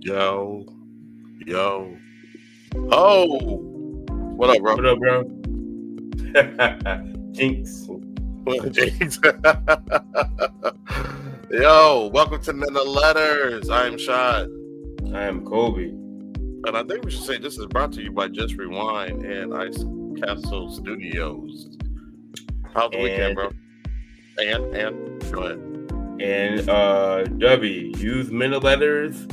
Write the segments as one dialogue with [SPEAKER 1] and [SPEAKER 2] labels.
[SPEAKER 1] Yo, yo. Oh, what up, bro?
[SPEAKER 2] What up, bro? Jinx.
[SPEAKER 1] James. Yo, welcome to Men of Letters. I'm Shad.
[SPEAKER 2] I am Kobe.
[SPEAKER 1] And I think we should say this is brought to you by Just Rewind and Ice Castle Studios. How's the weekend, bro? And go ahead.
[SPEAKER 2] And W, use Men of Letters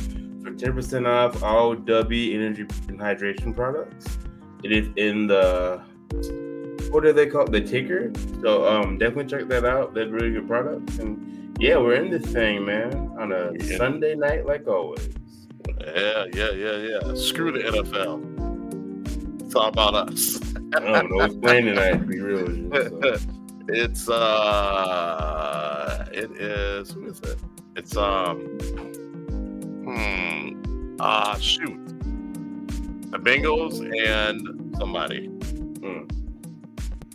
[SPEAKER 2] for 10% off all W energy and hydration products. It is in the, what do they call it? The ticker. So definitely check that out. They're really good products. And yeah, we're in this thing, man, on a Sunday night like always.
[SPEAKER 1] Yeah. Screw the NFL. It's all about us.
[SPEAKER 2] I don't know what's playing tonight, to be real with you. So.
[SPEAKER 1] It is, who is it? It's, shoot. The Bengals and somebody.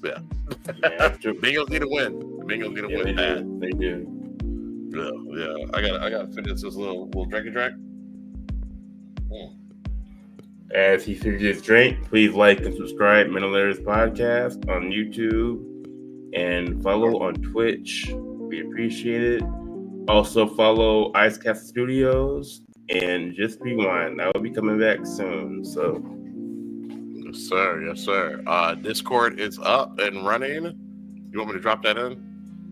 [SPEAKER 1] Yeah. Bengals need to win. Bengals need to win that.
[SPEAKER 2] They do.
[SPEAKER 1] Yeah. I gotta finish this little drink.
[SPEAKER 2] As he finishes his drink, please like and subscribe Men of Letters Podcast on YouTube and follow on Twitch. We appreciate it. Also follow Ice Castle Studios and Just Rewind. I will be coming back soon. So
[SPEAKER 1] Yes, sir. Discord is up and running. You want me to drop that in?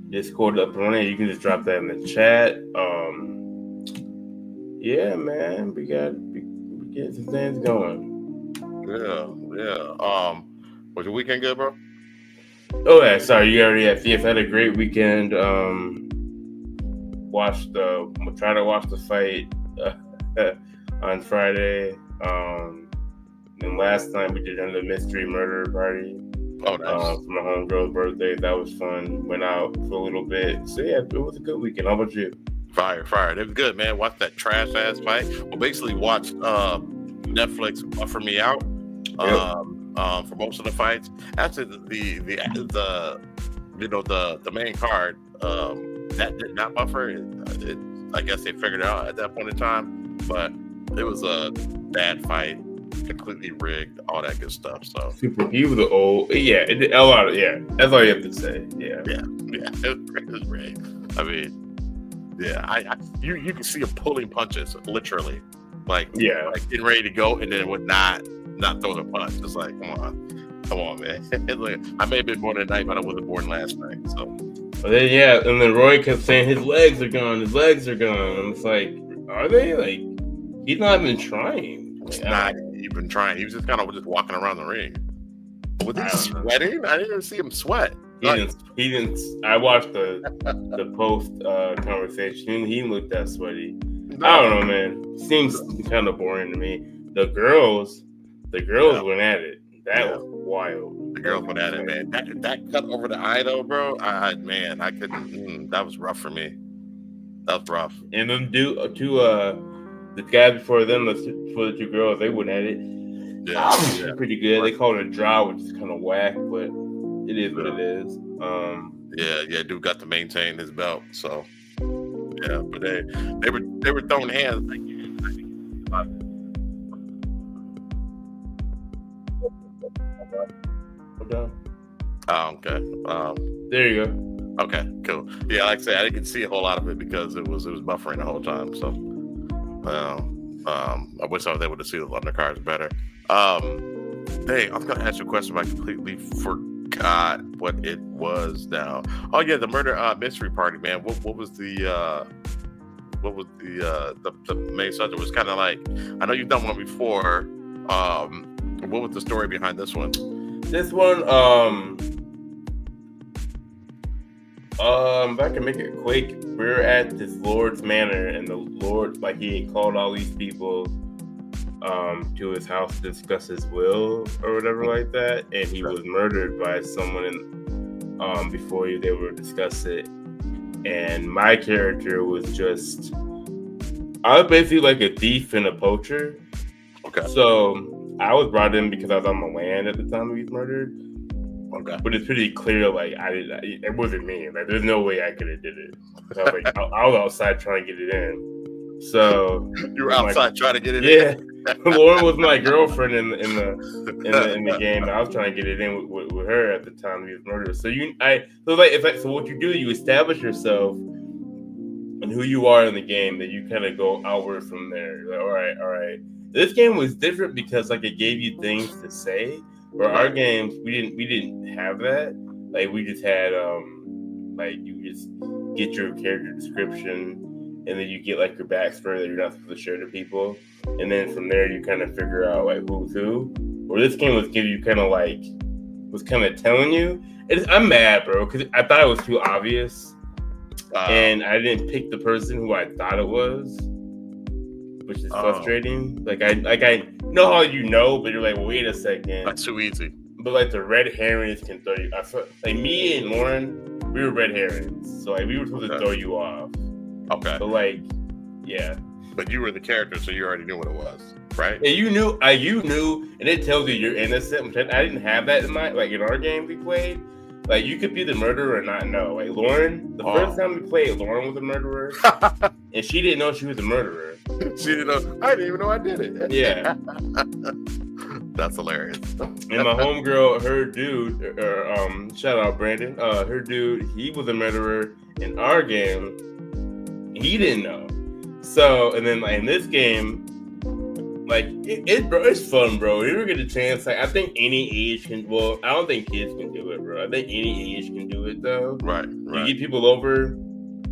[SPEAKER 2] Discord up and running. You can just drop that in the chat. Yeah, man. We get some things going.
[SPEAKER 1] Yeah. Was your weekend good, bro?
[SPEAKER 2] Oh yeah, sorry, you already had. Yes, I had a great weekend. Try to watch the fight on Friday. And last night we did another mystery murder party.
[SPEAKER 1] Oh, nice.
[SPEAKER 2] For my homegirl's birthday. That was fun. Went out for a little bit. So yeah, it was a good weekend. How about you?
[SPEAKER 1] Fire. It was good, man. Watch that trash ass fight. Well, basically watched Netflix buffer me out. For most of the fights. Actually, the main card that did not buffer. I guess they figured it out at that point in time, but it was a bad fight, completely rigged, all that good stuff. So
[SPEAKER 2] he was an old, a lot of, that's all you have to say. Yeah.
[SPEAKER 1] It was rigged. I mean, you can see him pulling punches, literally, like getting ready to go, and then it would not throw the punch. It's like, come on, man. Like, I may have been born tonight, but I wasn't born last night. So,
[SPEAKER 2] but then and then Roy kept saying his legs are gone. And it's like, are they? Like, he's not even trying.
[SPEAKER 1] He's not even trying. He was just kind of walking around the ring. Was he sweating? I didn't even see him sweat.
[SPEAKER 2] He didn't. I watched the post conversation. He looked that sweaty. No. I don't know, man. Seems kind of boring to me. The girls went at it. That was wild.
[SPEAKER 1] The girls went at it, man. That cut over the eye, though, bro. I couldn't. That was rough for me. That was rough.
[SPEAKER 2] And them the guys before them, the two girls, they went at it. Yeah. Pretty good. They called it a draw, which is kind of whack, but it is what it is.
[SPEAKER 1] Dude got to maintain his belt. So yeah, but they were throwing hands. Okay.
[SPEAKER 2] There you go.
[SPEAKER 1] Okay, cool. Yeah, like I said, I didn't see a whole lot of it because it was buffering the whole time. So, I wish I was able to see the undercards better. Hey, I was gonna ask you a question, but I completely forgot what it was now. Oh yeah, the murder mystery party, man. What was the main subject? It was kind of like, I know you've done one before. What was the story behind this one?
[SPEAKER 2] This one, if I can make it quick, we're at this Lord's manor, and the Lord, like, he called all these people to his house to discuss his will or whatever like that, and he was murdered by someone before they were to discuss it. And my character was I was basically like a thief and a poacher.
[SPEAKER 1] Okay.
[SPEAKER 2] So I was brought in because I was on the land at the time he was murdered.
[SPEAKER 1] Okay.
[SPEAKER 2] But it's pretty clear, like, it wasn't me. Like, there's no way I could have did it. I was outside trying to get it in. So
[SPEAKER 1] You were outside trying to get it
[SPEAKER 2] in.
[SPEAKER 1] Yeah.
[SPEAKER 2] Lauren was my girlfriend in the game. I was trying to get it in with her at the time he was murdered. So so what you do, you establish yourself and who you are in the game, that you kind of go outward from there. You're like, all right. This game was different because like it gave you things to say. For our games, we didn't have that. Like we just had like you just get your character description, and then you get like your backstory that you're not supposed to share to people, and then from there you kind of figure out like who's who. Or this game was kind of telling you. I'm mad, bro, because I thought it was too obvious. And I didn't pick the person who I thought it was, which is frustrating. Like I know how you know, but you're like, wait a second.
[SPEAKER 1] That's too easy.
[SPEAKER 2] But like the red herrings can throw you. I felt like me and Lauren, we were red herrings, so like we were supposed to throw you off.
[SPEAKER 1] Okay.
[SPEAKER 2] But like, yeah.
[SPEAKER 1] But you were the character, so you already knew what it was, right?
[SPEAKER 2] Yeah, you knew, and it tells you you're innocent. Which I didn't have that in in our game we played. Like, you could be the murderer or not know. Like, Lauren, the first time we played, Lauren was a murderer. And she didn't know she was a murderer.
[SPEAKER 1] She didn't know. I didn't even know I did it.
[SPEAKER 2] Yeah.
[SPEAKER 1] That's hilarious.
[SPEAKER 2] And my homegirl, her dude, shout out Brandon, her dude, he was a murderer in our game. He didn't know. So, and then like in this game, like it's fun, bro. You ever get a chance? Like I think any age can. Well, I don't think kids can do it, bro. I think any age can do it, though.
[SPEAKER 1] Right.
[SPEAKER 2] You get people over. You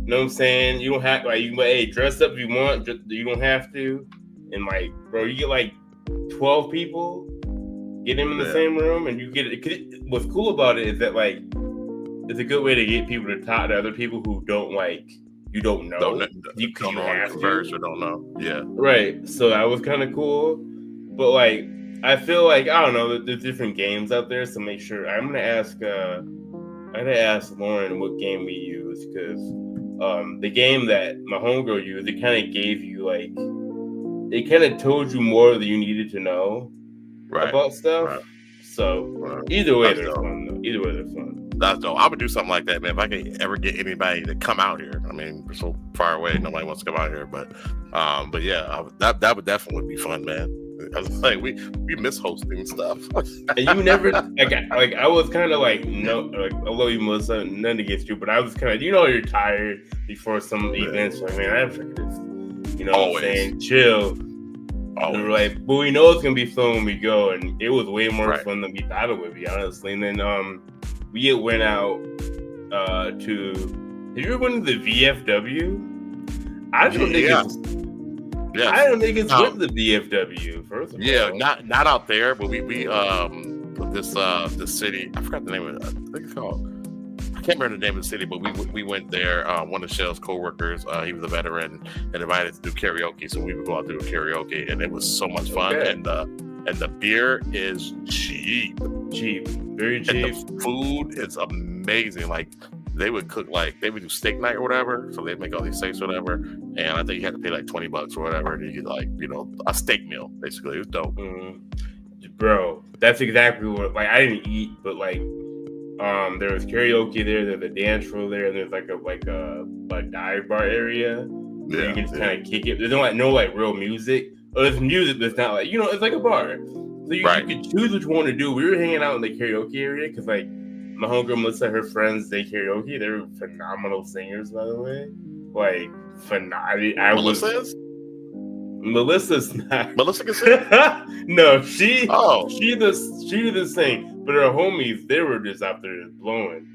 [SPEAKER 2] know what I'm saying? You don't have like you. Hey, dress up if you want. You don't have to. And like, bro, you get like 12 people. Get them in the same room, and you get it. What's cool about it is that like it's a good way to get people to talk to other people who don't like. You don't know. Don't know how to converse or don't know. Yeah. Right. So that was kind of cool. But like, I feel like, I don't know, there's different games out there. So make sure I'm going to ask Lauren what game we use. Because the game that my homegirl used, it kind of gave you like, it kind of told you more than you needed to know about stuff. Right. So either way, they're fun though. Either way, they're fun.
[SPEAKER 1] That's dope. I would do something like that, man. If I could ever get anybody to come out here, I mean, we're so far away, nobody wants to come out here. But yeah, that would definitely be fun, man. I was like, we miss hosting stuff.
[SPEAKER 2] And you never like I was kind of like no, like I love you, Melissa. Nothing against you, but I was kind of you're tired before some events. Like man, I have to this. You know what I'm saying? Chill. And we're like, but we know it's gonna be fun when we go, and it was way more fun than we thought it would be, honestly. And then we went out to. Have you ever been to the VFW? I don't think it's. I don't think it's with the VFW. First of all,
[SPEAKER 1] not out there, but we this city. I forgot the name of it. I think it's called. I can't remember the name of the city, but we went there. One of Shell's coworkers, he was a veteran, and invited us to do karaoke. So we would go out to do karaoke, and it was so much fun. Okay. And the beer is cheap, very cheap. And the food is amazing. Like they would cook, like they would do steak night or whatever. So they'd make all these steaks or whatever. And I think you had to pay like $20 or whatever, and you get like a steak meal basically. It was dope.
[SPEAKER 2] Bro, that's exactly what. Like I didn't eat, but like. There was karaoke there. There's a dance floor there, and there's like a dive bar area where you can just kind of kick it. There's no real music. Or there's music, but it's not like it's like a bar. So you can choose what you want to do. We were hanging out in the karaoke area because like my homegirl Melissa, her friends, they karaoke. They're phenomenal singers, by the way. Like phenomenal. Melissa's not.
[SPEAKER 1] Melissa can sing?
[SPEAKER 2] No, she does sing, but her homies, they were just out there just blowing.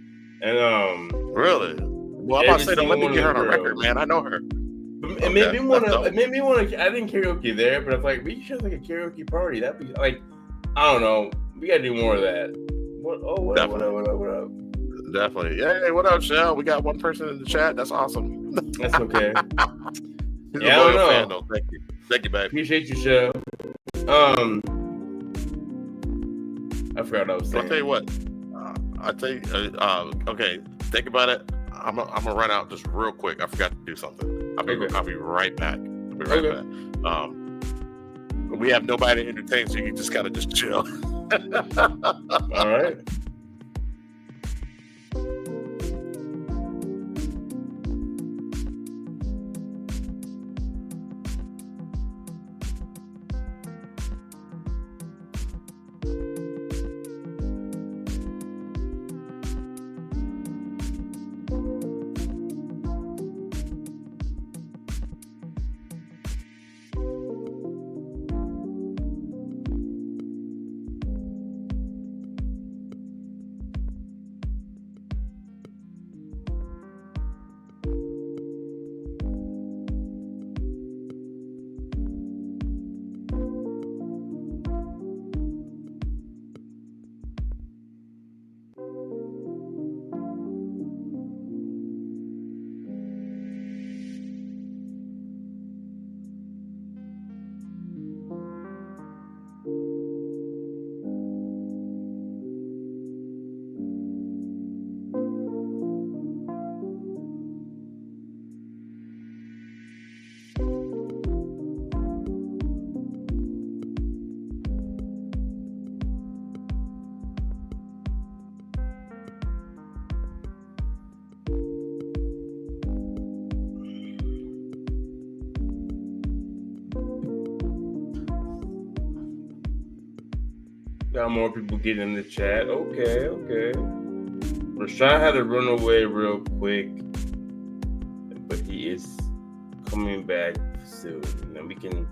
[SPEAKER 2] And
[SPEAKER 1] really? Well, I'm about to say, don't let me get her on a record, man. I know her.
[SPEAKER 2] It made me want to. I didn't karaoke there, but it's like we should have like a karaoke party. That'd be like, I don't know. We gotta do more of that. What up?
[SPEAKER 1] Definitely. Hey, what up, Shell? We got one person in the chat. That's awesome.
[SPEAKER 2] That's okay.
[SPEAKER 1] He's a loyal fan, though. Thank you. Thank you, babe.
[SPEAKER 2] Appreciate you, Shell. I forgot what I was saying.
[SPEAKER 1] I'll tell you what. Okay, think about it. I'm gonna run out just real quick. I forgot to do something. I'll be right back. Back. We have nobody to entertain, so you just gotta just chill.
[SPEAKER 2] All right. got more people getting in the chat. Okay. Rashad had to run away real quick, but he is coming back soon. And then we can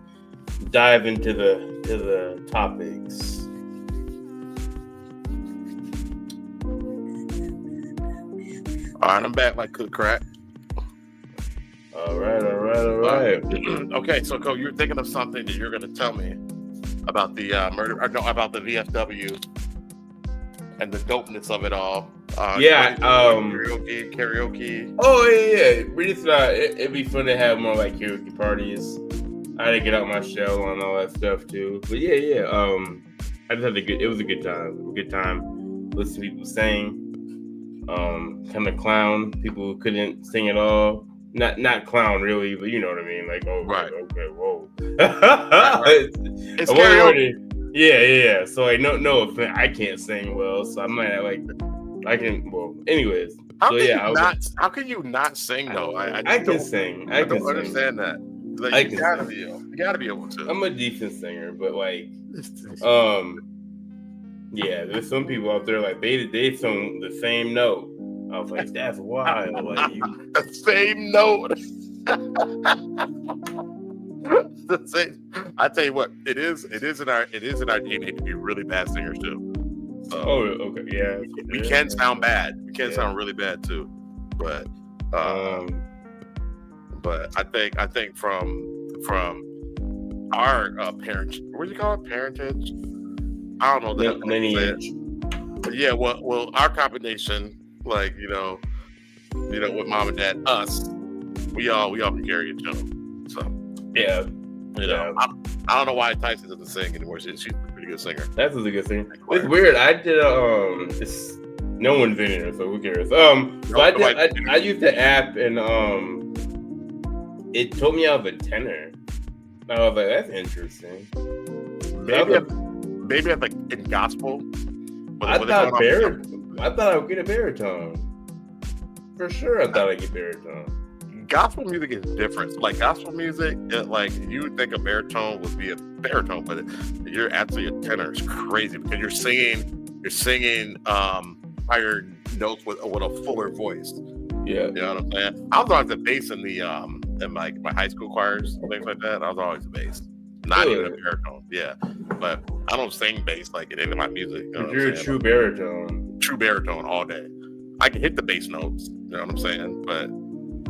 [SPEAKER 2] dive into the topics.
[SPEAKER 1] All right, I'm back like cook crack.
[SPEAKER 2] All right.
[SPEAKER 1] Okay, so Cole, you're thinking of something that you're going to tell me about the murder, or no, about the VFW and the dopeness of it all. Karaoke.
[SPEAKER 2] Oh yeah. We just thought it'd be fun to have more like karaoke parties. I had to get out my shell on all that stuff too. But yeah. I just had it was a good time. Listen to people sing. Kind of clown people who couldn't sing at all. Not clown really, but you know what I mean. Like, oh, right. Okay, whoa. Right. It's karaoke. Yeah. So like, no offense, I can't sing well, so I'm not like I can. Well, anyways.
[SPEAKER 1] How can you not sing though? I
[SPEAKER 2] can sing.
[SPEAKER 1] I don't understand that. Like, you gotta be able to.
[SPEAKER 2] I'm a decent singer, but like, yeah, there's some people out there like they sing the same note. I was like, that's wild. Like
[SPEAKER 1] the same note. I tell you what, it is in our DNA to be really bad singers too.
[SPEAKER 2] Okay, yeah.
[SPEAKER 1] We can sound bad. We can sound really bad too, but I think from our parents, what do you call it? Parentage? I don't know that
[SPEAKER 2] lineage.
[SPEAKER 1] Yeah, well, our combination, like you know, with mom and dad, us, we all can carry a tune. So
[SPEAKER 2] yeah,
[SPEAKER 1] I don't know why Tyson doesn't sing anymore. She's a pretty good singer.
[SPEAKER 2] That's a good singer. It's weird. I did no one's in here, so who cares? I used the app and it told me I was a tenor. I was like, that's interesting.
[SPEAKER 1] Maybe like in gospel.
[SPEAKER 2] I thought I would get a baritone. For sure, I thought I'd get baritone.
[SPEAKER 1] Gospel music is different. Like gospel music, like you would think a baritone would be a baritone, but you're actually a tenor. It's crazy because you're singing higher notes with a fuller voice.
[SPEAKER 2] Yeah,
[SPEAKER 1] you know what I'm saying. I was always the bass in the in my high school choirs and things like that. I was always the bass, not even a baritone. Yeah, but I don't sing bass like in any of my music. You know
[SPEAKER 2] you're a true baritone.
[SPEAKER 1] True baritone all day. I can hit the bass notes. You know what I'm saying, but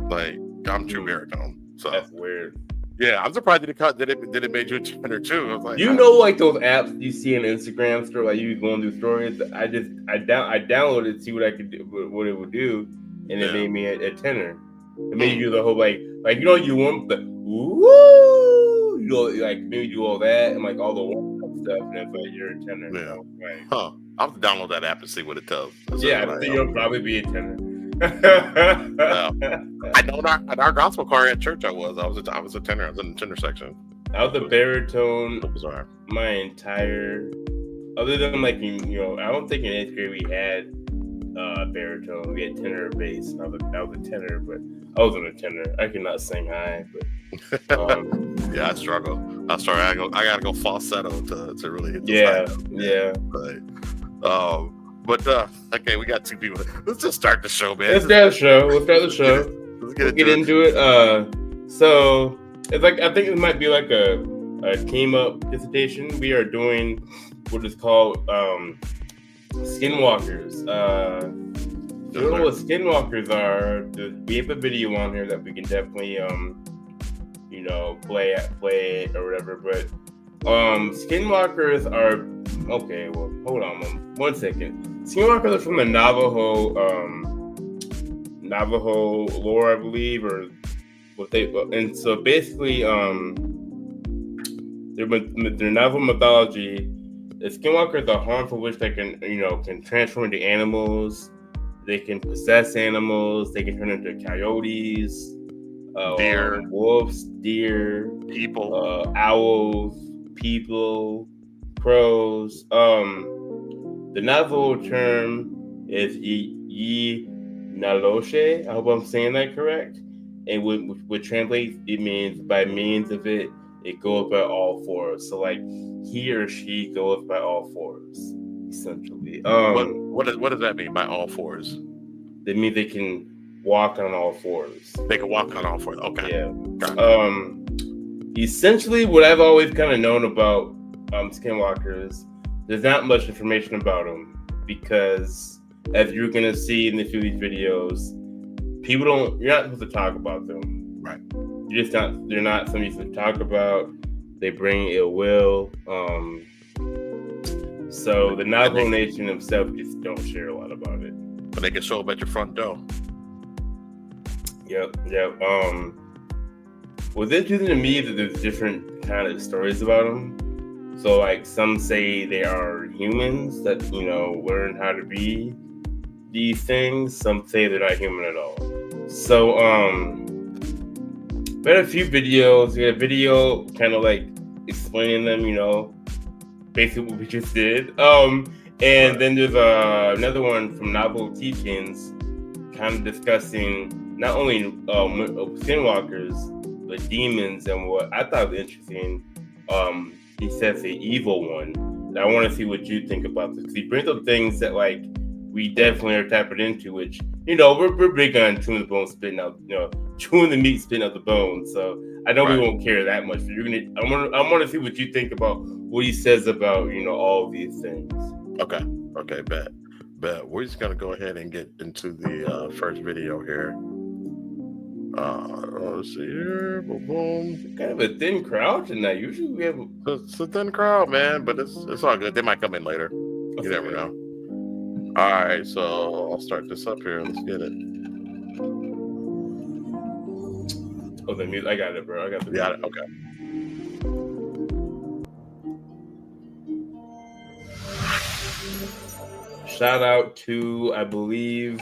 [SPEAKER 1] like. I'm true baritone. So
[SPEAKER 2] that's weird.
[SPEAKER 1] Yeah, I'm surprised that it made you a tenor too. I was like,
[SPEAKER 2] like those apps you see in Instagram store, like you going through stories. I downloaded it to see what I could do, what it would do, and it made me a tenor. It made you do the whole like you want the woo, like maybe do all that and like all the stuff, and it's like you're a tenor.
[SPEAKER 1] Yeah.
[SPEAKER 2] So, right.
[SPEAKER 1] Huh. I'll have to download that app and see what it tells.
[SPEAKER 2] I think you'll probably be a tenor.
[SPEAKER 1] I know in our gospel choir at church I was a tenor. I was in the tenor section.
[SPEAKER 2] I was a baritone
[SPEAKER 1] bizarre.
[SPEAKER 2] My entire, other than like I don't think in 8th grade we had baritone. We had tenor or bass. I was a tenor, but I wasn't a tenor. I could not sing high. But
[SPEAKER 1] yeah, I struggle. I gotta go falsetto to really hit the side. But okay, we got two people. Let's just start the show, man.
[SPEAKER 2] Let's start the show. Let's get into it. So it's like I think it might be like a team up dissertation. We are doing what is called Skinwalkers. You know what Skinwalkers are? We have a video on here that we can definitely play or whatever. But Skinwalkers are okay. Well, hold on 1 second. Skinwalkers are from the Navajo lore, I believe, or what they. And so basically, their Navajo mythology, the Skinwalkers are harmful, which they can transform into animals. They can possess animals. They can turn into coyotes,
[SPEAKER 1] deer,
[SPEAKER 2] wolves, deer,
[SPEAKER 1] people,
[SPEAKER 2] owls, people, crows. The Navajo term is Yi Naloshe. I hope I'm saying that correct. And would translate, it means by means of it, it goes by all fours. So like he or she goes by all fours, essentially.
[SPEAKER 1] What does that mean by all fours?
[SPEAKER 2] They mean they can walk on all fours.
[SPEAKER 1] They can walk on all fours. Okay.
[SPEAKER 2] Yeah.
[SPEAKER 1] Gotcha.
[SPEAKER 2] Essentially, what I've always kind of known about Skinwalkers, there's not much information about them because, as you're gonna see in a few of these videos, you're not supposed to talk about them.
[SPEAKER 1] Right.
[SPEAKER 2] You're just not. They're not something you should talk about. They bring ill will. So the Navajo Nation themselves just don't share a lot about it.
[SPEAKER 1] But they can show up at your front door.
[SPEAKER 2] Yep. What's interesting to me is that there's different kind of stories about them. So like some say they are humans that, learn how to be these things. Some say they're not human at all. So we had a few videos. We had a video kind of like explaining them, basically what we just did. And then there's another one from Navajo Teachings kind of discussing not only skinwalkers, but demons. And what I thought was interesting, he says the evil one. And I want to see what you think about this. He brings up things that like we definitely are tapping into, which, we're big on chewing the bone, spitting out, chewing the meat, spitting out the bone. So I know we won't care that much, but I want to see what you think about what he says about, all of these things.
[SPEAKER 1] Okay, bet. We're just gonna go ahead and get into the first video here. Let's see here. Boom.
[SPEAKER 2] Kind of a thin crowd tonight. Usually we have
[SPEAKER 1] it's a thin crowd, man, but it's all good. They might come in later. You never know. All right, so I'll start this up here. Let's get it.
[SPEAKER 2] Oh, the music. I got it, bro. I got the music.
[SPEAKER 1] Got it. Okay.
[SPEAKER 2] Shout out to, I believe,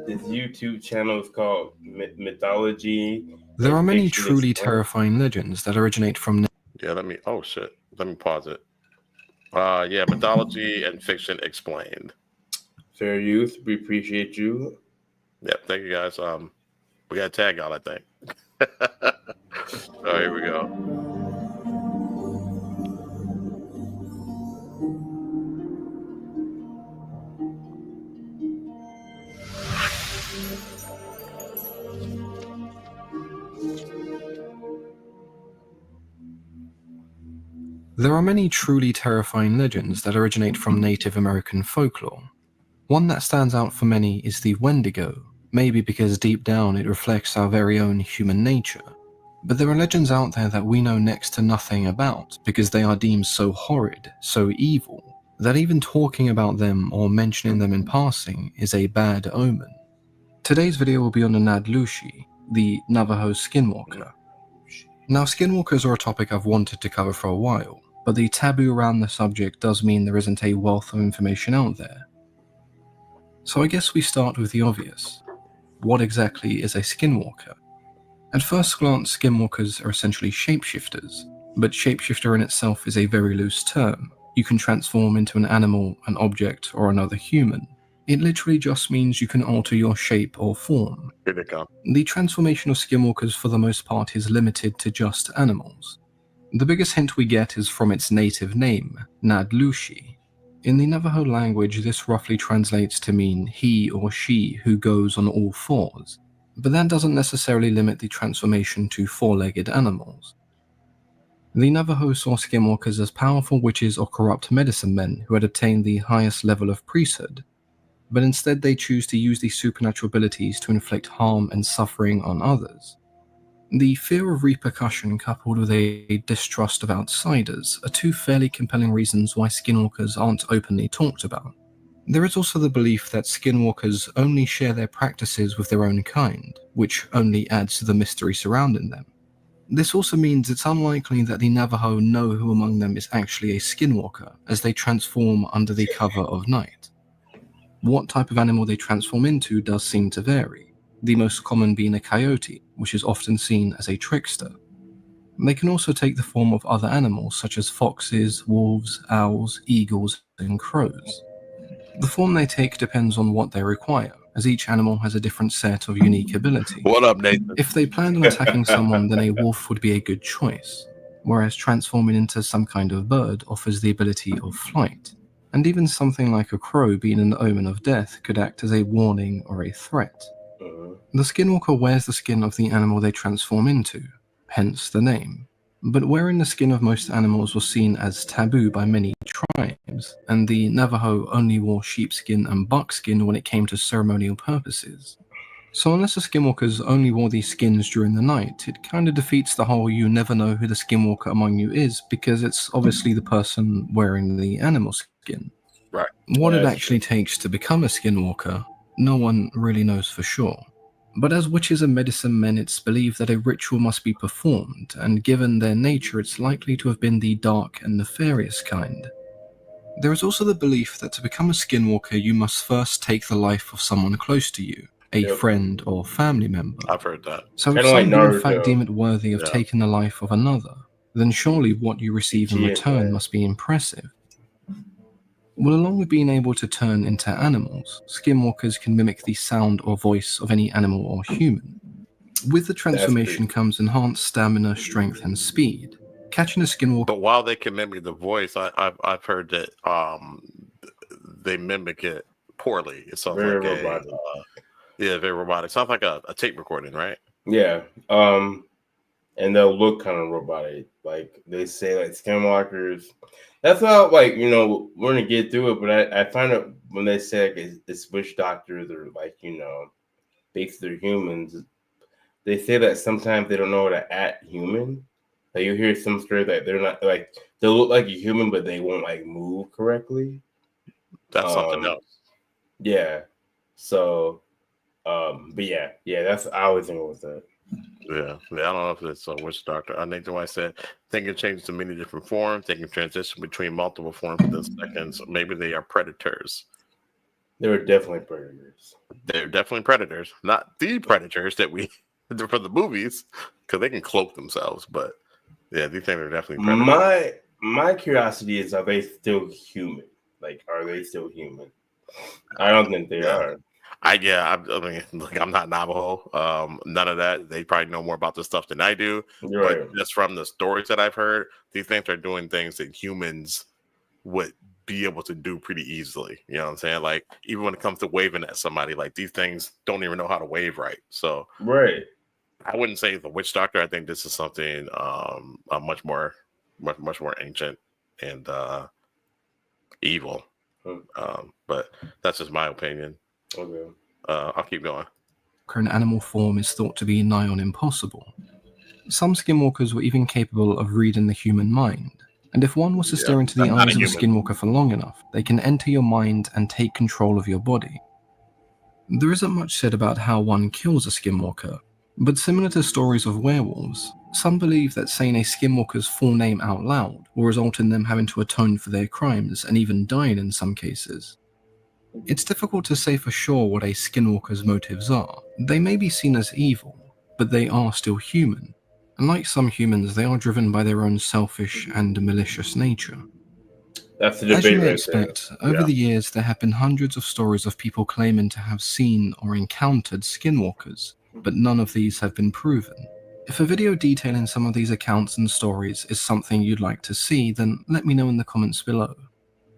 [SPEAKER 2] this YouTube channel is called Mythology.
[SPEAKER 3] There are many truly terrifying legends that originate from...
[SPEAKER 1] Yeah, let me pause it. Mythology and Fiction Explained.
[SPEAKER 2] Fair use. We appreciate you.
[SPEAKER 1] Yeah, thank you guys. We got to tag y'all, I think. Here we go.
[SPEAKER 3] There are many truly terrifying legends that originate from Native American folklore. One that stands out for many is the Wendigo, maybe because deep down it reflects our very own human nature. But there are legends out there that we know next to nothing about because they are deemed so horrid, so evil, that even talking about them or mentioning them in passing is a bad omen. Today's video will be on the Nadlushi, the Navajo Skinwalker. Now, skinwalkers are a topic I've wanted to cover for a while, but the taboo around the subject does mean there isn't a wealth of information out there. So I guess we start with the obvious. What exactly is a skinwalker? At first glance, skinwalkers are essentially shapeshifters, but shapeshifter in itself is a very loose term. You can transform into an animal, an object, or another human. It literally just means you can alter your shape or form.
[SPEAKER 1] Here they come.
[SPEAKER 3] The transformation of skinwalkers for the most part is limited to just animals. The biggest hint we get is from its native name, Nadlushi. In the Navajo language, this roughly translates to mean he or she who goes on all fours, but that doesn't necessarily limit the transformation to four-legged animals. The Navajo saw skinwalkers as powerful witches or corrupt medicine men who had attained the highest level of priesthood, but instead they choose to use these supernatural abilities to inflict harm and suffering on others. The fear of repercussion coupled with a distrust of outsiders are two fairly compelling reasons why skinwalkers aren't openly talked about. There is also the belief that skinwalkers only share their practices with their own kind, which only adds to the mystery surrounding them. This also means it's unlikely that the Navajo know who among them is actually a skinwalker, as they transform under the cover of night. What type of animal they transform into does seem to vary, the most common being a coyote, which is often seen as a trickster. They can also take the form of other animals such as foxes, wolves, owls, eagles, and crows. The form they take depends on what they require, as each animal has a different set of unique abilities.
[SPEAKER 1] What up, Nathan?
[SPEAKER 3] If they planned on attacking someone, then a wolf would be a good choice. whereas transforming into some kind of bird offers the ability of flight. And even something like a crow being an omen of death could act as a warning or a threat. The skinwalker wears the skin of the animal they transform into, hence the name. But wearing the skin of most animals was seen as taboo by many tribes, and the Navajo only wore sheepskin and buckskin when it came to ceremonial purposes. So unless the skinwalkers only wore these skins during the night, it kind of defeats the whole you never know who the skinwalker among you is, because it's obviously the person wearing the animal skin.
[SPEAKER 1] Right.
[SPEAKER 3] What it actually takes to become a skinwalker, no one really knows for sure. But as witches and medicine men, it's believed that a ritual must be performed, and given their nature, it's likely to have been the dark and nefarious kind. There is also the belief that to become a skinwalker, you must first take the life of someone close to you, a friend or family member.
[SPEAKER 1] I've heard that.
[SPEAKER 3] So if some do in fact deem it worthy of taking the life of another, then surely what you receive in return must be impressive. Well, along with being able to turn into animals, skinwalkers can mimic the sound or voice of any animal or human. With the transformation comes enhanced stamina, strength, and speed. Catching a skinwalker...
[SPEAKER 1] But while they can mimic the voice, I've heard that they mimic it poorly. It sounds
[SPEAKER 2] very
[SPEAKER 1] like
[SPEAKER 2] robotic.
[SPEAKER 1] Very robotic. Sounds like a tape recording, right?
[SPEAKER 2] Yeah. And they'll look kind of robotic. Like they say, like skinwalkers. That's how, like, you know, we're gonna get through it, but I find it when they say like it's witch doctors or like, you know, basically they're humans. They say that sometimes they don't know how to act human. Like you hear some stories that they're not like they look like a human, but they won't like move correctly.
[SPEAKER 1] That's something else.
[SPEAKER 2] Yeah. So, but yeah, that's I always think it was that.
[SPEAKER 1] Yeah, I don't know if it's a witch doctor. I think the way I said they can change to many different forms. They can transition between multiple forms within seconds. Maybe they are predators.
[SPEAKER 2] They were definitely predators.
[SPEAKER 1] They're definitely predators, not the predators that we for the movies, because they can cloak themselves. But yeah, these things are definitely predators.
[SPEAKER 2] My curiosity is: are they still human? Like, are they still human? I don't think they are.
[SPEAKER 1] I mean, look, I'm not Navajo. None of that. They probably know more about this stuff than I do.
[SPEAKER 2] Right.
[SPEAKER 1] But just from the stories that I've heard, these things are doing things that humans would be able to do pretty easily. You know what I'm saying? Like, even when it comes to waving at somebody, like these things don't even know how to wave right. So,
[SPEAKER 2] right.
[SPEAKER 1] I wouldn't say the witch doctor. I think this is something much more ancient and evil. But that's just my opinion.
[SPEAKER 2] Okay.
[SPEAKER 1] I'll keep going.
[SPEAKER 3] An animal form is thought to be nigh on impossible. Some skinwalkers were even capable of reading the human mind, and if one was to stare into the eyes of a skinwalker for long enough, they can enter your mind and take control of your body. There isn't much said about how one kills a skinwalker, but similar to stories of werewolves, some believe that saying a skinwalker's full name out loud will result in them having to atone for their crimes and even dying in some cases. It's difficult to say for sure what a skinwalker's motives are. They may be seen as evil, but they are still human, and like some humans, they are driven by their own selfish and malicious nature.
[SPEAKER 2] That's the debate.
[SPEAKER 3] As you may expect, over the years there have been hundreds of stories of people claiming to have seen or encountered skinwalkers, but none of these have been proven. If a video detailing some of these accounts and stories is something you'd like to see, then let me know in the comments below.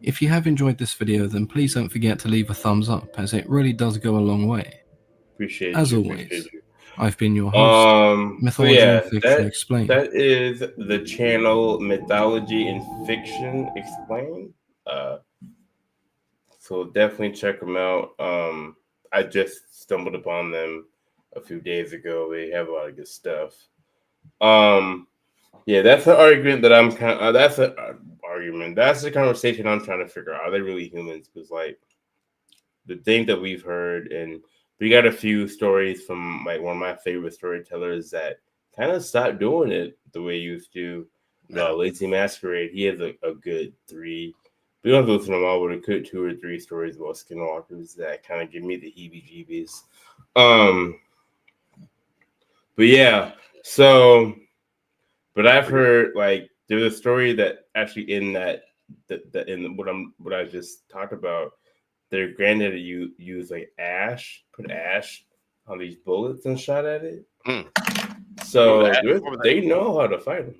[SPEAKER 3] If you have enjoyed this video, then please don't forget to leave a thumbs up, as it really does go a long way.
[SPEAKER 2] Appreciate
[SPEAKER 3] As
[SPEAKER 2] you.
[SPEAKER 3] always, I've been your host, Mythology and Fiction Explained.
[SPEAKER 2] That is the channel Mythology and Fiction Explained. So definitely check them out. I just stumbled upon them a few days ago. They have a lot of good stuff. Yeah, that's an argument that I'm kind of, that's an argument. That's the conversation I'm trying to figure out. Are they really humans? Because, like, the thing that we've heard, and we got a few stories from, like, one of my favorite storytellers that kind of stopped doing it the way he used to. Lazy Masquerade, he has a good 3. We don't have to listen to them all, but a good 2 or 3 stories about skinwalkers that kind of give me the heebie-jeebies. But yeah, so... But I've heard, like, there's a story that actually in that in what I just talked about, their granddaddy used like put ash on these bullets and shot at it. So they know how to fight them.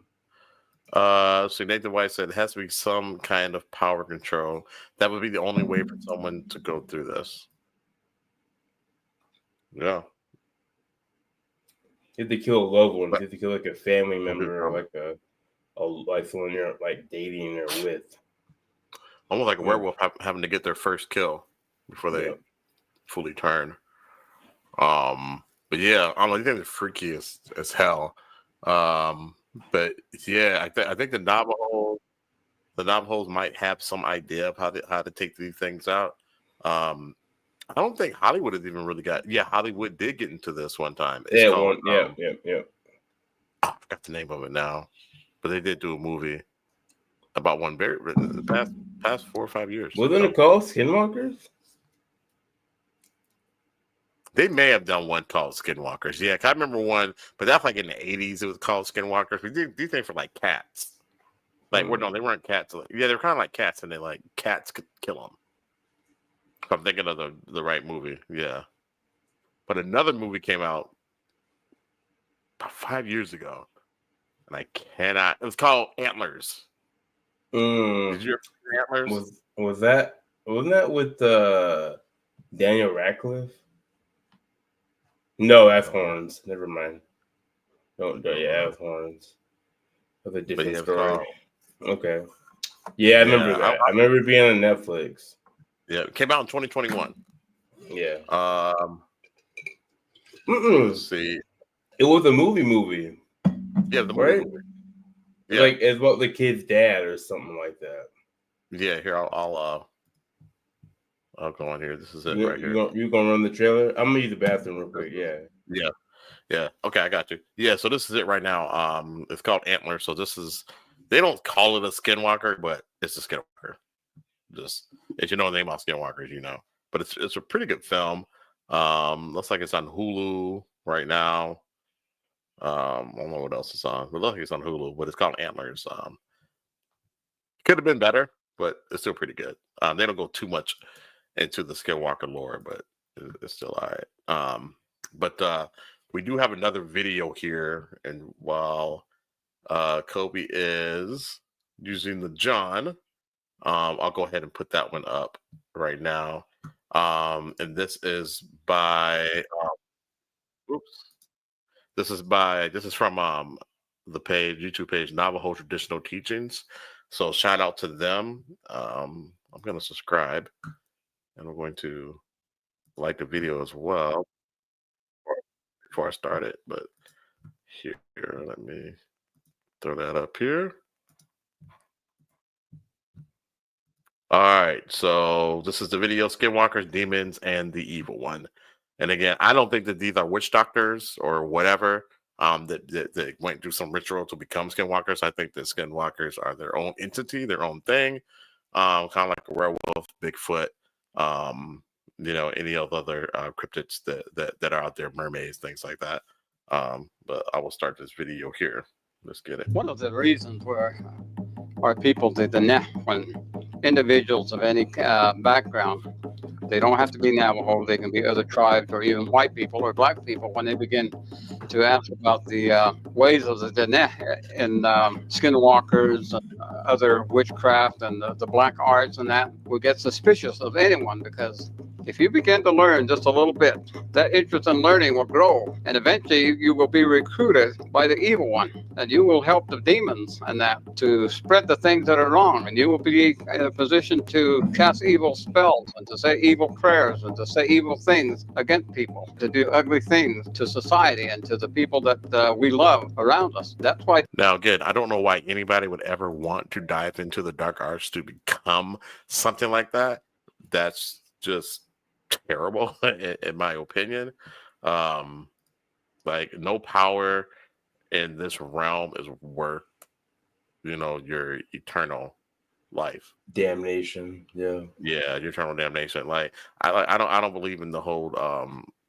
[SPEAKER 1] So Nathan White said it has to be some kind of power control. That would be the only way for someone to go through this. Yeah.
[SPEAKER 2] You have to kill a loved one. You have to kill like a family member, or like a like someone you're like dating or with.
[SPEAKER 1] Almost like a werewolf having to get their first kill before they fully turn. But yeah, I don't know. You think it's freaky as hell. But yeah, I think the Navajos might have some idea of how to take these things out. I don't think Hollywood has even really got. Yeah, Hollywood did get into this one time. It's called,
[SPEAKER 2] yeah.
[SPEAKER 1] I forgot the name of it now, but they did do a movie about one very the past 4 or 5 years.
[SPEAKER 2] Wasn't it called Skinwalkers?
[SPEAKER 1] They may have done one called Skinwalkers. Yeah, I remember one, but that's like in the 80s. It was called Skinwalkers. We did things for like cats. Like, no, they weren't cats. Yeah, they're kind of like cats, and they like cats could kill them. If I'm thinking of the right movie. Yeah. But another movie came out about 5 years ago, and I cannot. It was called Antlers. Did you ever see Antlers?
[SPEAKER 2] Wasn't that with Daniel Radcliffe? No, that's Horns. Never mind. No, yeah, that's Horns. That's a different story. Okay. Yeah, I remember that. I remember it being on Netflix.
[SPEAKER 1] Yeah, it came out in 2021.
[SPEAKER 2] Yeah.
[SPEAKER 1] Let's see.
[SPEAKER 2] It was a movie.
[SPEAKER 1] Yeah, the movie.
[SPEAKER 2] Yeah. Like it's about the kid's dad or something like that.
[SPEAKER 1] Yeah, here I'll go on here. This is it right here.
[SPEAKER 2] You gonna run the trailer? I'm gonna use the bathroom real quick.
[SPEAKER 1] Yeah. Okay, I got you. Yeah, so this is it right now. It's called Antler. So this is, they don't call it a Skinwalker, but it's a Skinwalker. Just if you know the name of Skinwalkers, you know. But it's a pretty good film. Looks like it's on Hulu right now. I don't know what else it's on. It looks like it's on Hulu, but it's called Antlers. Could have been better, but it's still pretty good. They don't go too much into the Skinwalker lore, but it's still all right. But we do have another video here, and while Kobe is using the John, I'll go ahead and put that one up right now. And this is by this is from the YouTube page Navajo Traditional Teachings. So shout out to them. I'm gonna subscribe, and I'm going to like the video as well before I start it. But here, let me throw that up here. All right, so this is the video: Skinwalkers, Demons, and the Evil One. And again, I don't think that these are witch doctors or whatever that went through some ritual to become Skinwalkers. I think that Skinwalkers are their own entity, their own thing, kind of like a werewolf, Bigfoot, any of the other cryptids that are out there, mermaids, things like that. But I will start this video here. Let's get it.
[SPEAKER 4] One of the reasons where our people did the when individuals of any background, they don't have to be Navajo, they can be other tribes or even white people or black people, when they begin to ask about the ways of the Diné and Skinwalkers and other witchcraft and the black arts and that, we get suspicious of anyone, because if you begin to learn just a little bit, that interest in learning will grow, and eventually you will be recruited by the evil one, and you will help the demons and that to spread the things that are wrong, and you will be in a position to cast evil spells and to say evil prayers and to say evil things against people, to do ugly things to society and to the people that we love around us. That's why.
[SPEAKER 1] Now, again, I don't know why anybody would ever want to dive into the dark arts to become something like that. That's just terrible in my opinion. Like, no power in this realm is worth your eternal life,
[SPEAKER 2] damnation.
[SPEAKER 1] Your eternal damnation. Like, I don't believe in the whole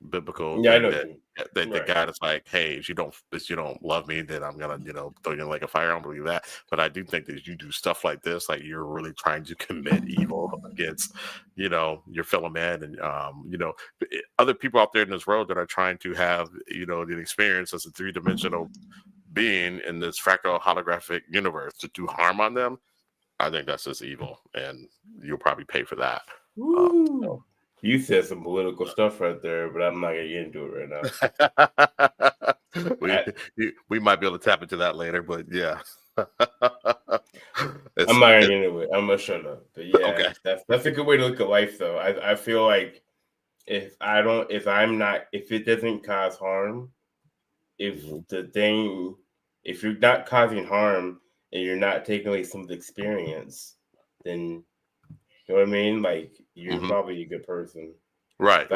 [SPEAKER 1] biblical that the guy that's like, hey, if you don't love me, then I'm gonna throw you in like a fire. I don't believe that, but I do think that if you do stuff like this, like, you're really trying to commit evil against your fellow man, and other people out there in this world that are trying to have the experience as a three-dimensional being in this fractal holographic universe to do harm on them, I think that's just evil, and you'll probably pay for that.
[SPEAKER 2] So. You said some political stuff right there, but I'm not gonna get into it
[SPEAKER 1] right now. we might be able to tap into that later, but yeah.
[SPEAKER 2] I'm not gonna get into it. I'm gonna shut up. But yeah,
[SPEAKER 1] okay.
[SPEAKER 2] That's a good way to look at life, though. I feel like if it doesn't cause harm, if you're not causing harm and you're not taking away some of the experience, then you know what I mean? Like you're probably a good person.
[SPEAKER 1] Right.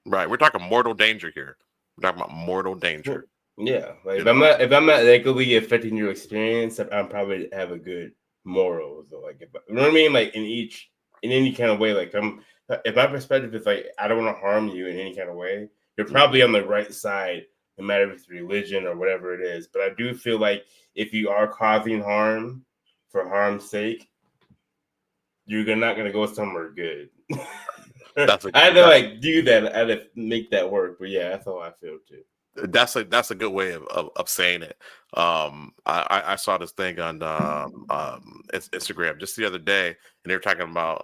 [SPEAKER 1] We're talking mortal danger here. We're talking about mortal danger.
[SPEAKER 2] Yeah. Like if I'm not negatively affecting your experience, I'm probably have a good morals. So like you know what I mean? Like in any kind of way, like if my perspective is like I don't want to harm you in any kind of way, you're probably on the right side, no matter if it's religion or whatever it is. But I do feel like if you are causing harm for harm's sake, you're not gonna go somewhere good. I had to like do that. I had to make that work. But yeah, that's how I feel too.
[SPEAKER 1] That's a good way of saying it. I saw this thing on Instagram just the other day, and they were talking about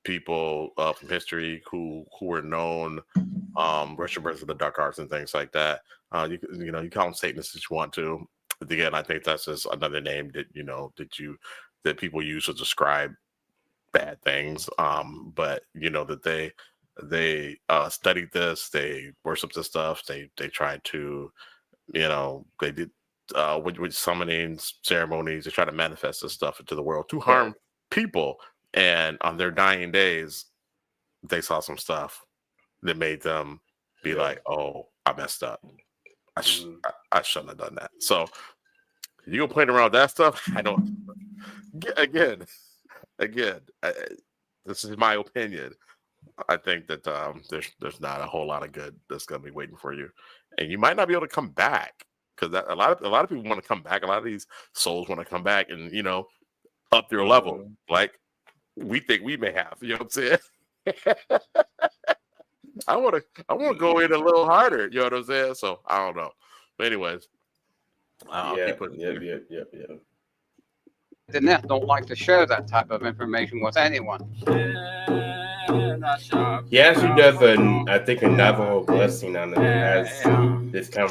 [SPEAKER 1] people from history who were known Russian birds of the dark arts and things like that. You call them Satanists if you want to. But again, I think that's just another name that people use to describe bad things. But that they studied this, they worshiped this stuff, they tried to, they did with summoning ceremonies, they try to manifest this stuff into the world to harm people. And on their dying days, they saw some stuff that made them be like, "Oh, I messed up. I shouldn't have done that." So you go playing around with that stuff. I don't. Again, this is my opinion. I think that there's not a whole lot of good that's going to be waiting for you, and you might not be able to come back because a lot of people want to come back. A lot of these souls want to come back and up their level, like we think we may have. You know what I'm saying? I want to go in a little harder. You know what I'm saying? So I don't know. But anyways,
[SPEAKER 2] yeah.
[SPEAKER 4] The net don't like to share that type of information with anyone.
[SPEAKER 2] He actually does I think a Navajo blessing on it as this kind of.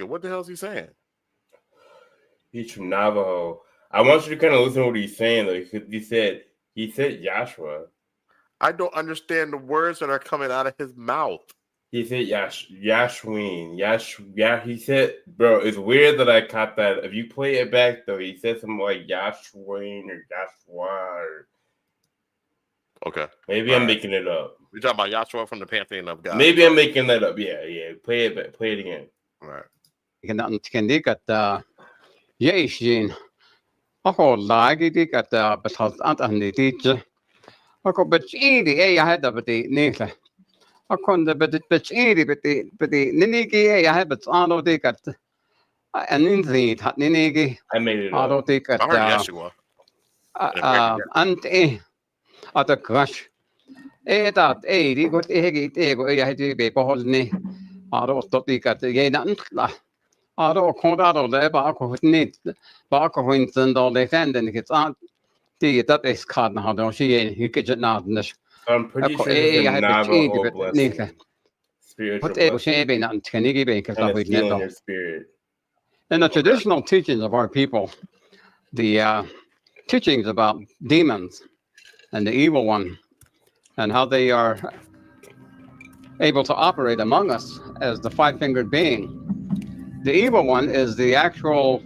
[SPEAKER 1] What the hell is he saying?
[SPEAKER 2] He's from Navajo. I want you to kind of listen to what he's saying, though. He said Yashua.
[SPEAKER 1] I don't understand the words that are coming out of his mouth.
[SPEAKER 2] He said Yashween. He said, bro, it's weird that I caught that. If you play it back, though, he said something like Yashween or Yashua.
[SPEAKER 1] Okay.
[SPEAKER 2] Maybe I'm making it up.
[SPEAKER 1] We're talking about Yashua from the Pantheon of God.
[SPEAKER 2] Maybe I'm making that up. Yeah. Play it back. Play it again.
[SPEAKER 1] All right.
[SPEAKER 2] I made it up.
[SPEAKER 1] I heard Yeshua.
[SPEAKER 2] I'm pretty sure it's a Navajo blessing. Spiritual blessing. And it's healing your spirit.
[SPEAKER 4] In the traditional teachings of our people, the teachings about demons and the evil one and how they are able to operate among us as the five-fingered being. The evil one is the actual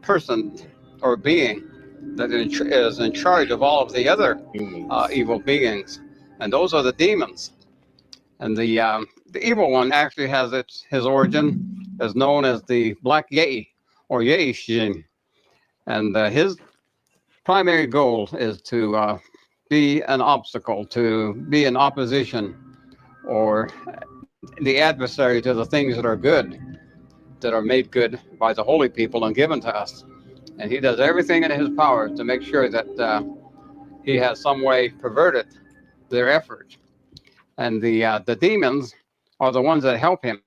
[SPEAKER 4] person or being that is in charge of all of the other evil beings, and those are the demons. And the evil one actually has his origin as known as the Black Yei or Yeishin, and his primary goal is to be an obstacle, to be in opposition or the adversary to the things that are good, that are made good by the holy people and given to us. And he does everything in his power to make sure that he has some way perverted their effort. And the demons are the ones that help him.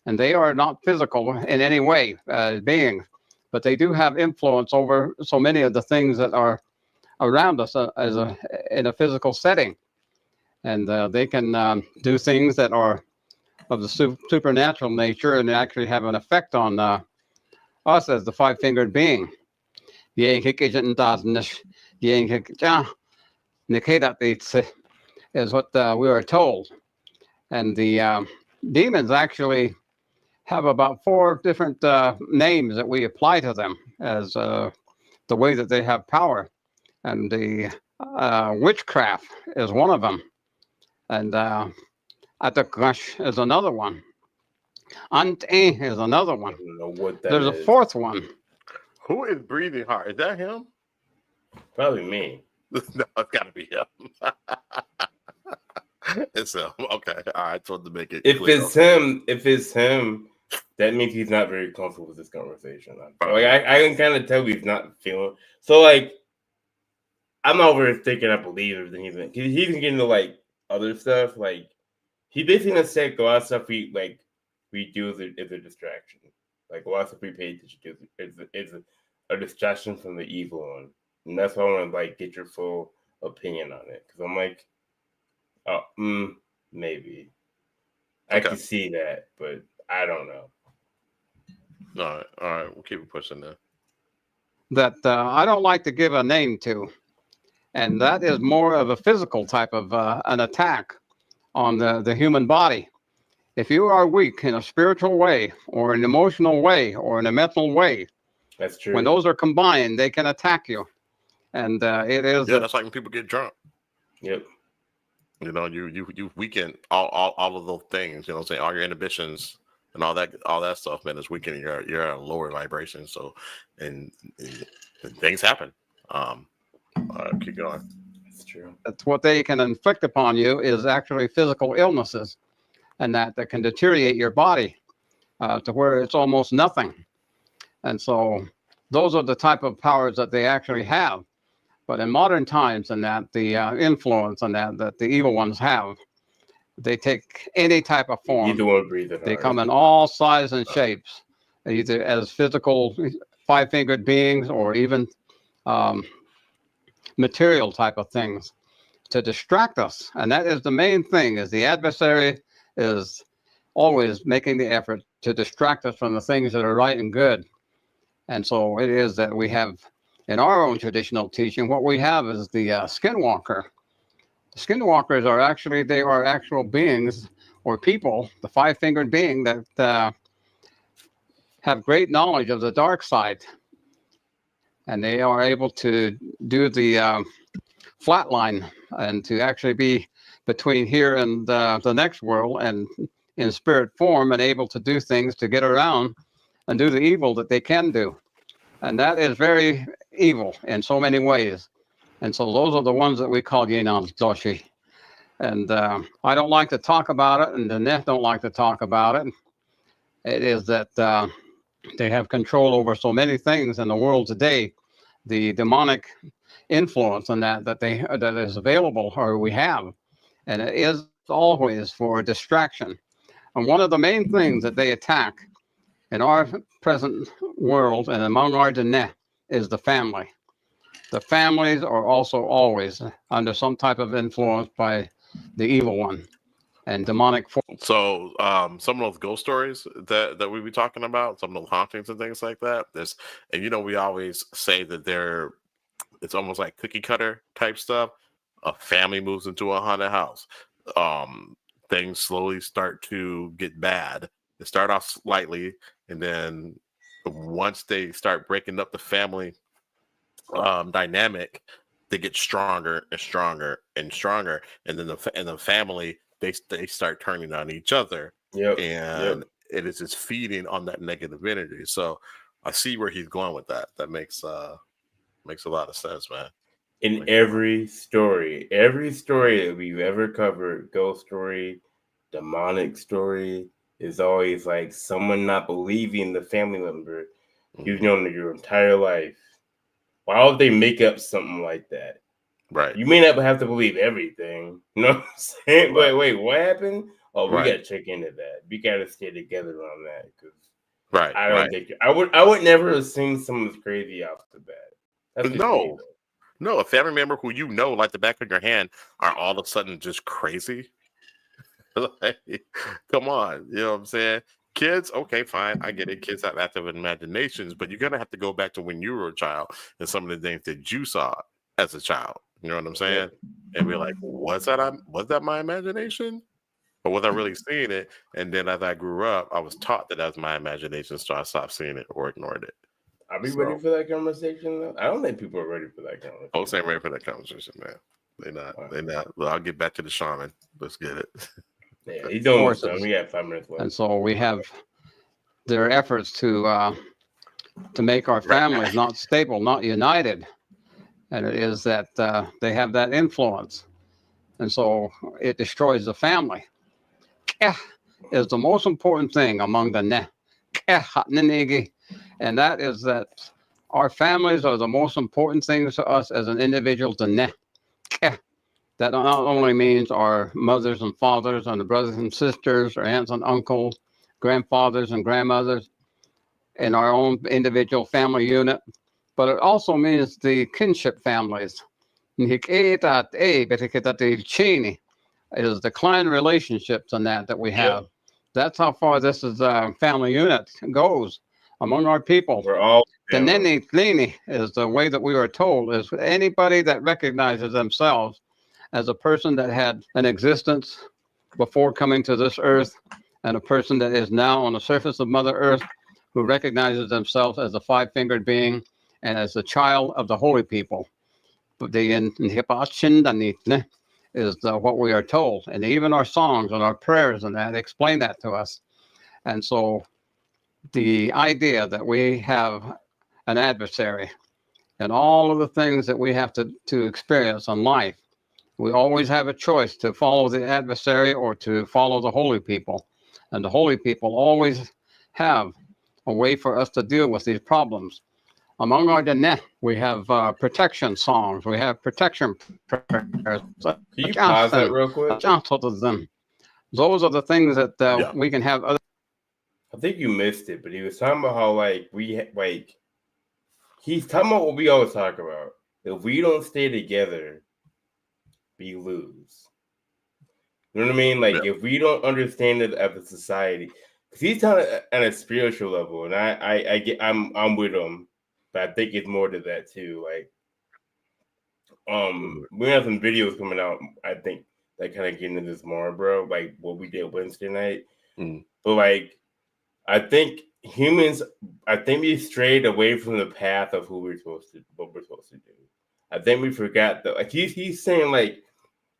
[SPEAKER 4] And they are not physical in any way beings, but they do have influence over so many of the things that are around us in a physical setting. And they can do things that are of the supernatural nature and actually have an effect on us as the five-fingered being. Is what we are told. And the demons actually have about 4 different names that we apply to them as the way that they have power. And the witchcraft is one of them. And Atakash is another one. Ante is another one.
[SPEAKER 2] I don't know what that
[SPEAKER 4] There's
[SPEAKER 2] is.
[SPEAKER 4] a 4th one.
[SPEAKER 1] Who is breathing hard? Is that him?
[SPEAKER 2] Probably me.
[SPEAKER 1] No, it's got to be him. It's him. Okay. All right. I just wanted to make it
[SPEAKER 2] If
[SPEAKER 1] clear.
[SPEAKER 2] it's him, that means he's not very comfortable with this conversation. Like I can kind of tell he's not feeling. So like, I'm over thinking I believe everything he's getting into like other stuff. Like he basically said a lot of stuff we do as a distraction. Like a lot of stuff we pay attention to is a distraction from the evil one, and that's why I want to like get your full opinion on it, because I'm like, oh, maybe I can see that, but I don't know.
[SPEAKER 1] All right, we'll keep it pushing there.
[SPEAKER 4] That I don't like to give a name to, and that is more of a physical type of an attack on the human body. If you are weak in a spiritual way, or an emotional way, or in a mental way,
[SPEAKER 2] that's true.
[SPEAKER 4] When those are combined, they can attack you, and it is.
[SPEAKER 1] Yeah, that's like when people get drunk.
[SPEAKER 2] Yep.
[SPEAKER 1] You know, you weaken all of those things. You know, what I'm saying, all your inhibitions and all that stuff, man, is weakening. You're at a lower vibration. So, and things happen. Keep going.
[SPEAKER 2] That's true.
[SPEAKER 4] That's what they can inflict upon you is actually physical illnesses, and that can deteriorate your body to where it's almost nothing. And so those are the type of powers that they actually have. But in modern times, and that the influence and that the evil ones have, they take any type of form.
[SPEAKER 2] You don't want to breathe it.
[SPEAKER 4] They come in all sizes and shapes, either as physical five-fingered beings or even material type of things to distract us. And that is the main thing, is the adversary is always making the effort to distract us from the things that are right and good. And so it is that we have, in our own traditional teaching, what we have is the Skinwalker. The Skinwalkers are actual beings or people, the five-fingered being that have great knowledge of the dark side. And they are able to do the flatline and to actually be between here and the next world and in spirit form and able to do things to get around and do the evil that they can do. And that is very evil in so many ways. And so those are the ones that we call Yenan Doshi. And I don't like to talk about it, and the Neth don't like to talk about it. It is that they have control over so many things in the world today. The demonic influence on that is available, or we have. And it is always for distraction. And one of the main things that they attack in our present world and among our Diné is the family. The families are also always under some type of influence by the evil one and demonic force.
[SPEAKER 1] So some of those ghost stories that we be talking about, some of those hauntings and things like that, and we always say that it's almost like cookie cutter type stuff. A family moves into a haunted house. Things slowly start to get bad. They start off slightly, and then once they start breaking up the family dynamic, they get stronger and stronger and stronger, and then the family they start turning on each other. It is just feeding on that negative energy. So I see where he's going with that. That makes a lot of sense, man.
[SPEAKER 2] In every story that we've ever covered, ghost story, demonic story is always like someone not believing the family member you've known your entire life. Why would they make up something like that?
[SPEAKER 1] Right.
[SPEAKER 2] You may not have to believe everything. You know what I'm saying?
[SPEAKER 1] Right.
[SPEAKER 2] Wait, what happened? Oh, we
[SPEAKER 1] Right.
[SPEAKER 2] got to check into that. We got to stay together on that because
[SPEAKER 1] Right.
[SPEAKER 2] I don't think I would never assume someone's crazy off the bat. That's just me,
[SPEAKER 1] no, a family member who you know, like the back of your hand, are all of a sudden just crazy. Like, come on, you know what I'm saying? Kids, okay, fine, I get it. Kids have active imaginations, but you're gonna have to go back to when you were a child and some of the things that you saw as a child. You know what I'm saying? And be like, was that my imagination? Or was I really seeing it? And then as I grew up, I was taught that was my imagination, so I stopped seeing it or ignored it.
[SPEAKER 2] Are we ready for that conversation, though? I don't think people are ready for that conversation.
[SPEAKER 1] Folks ain't ready for that conversation, man. They're not. Wow. They're not. Well, I'll get back to the shaman. Let's get it.
[SPEAKER 2] Yeah, he's doing something. We got 5 minutes left.
[SPEAKER 4] And so we have their efforts to make our families not stable, not united. And it is that they have that influence. And so it destroys the family. Is the most important thing among the ne. And that is that our families are the most important things to us as an individual. That not only means our mothers and fathers and the brothers and sisters, our aunts and uncles, grandfathers and grandmothers, in our own individual family unit, but it also means the kinship families. Is the clan relationships and that we have. That's how far this is family unit goes among our people.
[SPEAKER 2] We're all
[SPEAKER 4] the nene lini is the way that we were told is anybody that recognizes themselves as a person that had an existence before coming to this earth and a person that is now on the surface of Mother Earth who recognizes themselves as a five-fingered being and as a child of the holy people. Is what we are told. And even our songs and our prayers and that explain that to us. And so the idea that we have an adversary and all of the things that we have to experience in life, we always have a choice to follow the adversary or to follow the holy people. And the holy people always have a way for us to deal with these problems. Among our Dene, we have protection songs. We have protection prayers.
[SPEAKER 2] Can you pause that real quick?
[SPEAKER 4] Those are the things that we can have.
[SPEAKER 2] I think you missed it, but he was talking about how he's talking about what we always talk about. If we don't stay together, we lose. You know what I mean? If we don't understand it as a society, because he's talking at a spiritual level, and I'm with him. But I think it's more to that too. We have some videos coming out, I think, that kind of get into this more, bro. Like what we did Wednesday night. But I think we strayed away from the path of what we're supposed to do. I think we forgot that he's saying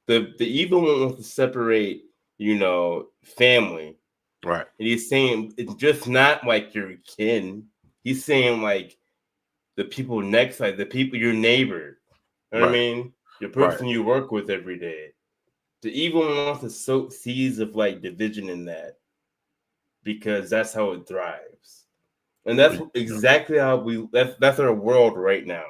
[SPEAKER 2] the evil one wants to separate, family.
[SPEAKER 1] Right.
[SPEAKER 2] And he's saying it's just not like your kin. He's saying the people next, the people, your neighbor, you know what I mean? Your person you work with every day. The evil one wants to sow seeds of division in that because that's how it thrives. And that's exactly how that's our world right now.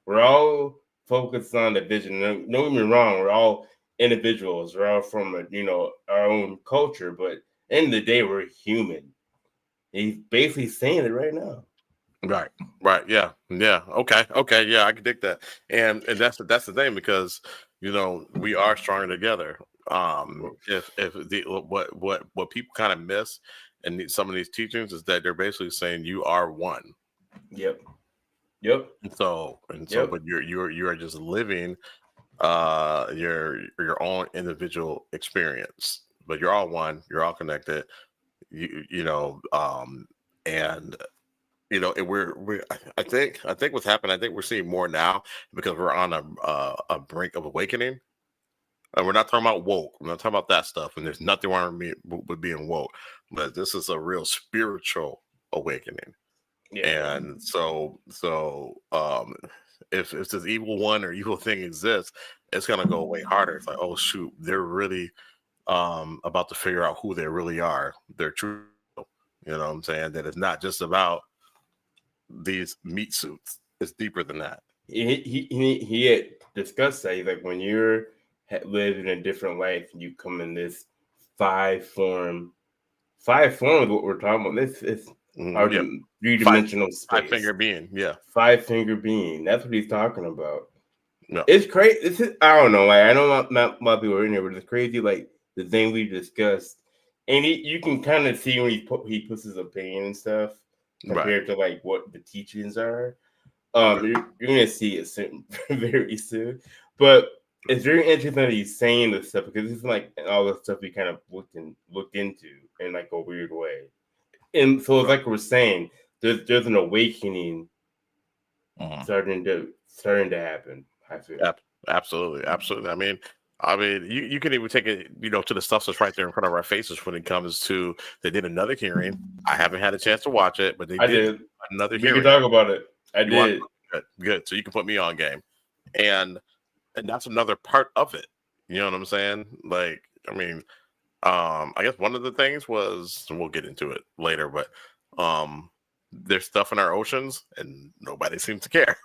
[SPEAKER 2] We're all focused on division. Don't get me wrong, we're all individuals. We're all from our own culture, but at the end of the day, we're human. He's basically saying it right now.
[SPEAKER 1] Right. Yeah. Okay. Yeah, I can dig that. And that's the thing, because we are stronger together. What people kind of miss in some of these teachings is that they're basically saying you are one.
[SPEAKER 2] Yep.
[SPEAKER 1] But you are just living your own individual experience, but you're all one. You're all connected. I think what's happened. I think we're seeing more now because we're on a brink of awakening. And we're not talking about woke. We're not talking about that stuff. And there's nothing wrong with being woke, but this is a real spiritual awakening. Yeah. And so if this evil one or evil thing exists, it's gonna go way harder. It's like, oh shoot, they're really about to figure out who they really are, their true. You know what I'm saying? That it's not just about these meat suits. It's deeper than that.
[SPEAKER 2] He had discussed that. He's like, when you're lived in a different life, you come in this five form. Five form is what we're talking about. This is our three-dimensional space.
[SPEAKER 1] Five-finger being, yeah.
[SPEAKER 2] Five-finger being. That's what he's talking about.
[SPEAKER 1] No.
[SPEAKER 2] It's crazy. I don't know. Like, I know not a lot of people are in here, but it's crazy. Like the thing we discussed, and you can kind of see when he puts his opinion and stuff compared to like what the teachings are. You're gonna see it soon, very soon. But it's very interesting that he's saying this stuff because it's like all the stuff we kind of looked into in like a weird way. And so it's like we're saying, there's an awakening starting to happen. I feel.
[SPEAKER 1] Absolutely. I mean, you can even take it, to the stuff that's right there in front of our faces when it comes to they did another hearing. I haven't had a chance to watch it, but I did another hearing.
[SPEAKER 2] We can talk about it. I did.
[SPEAKER 1] Good. So you can put me on game, and that's another part of it. You know what I'm saying? Like, I mean, I guess one of the things was, and we'll get into it later, but there's stuff in our oceans, and nobody seems to care.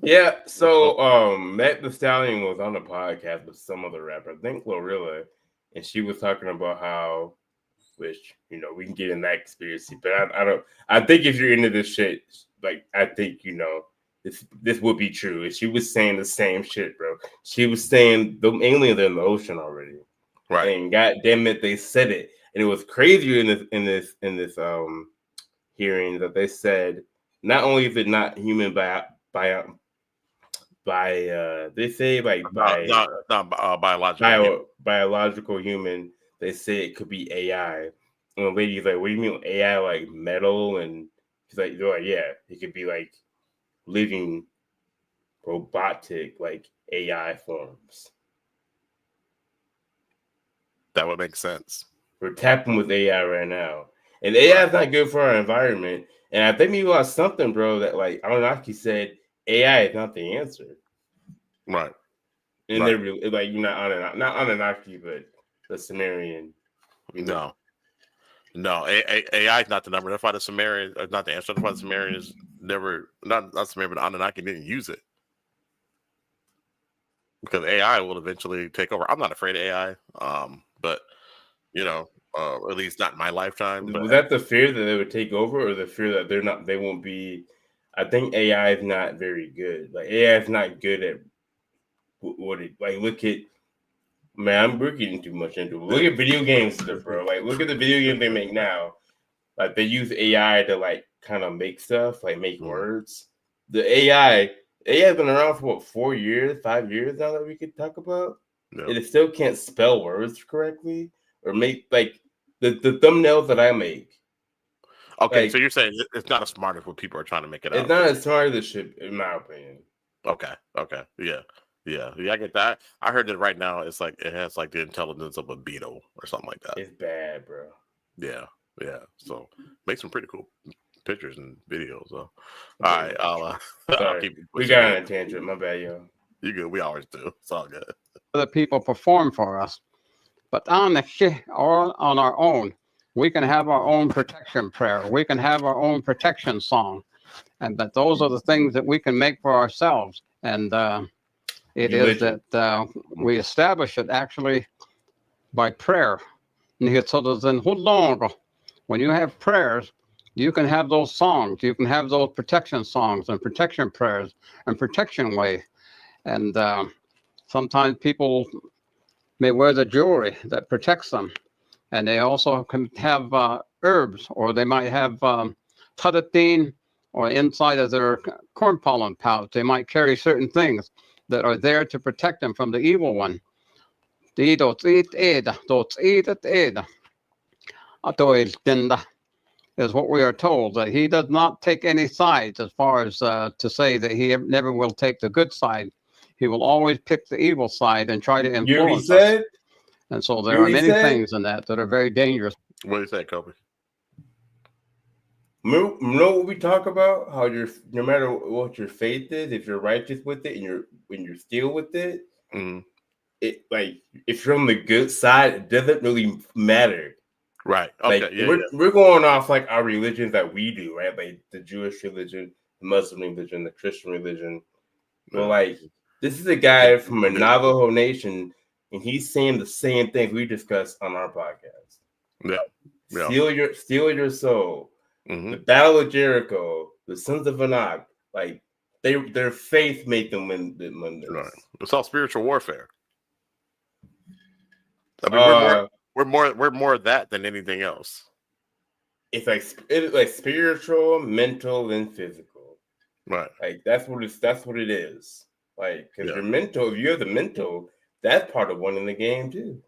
[SPEAKER 2] Yeah, so Matt the Stallion was on a podcast with some other rapper, I think Glorilla, and she was talking about how, which we can get in that conspiracy, but I think if you're into this shit, like I think this would be true. And she was saying the same shit, bro. She was saying the aliens are in the ocean already,
[SPEAKER 1] right?
[SPEAKER 2] And god damn it, they said it, and it was crazy in this hearing that they said not only is it not human biological human, they say it could be AI. And the lady's like, what do you mean AI, like metal? And she's like, they're like, yeah, it could be like living robotic like AI forms.
[SPEAKER 1] That would make sense.
[SPEAKER 2] We're tapping with AI right now, and AI is not good for our environment. And I think we lost something, bro, that like Anunnaki said AI is not the answer.
[SPEAKER 1] Right.
[SPEAKER 2] And they're really like, you're not Anunnaki, but the Sumerian.
[SPEAKER 1] No. AI is not the number. That's why the Sumerian is not the answer. That's why the Sumerian is never not Sumerian, but Anunnaki didn't use it. Because AI will eventually take over. I'm not afraid of AI. But at least not in my lifetime. But
[SPEAKER 2] was that the fear that they would take over, or the fear that they won't be? I think AI is not very good. Like AI is not good at what it like. Look at, man, we're getting too much into it. Look at video games, bro. Like look at the video games they make now. Like they use AI to like kind of make stuff, like make words. The AI has been around for what, 4 years, 5 years now that we could talk about. No. And it still can't spell words correctly or make like the thumbnails that I make.
[SPEAKER 1] Okay, like, so you're saying it's not as smart as what people are trying to make it out.
[SPEAKER 2] It's not as smart as it should, in my opinion.
[SPEAKER 1] Okay, yeah, I get that. I heard that right now it's like it has like the intelligence of a beetle or something like that.
[SPEAKER 2] It's bad, bro.
[SPEAKER 1] Yeah. So make some pretty cool pictures and videos. So, all right, I'll keep.
[SPEAKER 2] We got on a tangent. My bad, yo.
[SPEAKER 1] You good? We always do. It's all good.
[SPEAKER 4] Other people perform for us, but on our own, we can have our own protection prayer. We can have our own protection song, and that those are the things that we can make for ourselves. And it is that we establish it actually by prayer. When you have prayers, you can have those songs. You can have those protection songs and protection prayers and protection way. And sometimes people may wear the jewelry that protects them. And they also can have herbs, or they might have tatatine, or inside of their corn pollen pouch, they might carry certain things that are there to protect them from the evil one. Is what we are told, that he does not take any sides as far as to say that he never will take the good side. He will always pick the evil side and try to influence us. And so there are many things in that are very dangerous.
[SPEAKER 1] What do you say, Kobe?
[SPEAKER 2] You know what we talk about? How no matter what your faith is, if you're righteous with it and you're still with it, it like if you're on the good side, it doesn't really matter.
[SPEAKER 1] Right. Okay.
[SPEAKER 2] Like we're going off like our religions that we do, right? Like the Jewish religion, the Muslim religion, the Christian religion. Well, like this is a guy from a Navajo nation, and he's saying the same things we discussed on our podcast.
[SPEAKER 1] Yeah.
[SPEAKER 2] Steal your soul.
[SPEAKER 1] Mm-hmm.
[SPEAKER 2] The Battle of Jericho, the Sons of Anak, like their faith made them win this.
[SPEAKER 1] Right. It's all spiritual warfare. I mean, we're more of that than anything else.
[SPEAKER 2] It's like spiritual, mental, and physical.
[SPEAKER 1] Right.
[SPEAKER 2] Like that's what it is. Like because your mental, if you have the mental, that's part of winning the game too.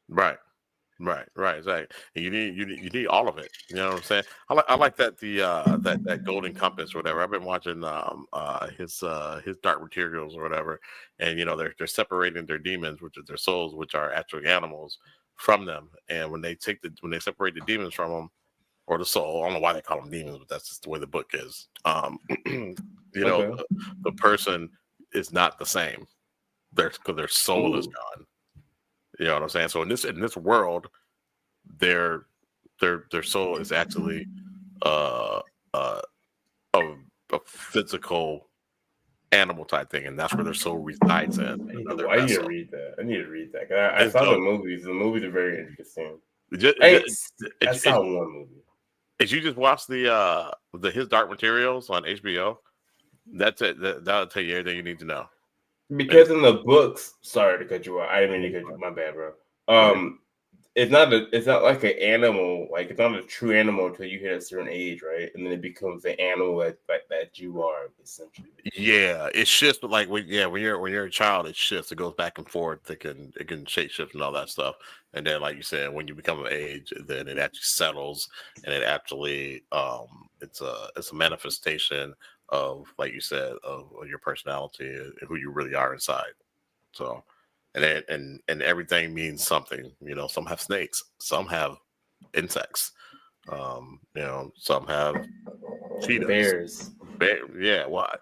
[SPEAKER 1] Right. Exactly. And you need all of it. You know what I'm saying? I like that that golden compass or whatever. I've been watching his dark materials or whatever, and they're separating their demons, which is their souls, which are actually animals, from them. And when they separate the demons from them, or the soul, I don't know why they call them demons, but that's just the way the book is. The person is not the same. Because their soul is gone. You know what I'm saying? So in this world, their soul is actually a physical animal type thing, and that's where their soul resides in.
[SPEAKER 2] I need to read that. I saw the movies. The movies are very interesting. I saw one movie.
[SPEAKER 1] If you just watch his Dark Materials on HBO, that's it. That'll tell you everything you need to know.
[SPEAKER 2] Because in the books, sorry to cut you off. I didn't mean to cut you off. My bad, bro. It's not like an animal. Like it's not a true animal until you hit a certain age, right? And then it becomes the animal that you are essentially.
[SPEAKER 1] Yeah, it shifts. Like when you're a child, it shifts. It goes back and forth. It can shape shift and all that stuff. And then, like you said, when you become of age, then it actually settles, and it actually it's a manifestation of, like you said, of your personality and who you really are inside. So, and everything means something. Some have snakes, some have insects. Some have cheetahs,
[SPEAKER 2] bears.
[SPEAKER 1] Yeah, well, I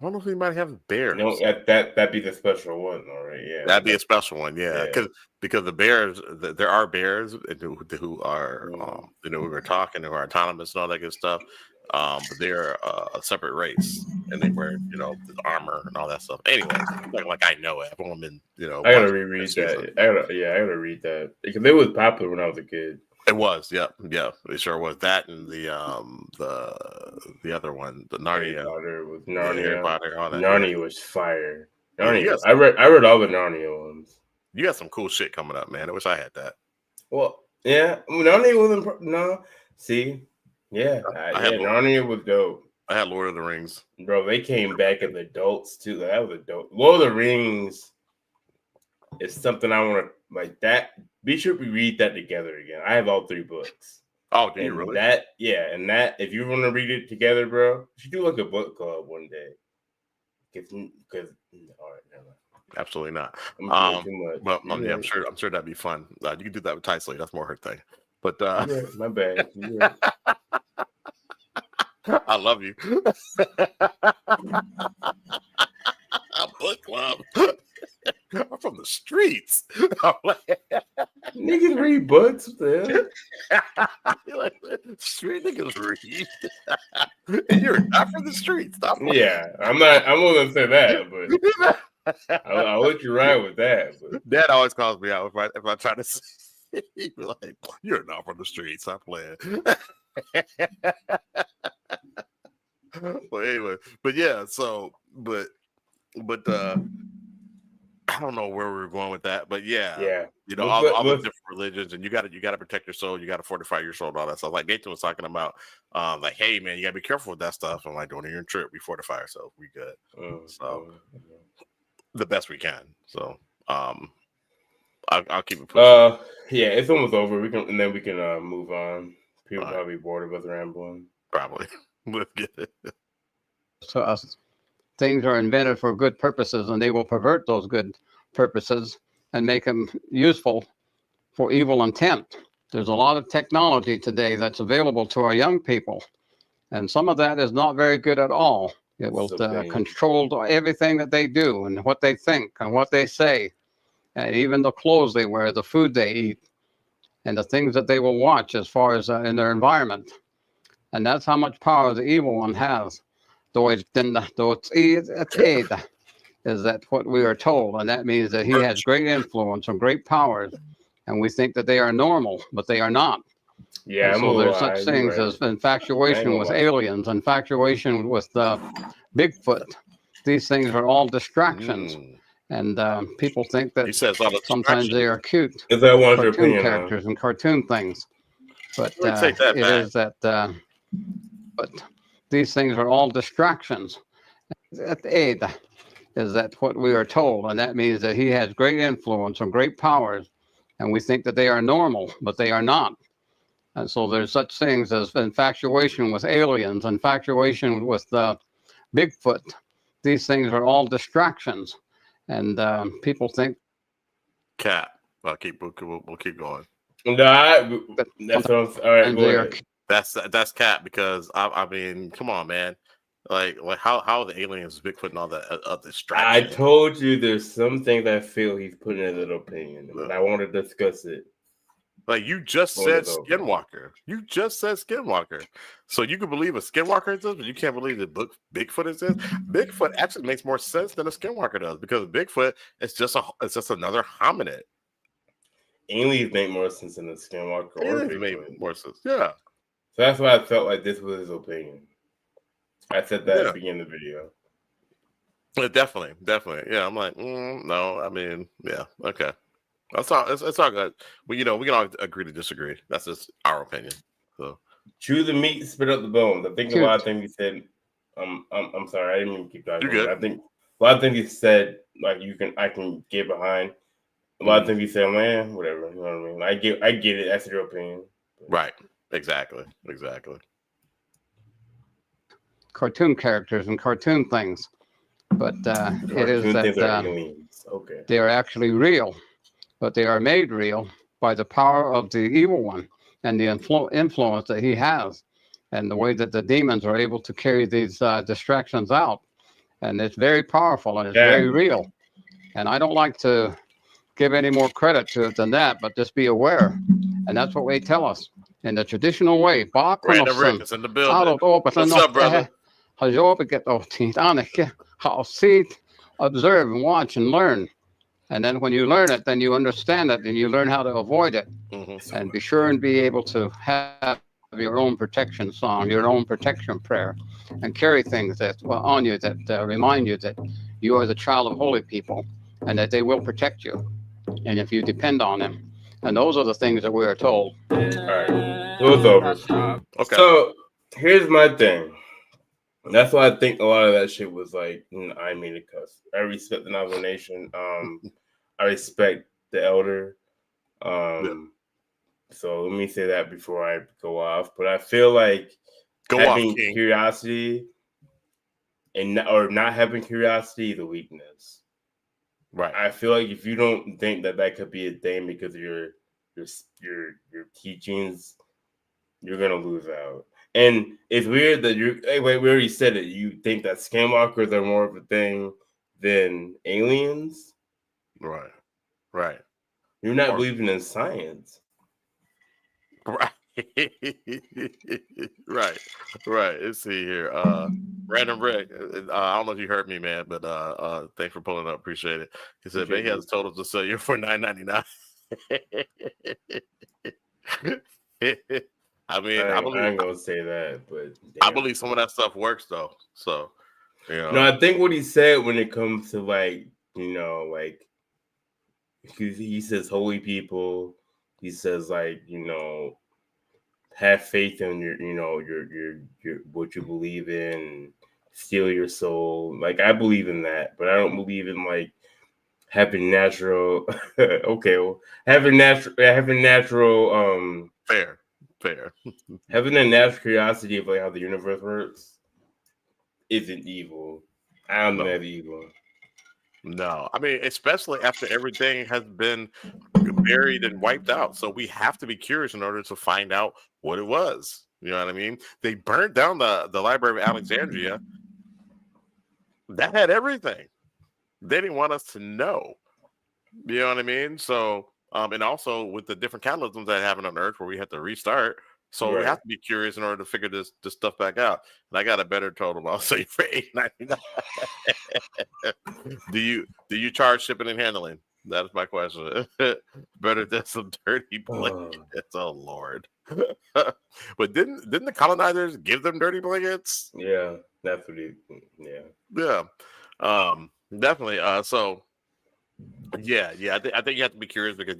[SPEAKER 1] don't know if anybody has bears.
[SPEAKER 2] That'd be the special one, all right? Yeah,
[SPEAKER 1] that'd be a special one. Yeah, because the bears, there are bears who are we were talking, who are autonomous and all that good stuff. But they're a separate race, and they wear the armor and all that stuff. Anyway, like I know it. I've only been
[SPEAKER 2] I gotta reread that. I gotta read that because it was popular when I was a kid.
[SPEAKER 1] It was, yeah, it sure was. That and the other one, the Narnia.
[SPEAKER 2] Harry Potter was Narnia.
[SPEAKER 1] Harry Potter, all that.
[SPEAKER 2] Narnia was fire. Narnia. I read all the Narnia ones.
[SPEAKER 1] You got some cool shit coming up, man. I wish I had that.
[SPEAKER 2] Well, yeah, Narnia wasn't. No, see. Yeah, Narnia was dope.
[SPEAKER 1] I had Lord of the Rings.
[SPEAKER 2] Bro, they came back as adults too. That was dope. Lord of the Rings is something I want to like that. Be sure we read that together again. I have all 3 books.
[SPEAKER 1] Oh, do you really?
[SPEAKER 2] That if you want to read it together, bro, you should do like a book club one day. Because all right, never mind.
[SPEAKER 1] Absolutely not.
[SPEAKER 2] Too much.
[SPEAKER 1] But yeah, I'm sure that'd be fun. You can do that with Tysley. That's more her thing. But
[SPEAKER 2] my bad.
[SPEAKER 1] I love you. Book club. I'm from the streets.
[SPEAKER 2] Niggas read books.
[SPEAKER 1] Street niggas read. And you're not from the streets. Stop.
[SPEAKER 2] Yeah, I'm not. I'm not gonna say that, but I'll let you ride with that. But.
[SPEAKER 1] Dad always calls me out if I try to say. He'd be like, "You're not from the streets. Stop playing." Well, anyway, but yeah, so but I don't know where we were going with that, but yeah, all the different religions, and you got to protect your soul, you got to fortify your soul, and all that stuff. Like Nathan was talking about, like, hey man, you got to be careful with that stuff. I'm like, don't even trip. We fortify ourselves. We good. The best we can. So, I'll keep it pushing.
[SPEAKER 2] Yeah, it's almost over. We can move on. People probably bored of us rambling.
[SPEAKER 1] Probably. Let's get it.
[SPEAKER 4] So things are invented for good purposes, and they will pervert those good purposes and make them useful for evil intent. There's a lot of technology today that's available to our young people, and some of that is not very good at all. It will control everything that they do and what they think and what they say. and even the clothes they wear, the food they eat, and the things that they will watch as far as in their environment. And that's how much power the evil one has. Though it's is that what we are told, and that means that he has great influence and great powers, and we think that they are normal, but they are not.
[SPEAKER 2] Yeah,
[SPEAKER 4] so there's such things as infatuation with aliens, infatuation with Bigfoot. These things are all distractions, and people think that sometimes they are cute cartoon characters and cartoon things, but is that. But these things are all distractions. Is that what we are told, and that means that he has great influence and great powers, and we think that they are normal, but they are not. And so there's such things as infatuation with aliens, infatuation with Bigfoot. These things are all distractions, and people think.
[SPEAKER 1] Cat. We'll keep going.
[SPEAKER 2] No, that's what I'm. All right, go ahead.
[SPEAKER 1] That's Cat, because I mean, come on, man. Like how the aliens, Bigfoot, and all that distraction.
[SPEAKER 2] I told you there's some things I feel he's putting in an opinion, but I want to discuss it.
[SPEAKER 1] Like you just said, Skinwalker. You just said Skinwalker. So you can believe a Skinwalker exists, but you can't believe that Bigfoot exists. Bigfoot actually makes more sense than a Skinwalker does, because Bigfoot is just another hominid.
[SPEAKER 2] Aliens make more sense than a Skinwalker.
[SPEAKER 1] Aliens make more sense. Yeah.
[SPEAKER 2] So that's why I felt like this was his opinion. I said that at the beginning of the video.
[SPEAKER 1] Definitely. Yeah, I'm like, no. I mean, yeah, okay. That's all. It's all good. We can all agree to disagree. That's just our opinion. So,
[SPEAKER 2] chew the meat, spit up the bones. I think a lot of things he said. I'm sorry, I didn't mean to keep talking. I think a lot of things he said, like I can get behind. A lot of things he said, man, whatever. You know what I mean? I get it. That's your opinion.
[SPEAKER 1] Right. Exactly.
[SPEAKER 4] Cartoon characters and cartoon things, but it is that they are actually real, but they are made real by the power of the evil one and the influence that he has, and the way that the demons are able to carry these distractions out. And it's very powerful, and it's very real. And I don't like to give any more credit to it than that, but just be aware. And that's what they tell us in the traditional way.
[SPEAKER 1] Random Rick is in the building. What's up, brother?
[SPEAKER 4] Observe and watch and learn. And then when you learn it, then you understand it, and you learn how to avoid it. And be sure and be able to have your own protection song, your own protection prayer, and carry things that on you that remind you that you are the child of holy people, and that they will protect you, and if you depend on them. And those are the things that we are told.
[SPEAKER 2] All right, it was over. Okay. So here's my thing. That's why I think a lot of that shit was like, I mean to cuss. I respect the nomination. I respect the elder. So let me say that before I go off. But I feel like having curiosity or not having curiosity is a weakness.
[SPEAKER 1] Right.
[SPEAKER 2] I feel like if you don't think that could be a thing because of your teachings, you're gonna lose out. And it's weird that we already said it. You think that Skinwalkers are more of a thing than aliens?
[SPEAKER 1] Right.
[SPEAKER 2] You're not believing in science.
[SPEAKER 1] Right. Right. Let's see here. Random Rick. I don't know if you heard me, man, but thanks for pulling up. Appreciate it. He said, man, he has totals to sell you for $9.99. I mean, I ain't
[SPEAKER 2] gonna say that, but
[SPEAKER 1] I believe some of that stuff works though. So,
[SPEAKER 2] No, I think what he said when it comes to like he says holy people, he says like have faith in your what you believe in, steal your soul. Like I believe in that, but I don't believe in like having natural. Having natural.
[SPEAKER 1] Fair.
[SPEAKER 2] Having a natural curiosity of like how the universe works isn't evil. I don't know that's evil.
[SPEAKER 1] No, I mean, especially after everything has been buried and wiped out. So we have to be curious in order to find out what it was. You know what I mean? They burned down the Library of Alexandria. That had everything. They didn't want us to know. You know what I mean? So, and also with the different catalysms that happen on Earth where we have to restart. So we
[SPEAKER 2] Right.
[SPEAKER 1] have to be curious in order to figure this stuff back out. And I got a better total. I'll say for $8.99. Do you charge shipping and handling? That is my question. Better than some dirty blankets. Oh Lord. But didn't the colonizers give them dirty blankets?
[SPEAKER 2] Yeah, that's what he. Yeah.
[SPEAKER 1] Yeah. Definitely. So yeah. I think you have to be curious because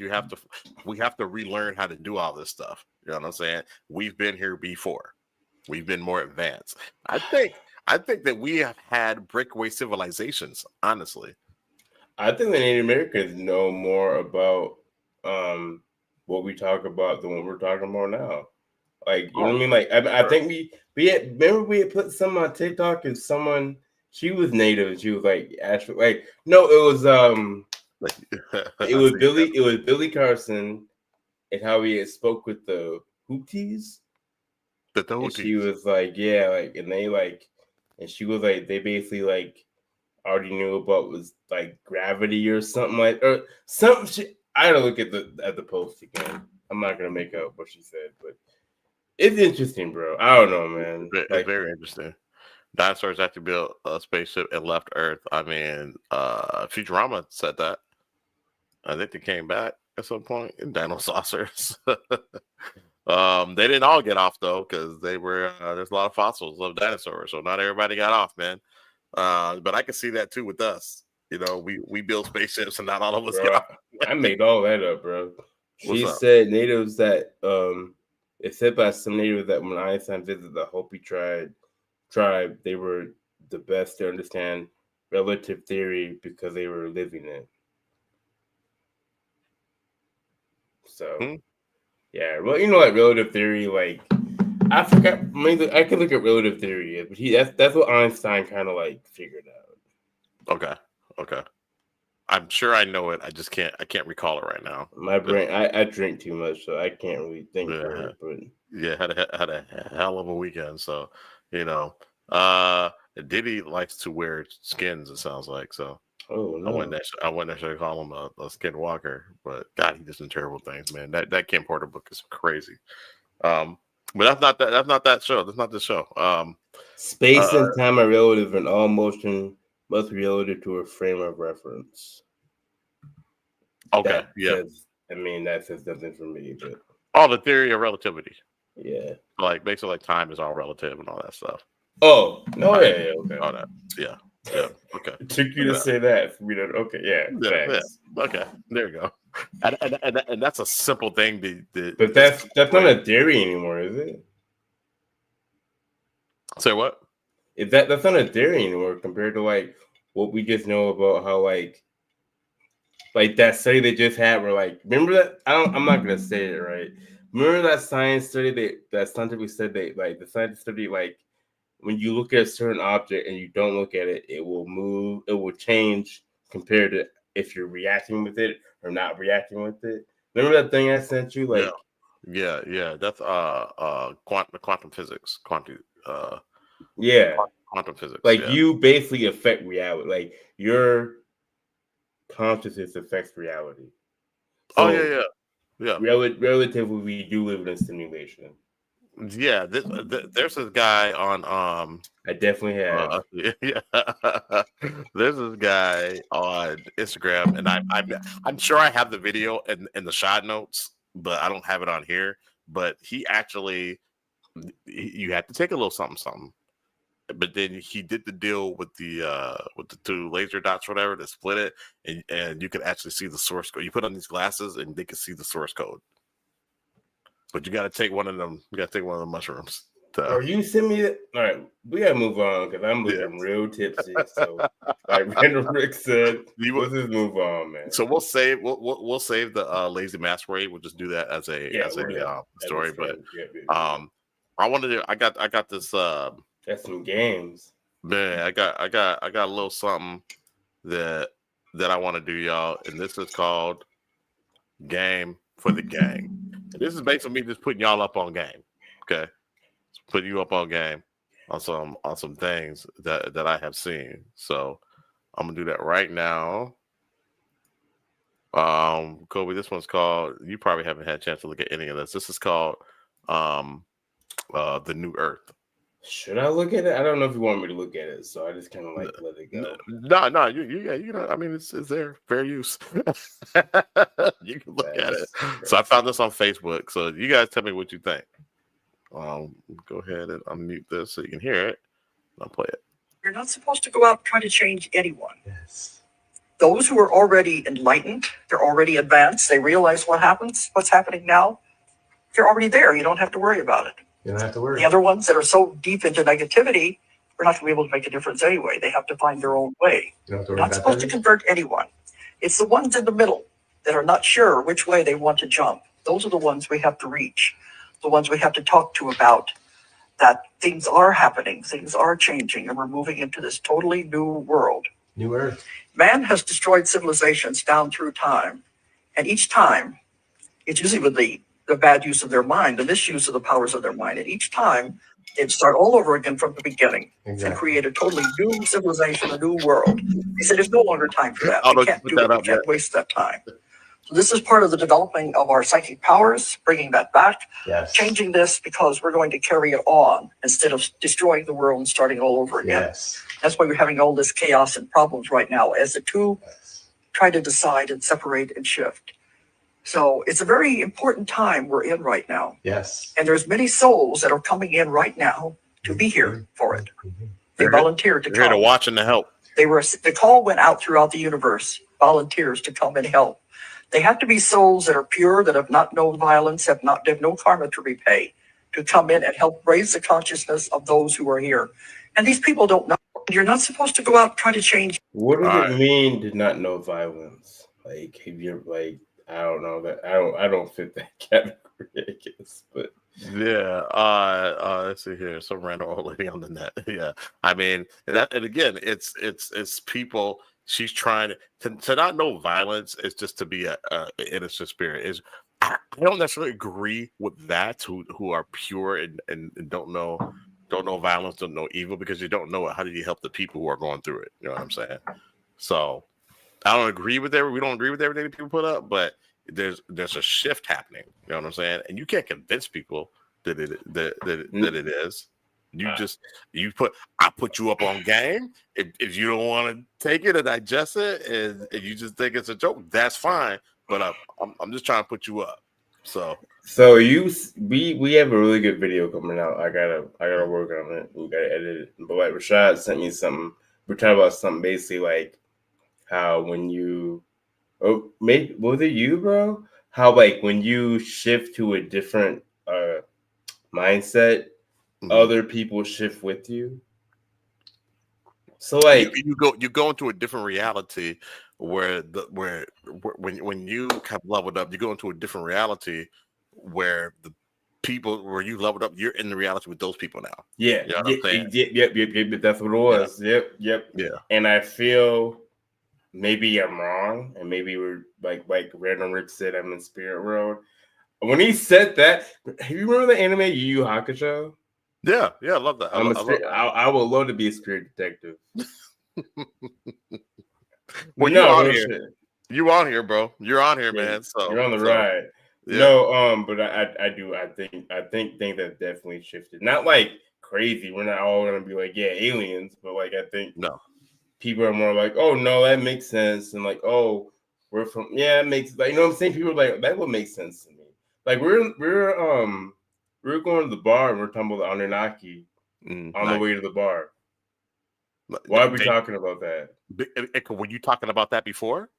[SPEAKER 1] we have to relearn how to do all this stuff. You know what I'm saying? We've been here before. We've been more advanced. I think that we have had breakaway civilizations, honestly.
[SPEAKER 2] I think the Native Americans know more about what we talk about than what we're talking about now. Like, you know what I mean? Like, I think remember we had put some on TikTok and someone, she was Native and she was like, actually, like, no, it was Billy Carson and how he had spoke with the Houthis. And she was like, yeah, like, and they like, and she was like, they basically like already knew about was like gravity or something like, or something. I gotta look at the post again. I'm not gonna make out what she said, but it's interesting, bro. I don't know, man.
[SPEAKER 1] It's very interesting. Dinosaurs actually built a spaceship and left Earth. I mean, Futurama said that. I think they came back at some point in dino saucers. They didn't all get off though, because they were there's a lot of fossils of dinosaurs, so not everybody got off, man. But I can see that too with us. You know, we build spaceships and not all of us
[SPEAKER 2] bro,
[SPEAKER 1] get off.
[SPEAKER 2] I made all that up, bro. She
[SPEAKER 1] What's up?
[SPEAKER 2] said natives that it's said by some natives that when Einstein visited the Hopi tribe, they were the best to understand relative theory because they were living it. So, yeah, well, you know, like relative theory, like I forgot. Maybe I could look at relative theory, but that's what Einstein kind of like figured out.
[SPEAKER 1] Okay. I'm sure I know it. I can't recall it right now.
[SPEAKER 2] My brain, I drink too much, so I can't really think for it. But
[SPEAKER 1] yeah, had a hell of a weekend. So, you know, Diddy likes to wear skins. It sounds like so.
[SPEAKER 2] Oh no!
[SPEAKER 1] I wouldn't necessarily call him a skinwalker, but God, he does some terrible things, man. That Kim Porter book is crazy. But that's not that show. That's not the show.
[SPEAKER 2] Space and time are relative, and all motion must be relative to a frame of reference.
[SPEAKER 1] Okay,
[SPEAKER 2] I mean, that says nothing for me,
[SPEAKER 1] but the theory of relativity.
[SPEAKER 2] Yeah,
[SPEAKER 1] like basically, like time is all relative and all that stuff.
[SPEAKER 2] Oh no! Yeah, okay.
[SPEAKER 1] All that. Yeah. Okay.
[SPEAKER 2] It took you to say that for me to. Okay. Yeah.
[SPEAKER 1] Okay. There you go. And that's a simple thing.
[SPEAKER 2] But that's not a theory anymore, is it?
[SPEAKER 1] Say what?
[SPEAKER 2] That's not a theory anymore compared to like what we just know about how like that study they just had where like remember that I'm not gonna say it right. Remember that science study that scientific said they like the scientists study like when you look at a certain object and you don't look at it, it will move, it will change compared to if you're reacting with it or not reacting with it. Remember that thing I sent you? Like
[SPEAKER 1] yeah. That's quantum physics. Quantum physics.
[SPEAKER 2] Like you basically affect reality. Like your consciousness affects reality.
[SPEAKER 1] So, yeah.
[SPEAKER 2] Relatively, we do live in a simulation.
[SPEAKER 1] Yeah, there's this guy on
[SPEAKER 2] I definitely have.
[SPEAKER 1] There's this guy on Instagram, and I'm sure I have the video in the shot notes, but I don't have it on here. But he actually, you had to take a little something, but then he did the deal with the two laser dots, or whatever, to split it, and you could actually see the source code. You put on these glasses, and they can see the source code. But you got to take one of them. You got to take one of the mushrooms.
[SPEAKER 2] So. You send me that. All right, we got to move on because I'm looking real tipsy. So, like Randall Rick said, let's just move on, man.
[SPEAKER 1] So we'll save the lazy masquerade. We'll just do that as a story. But I wanted to. I got this.
[SPEAKER 2] That's some games.
[SPEAKER 1] Man, I got a little something that I want to do, y'all, and this is called Game for the Gang. And this is basically me just putting y'all up on game, okay? Just putting you up on game on some things that I have seen. So I'm gonna do that right now. Kobe, this one's called. You probably haven't had a chance to look at any of this. This is called The New Earth.
[SPEAKER 2] Should I look at it? I don't know if you want me to look at it, so I just kind of like let it go.
[SPEAKER 1] No, you know, I mean, it's there, fair use. You can look at it. So I found this on Facebook. So you guys tell me what you think. Go ahead and unmute this so you can hear it. I'll play it.
[SPEAKER 5] You're not supposed to go out and try to change anyone.
[SPEAKER 2] Yes.
[SPEAKER 5] Those who are already enlightened, they're already advanced, they realize what's happening now. They're already there. You don't have to worry about it.
[SPEAKER 2] You don't have to worry.
[SPEAKER 5] The other ones that are so deep into negativity, we're not going to be able to make a difference anyway. They have to find their own way. You're not supposed to convert anyone. It's the ones in the middle that are not sure which way they want to jump. Those are the ones we have to reach, the ones we have to talk to about that things are happening, things are changing, and we're moving into this totally new world.
[SPEAKER 2] New Earth.
[SPEAKER 5] Man has destroyed civilizations down through time. And each time, it's usually with the bad use of their mind, the misuse of the powers of their mind. And each time, they'd start all over again from the beginning and create a totally new civilization, a new world. He said, there's no longer time for that. We can't do it. We can't waste that time. So this is part of the developing of our psychic powers, bringing that back, changing this because we're going to carry it on instead of destroying the world and starting all over again.
[SPEAKER 2] Yes.
[SPEAKER 5] That's why we're having all this chaos and problems right now as the two try to decide and separate and shift. So it's a very important time we're in right now.
[SPEAKER 2] Yes.
[SPEAKER 5] And there's many souls that are coming in right now to be here for it. They volunteered to come.
[SPEAKER 1] They're here to watch and to help.
[SPEAKER 5] The call went out throughout the universe, volunteers to come and help. They have to be souls that are pure, that have not known violence, have no karma to repay, to come in and help raise the consciousness of those who are here. And these people don't know. You're not supposed to go out and try to change.
[SPEAKER 2] What does it mean to not know violence? Like, if you're like, I don't know that I don't fit that category, I guess. But
[SPEAKER 1] yeah, let's see here. Some random old lady on the net. Yeah, I mean that, and again, it's people. She's trying to not know violence is just to be a innocent spirit. I don't necessarily agree with that. Who are pure and don't know violence, don't know evil, because you don't know it. How do you help the people who are going through it? You know what I'm saying? So I don't agree with we don't agree with everything that people put up, but there's a shift happening. You know what I'm saying? And you can't convince people that it is. I put you up on game. If you don't want to take it and digest it, and you just think it's a joke, that's fine. But I'm just trying to put you up. So we have a really good video coming out. I gotta work on it. We gotta edit it. But like Rashad sent me something. We're talking about something basically like how when you, was it you, bro? How like when you shift to a different mindset, other people shift with you. So like you go into a different reality where when you have leveled up, you go into a different reality where the people where you leveled up, you're in the reality with those people now.
[SPEAKER 2] Yeah,
[SPEAKER 1] you know what I'm saying?
[SPEAKER 2] Yep. That's what it was.
[SPEAKER 1] Yeah.
[SPEAKER 2] Yep.
[SPEAKER 1] Yeah.
[SPEAKER 2] And I feel maybe I'm wrong, and maybe we're like Random Rich said, I'm in spirit world. When he said that, have you remember the anime Yu Yu Hakusho?
[SPEAKER 1] Yeah, I love that.
[SPEAKER 2] I would love to be a spirit detective.
[SPEAKER 1] Well, you on here. You on here, bro. You're on here, man. So
[SPEAKER 2] you're on the ride. Yeah. No, but I do. I think that definitely shifted. Not like crazy. We're not all gonna be like, yeah, aliens, but like I think people are more like, oh no, that makes sense, and like, oh, we're from it makes like, you know what I'm saying? People are like, that would make sense to me. Like we're going to the bar and we're talking about the Anunnaki on the way to the bar. Why are we talking about that?
[SPEAKER 1] Were you talking about that before?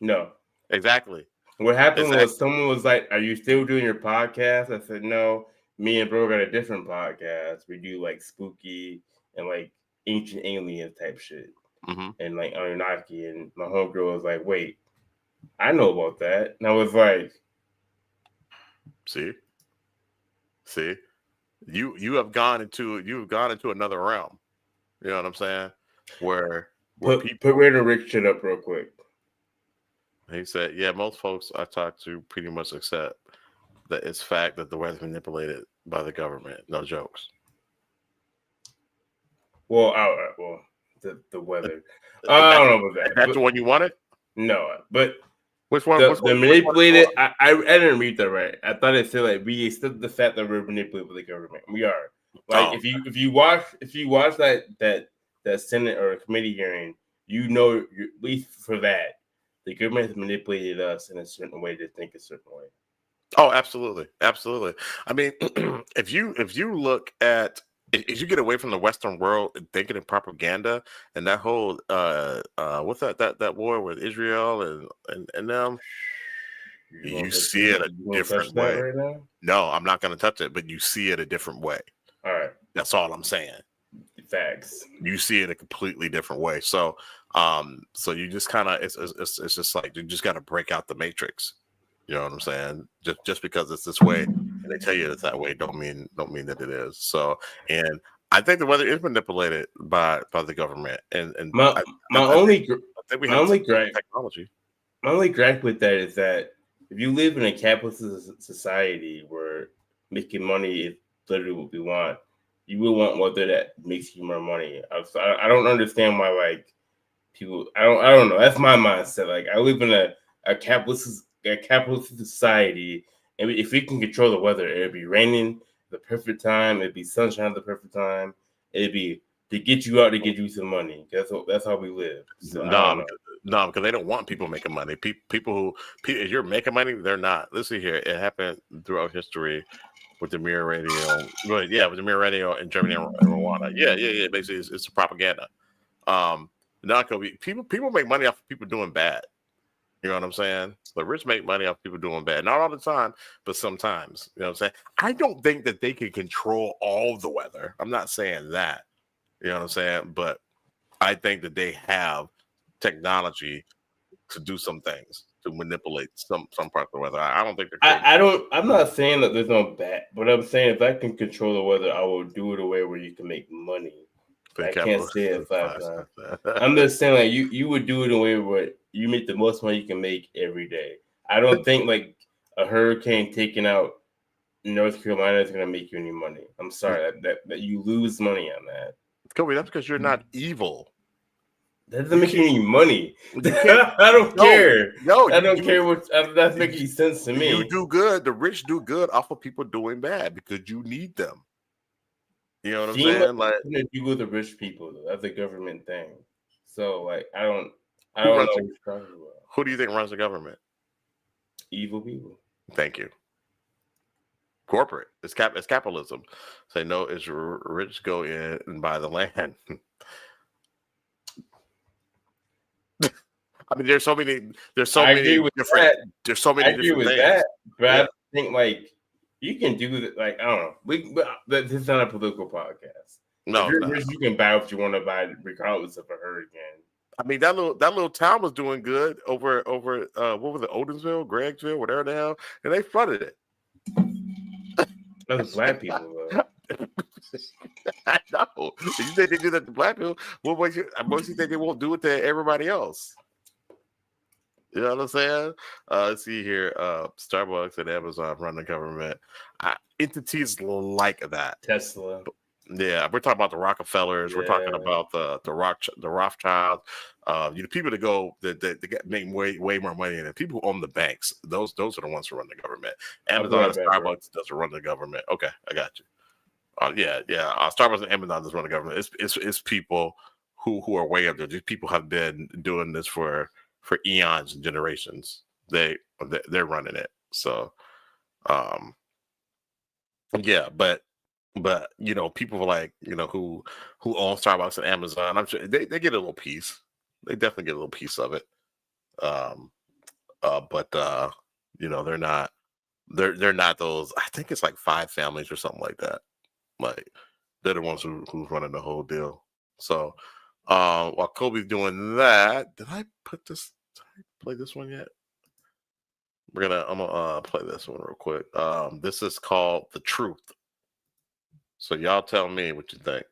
[SPEAKER 2] No.
[SPEAKER 1] Exactly.
[SPEAKER 2] What happened was someone was like, are you still doing your podcast? I said, no, me and bro got a different podcast. We do like spooky and like ancient alien type shit. And like Anunnaki. And my homegirl was like, wait, I know about that. And I was like,
[SPEAKER 1] see, you have gone into another realm. You know what I'm saying? Where
[SPEAKER 2] put Random Rick shit up real quick.
[SPEAKER 1] He said, yeah, most folks I talk to pretty much accept that it's fact that the weather's manipulated by the government. No jokes.
[SPEAKER 2] Well, the weather. I don't know about that.
[SPEAKER 1] That's the one you wanted?
[SPEAKER 2] No, but
[SPEAKER 1] Which one?
[SPEAKER 2] The manipulated. I didn't read that right. I thought it said like we accept the fact that we're manipulated by the government. We are. Like if you watch that Senate or committee hearing, you know, at least for that, the government has manipulated us in a certain way to think a certain way.
[SPEAKER 1] Oh, absolutely, absolutely. I mean, if you look at if you get away from the Western world and thinking in propaganda and that whole what's that war with Israel and them, you see it a different way.
[SPEAKER 2] Right now?
[SPEAKER 1] No, I'm not going to touch it, but you see it a different way.
[SPEAKER 2] All right,
[SPEAKER 1] that's all I'm saying.
[SPEAKER 2] Facts.
[SPEAKER 1] You see it a completely different way. So, so you just kind of it's just like you just got to break out the matrix. You know what I'm saying? Just because it's this way and they tell you it's that way, don't mean that it is. So, and I think the weather is manipulated by the government. And
[SPEAKER 2] my only gripe with that is that if you live in a capitalist society where making money is literally what we want, you will want weather that makes you more money. I don't understand why like people. I don't know. That's my mindset. Like I live in a capitalist society, and if we can control the weather, it'd be raining the perfect time, it'd be sunshine at the perfect time, it'd be to get you out to get you some money. That's how we live. So,
[SPEAKER 1] no, because they don't want people making money. People if you're making money, they're not. Listen here, it happened throughout history with the mirror radio. But yeah, with the mirror radio in Germany and Rwanda. Yeah. Basically, it's propaganda. Not gonna be people make money off of people doing bad. You know what I'm saying? The rich make money off people doing bad. Not all the time, but sometimes. You know what I'm saying? I don't think that they can control all the weather. I'm not saying that. You know what I'm saying? But I think that they have technology to do some things, to manipulate some part of the weather. I don't think they're
[SPEAKER 2] I'm not saying that there's no bad, but I'm saying if I can control the weather, I will do it a way where you can make money. I can't say it 5 times. I'm just saying like you would do it in a way where you make the most money you can make every day. I don't think like a hurricane taking out North Carolina is going to make you any money. I'm sorry that you lose money on that.
[SPEAKER 1] Kobe, that's because you're not evil.
[SPEAKER 2] That doesn't make you any money. I don't care. I don't care what that's making sense to me.
[SPEAKER 1] You do good. The rich do good off of people doing bad because you need them. You know what I'm saying? Like
[SPEAKER 2] you with the rich people, though. That's a government thing. So like I don't know what you're talking about.
[SPEAKER 1] Who do you think runs the government?
[SPEAKER 2] Evil people.
[SPEAKER 1] Thank you. Corporate. It's capitalism. Say no, it's rich go in and buy the land. I mean, there's so many different. There's so many different things.
[SPEAKER 2] That, but I think like you can do that. Like I don't know. This is not a political podcast.
[SPEAKER 1] No,
[SPEAKER 2] if you're rich, you can buy what you want to buy, regardless of a hurricane.
[SPEAKER 1] I mean, that little town was doing good over what was it, Odensville, Greggsville, whatever the hell, and they flooded it.
[SPEAKER 2] Those black people, though.
[SPEAKER 1] I know. You think they do that to black people? What makes you think they won't do it to everybody else? You know what I'm saying? Let's see here. Starbucks and Amazon run the government. Entities like that.
[SPEAKER 2] Tesla.
[SPEAKER 1] Yeah, we're talking about the Rockefellers. Yeah. We're talking about the Rothschilds. People that make way more money than people who own the banks. Those are the ones who run the government. Amazon and Starbucks doesn't run the government. Okay, I got you. Starbucks and Amazon doesn't run the government. It's people who are way up there. These people have been doing this for eons and generations. They're running it. So, But people like who own Starbucks and Amazon, I'm sure they get a little piece. They definitely get a little piece of it. They're not those. I think it's like 5 families or something like that. Like they're the ones who's running the whole deal. So while Kobe's doing that, did I play this one yet? I'm gonna play this one real quick. This is called The Truth. So y'all tell me what you think.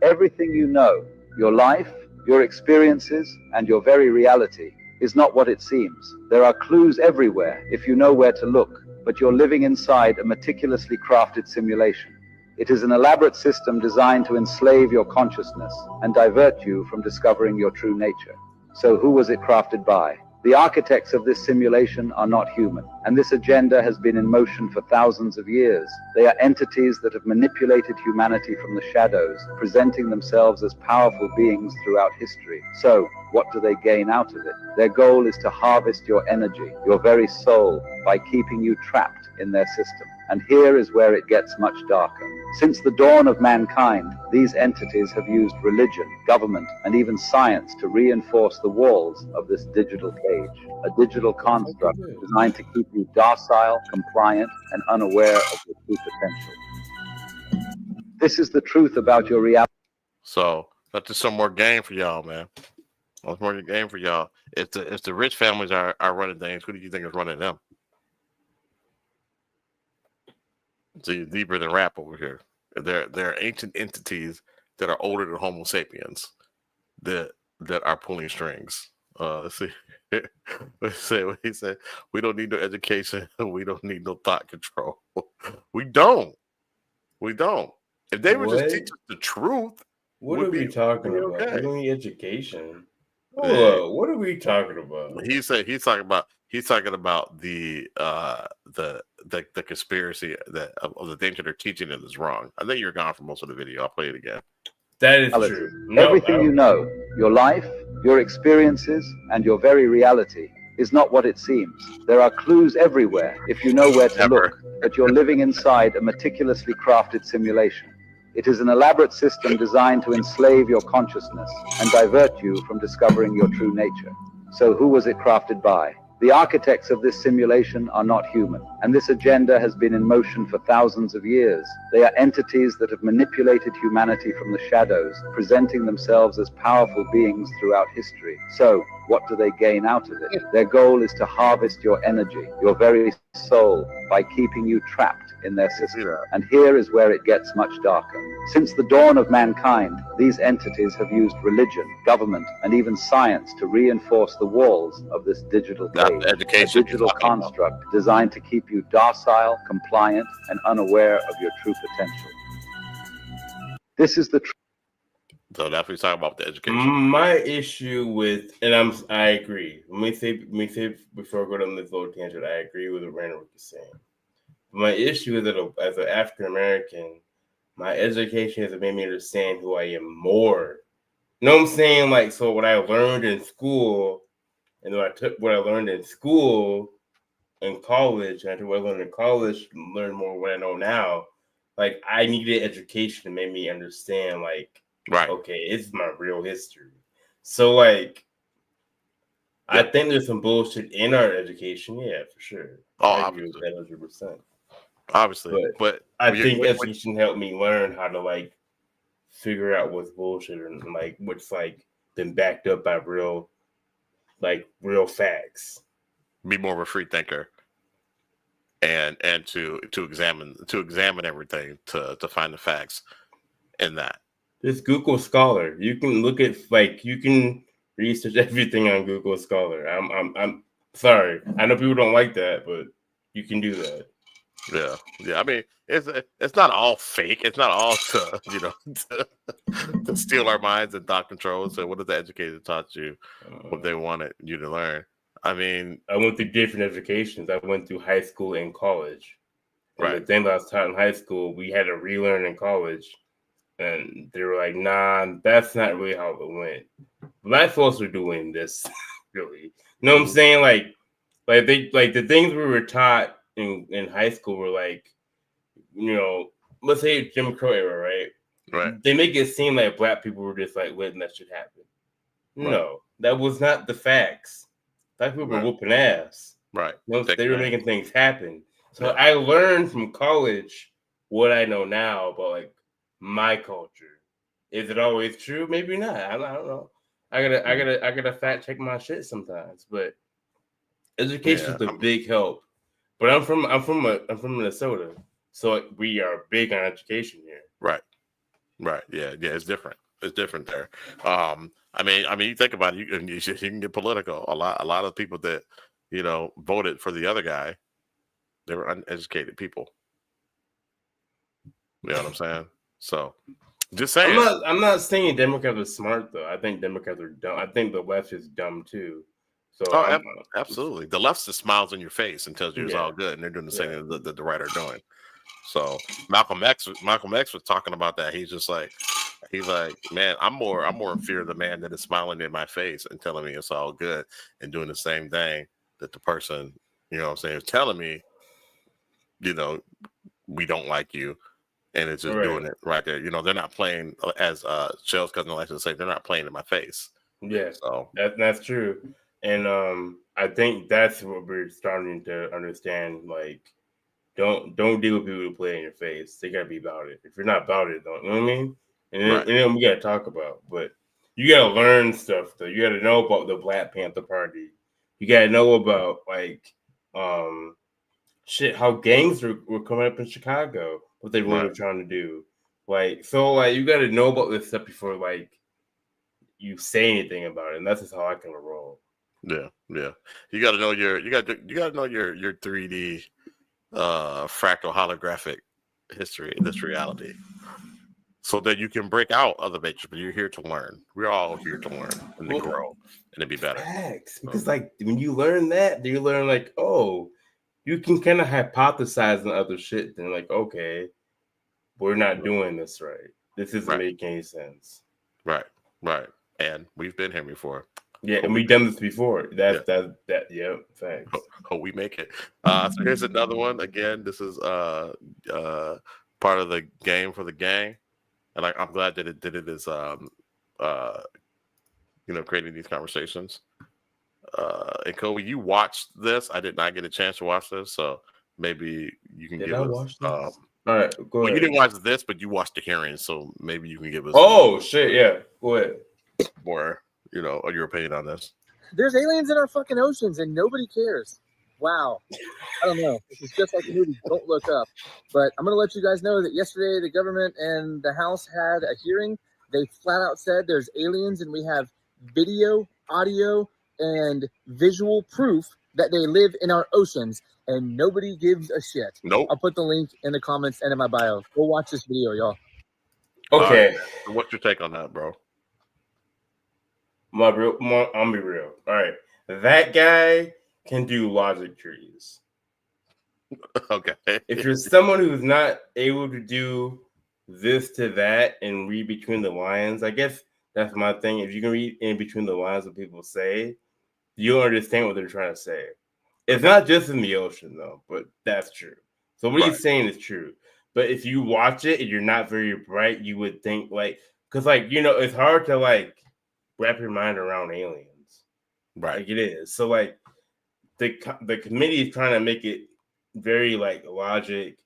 [SPEAKER 6] Everything you know, your life, your experiences, and your very reality is not what it seems. There are clues everywhere if you know where to look, but you're living inside a meticulously crafted simulation. It is an elaborate system designed to enslave your consciousness and divert you from discovering your true nature. So who was it crafted by? The architects of this simulation are not human, and this agenda has been in motion for thousands of years. They are entities that have manipulated humanity from the shadows, presenting themselves as powerful beings throughout history. So, what do they gain out of it? Their goal is to harvest your energy, your very soul, by keeping you trapped in their system. And here is where it gets much darker. Since the dawn of mankind, these entities have used religion, government, and even science to reinforce the walls of this digital cage, a digital construct designed to keep you docile, compliant, and unaware of your true potential. This is the truth about your reality.
[SPEAKER 1] So that's just some more game for y'all, man. That's more game for y'all. If the rich families are running things, who do you think is running them? See, deeper than rap over here. There are ancient entities that are older than Homo sapiens that are pulling strings. Let's see. Let's say what he said. We don't need no education. We don't need no thought control. We don't. If they would just teach us the truth,
[SPEAKER 2] what are we talking about?
[SPEAKER 1] Okay.
[SPEAKER 2] We don't need education. What are we talking about?
[SPEAKER 1] He's talking about the conspiracy of the things that they're teaching them is wrong. I think you're gone for most of the video. I'll play it again.
[SPEAKER 2] That is true.
[SPEAKER 6] Everything you know, your life, your experiences, and your very reality is not what it seems. There are clues everywhere if you know where to look, but you're living inside a meticulously crafted simulation. It is an elaborate system designed to enslave your consciousness and divert you from discovering your true nature. So who was it crafted by? The architects of this simulation are not human, and this agenda has been in motion for thousands of years. They are entities that have manipulated humanity from the shadows, presenting themselves as powerful beings throughout history. So, what do they gain out of it? Their goal is to harvest your energy, your very soul, by keeping you trapped in their system. And here is where it gets much darker. Since the dawn of mankind, these entities have used religion, government, and even science to reinforce the walls of this digital cage, a digital construct designed to keep you docile, compliant, and unaware of your true potential. This is the truth.
[SPEAKER 1] So that's what he's talking about, the education.
[SPEAKER 2] My issue with, and I agree. Let me say before I go down this little tangent, I agree with what Randall was saying. My issue is that as an African American, my education has made me understand who I am more. You know what I'm saying? Like, so what I learned in school, and then I took what I learned in school and college, and I took what I learned in college and learned more what I know now. Like, I needed education to make me understand, like,
[SPEAKER 1] right,
[SPEAKER 2] okay, it's my real history. So, like, I think there's some bullshit in our education, yeah, for sure. I agree with that 100%.
[SPEAKER 1] Obviously, but
[SPEAKER 2] I think education helped me learn how to like figure out what's bullshit and like what's like been backed up by real facts.
[SPEAKER 1] Be more of a free thinker, and to examine everything to find the facts in that.
[SPEAKER 2] There's Google Scholar. You can look at you can research everything on Google Scholar. I'm sorry. I know people don't like that, but you can do that.
[SPEAKER 1] Yeah. I mean, it's not all fake. It's not all to steal our minds and thought control. So, what has the educator taught you? What they wanted you to learn? I mean,
[SPEAKER 2] I went through different educations. I went through high school and college. And
[SPEAKER 1] right.
[SPEAKER 2] The thing that I was taught in high school, we had to relearn in college, and they were like, "Nah, that's not really how it went." Black folks were doing this, really. You know what I'm saying? Like the things we were taught in high school were like, let's say Jim Crow era, right?
[SPEAKER 1] Right.
[SPEAKER 2] They make it seem like black people were just like letting that shit happen.
[SPEAKER 1] Right.
[SPEAKER 2] No, that was not the facts. Black people were whooping ass.
[SPEAKER 1] Right.
[SPEAKER 2] They were making things happen. So I learned from college what I know now about like my culture. Is it always true? Maybe not. I don't know. I gotta fact check my shit sometimes. But education is a big help. But I'm from Minnesota, so we are big on education here.
[SPEAKER 1] Right. Yeah. It's different. It's different there. I mean, you think about it. You can get political. A lot of people that voted for the other guy, they were uneducated people. You know what I'm saying? So, just saying.
[SPEAKER 2] I'm not saying Democrats are smart though. I think Democrats are dumb. I think the left is dumb too. So
[SPEAKER 1] absolutely. The left just smiles in your face and tells you it's all good, and they're doing the same thing that the right are doing. So Malcolm X was talking about that. He's like, man, I'm more in fear of the man that is smiling in my face and telling me it's all good and doing the same thing that the person, you know what I'm saying, is telling me, you know, we don't like you. And it's just doing it right there. You know, they're not playing, as Shell's cousin likes to say, they're not playing in my face.
[SPEAKER 2] Yeah,
[SPEAKER 1] so
[SPEAKER 2] that's true. And I think that's what we're starting to understand. Like, don't deal with people who play in your face. They gotta be about it. If you're not about it, don't, you know what I mean? And then we gotta talk about. But you gotta learn stuff though. You gotta know about the Black Panther Party. You gotta know about like how gangs were coming up in Chicago. What they really were trying to do. Like, so like you gotta know about this stuff before like you say anything about it. And that's just how I kind of roll.
[SPEAKER 1] Yeah. You gotta know your 3D fractal holographic history, this reality. So that you can break out other matrix, but you're here to learn. We're all here to learn and to grow and to be better.
[SPEAKER 2] Facts. Because like when you learn that, you learn like, oh, you can kind of hypothesize on other shit. Then like, okay, we're not doing this right. This isn't making any sense.
[SPEAKER 1] Right. And we've been here before.
[SPEAKER 2] Yeah, and we've done this before. That. Thanks.
[SPEAKER 1] Hope we make it. So here's another one. Again, this is part of the game for the gang, and I'm glad that it is creating these conversations. And Kobe, you watched this. I did not get a chance to watch this, so maybe you can give us.
[SPEAKER 2] Watch this? All right, go ahead.
[SPEAKER 1] You didn't watch this, but you watched the hearing, so maybe you can give us.
[SPEAKER 2] Oh shit! Yeah, go ahead.
[SPEAKER 1] More, your opinion on this.
[SPEAKER 7] There's aliens in our fucking oceans, and nobody cares. Wow. I don't know. This is just like the movie Don't Look Up. But I'm going to let you guys know that yesterday the government and the House had a hearing. They flat out said there's aliens, and we have video, audio, and visual proof that they live in our oceans, and nobody gives a shit.
[SPEAKER 1] Nope.
[SPEAKER 7] I'll put the link in the comments and in my bio. Go watch this video, y'all.
[SPEAKER 2] Okay.
[SPEAKER 1] What's your take on that, bro?
[SPEAKER 2] I'm gonna be real. All right. That guy can do logic trees.
[SPEAKER 1] Okay.
[SPEAKER 2] If you're someone who's not able to do this to that and read between the lines, I guess that's my thing. If you can read in between the lines what people say, you'll understand what they're trying to say. It's not just in the ocean, though, but that's true. So what he's saying is true. But if you watch it and you're not very bright, you would think because it's hard to wrap your mind around aliens.
[SPEAKER 1] Right.
[SPEAKER 2] Like it is. So the committee is trying to make it very logic,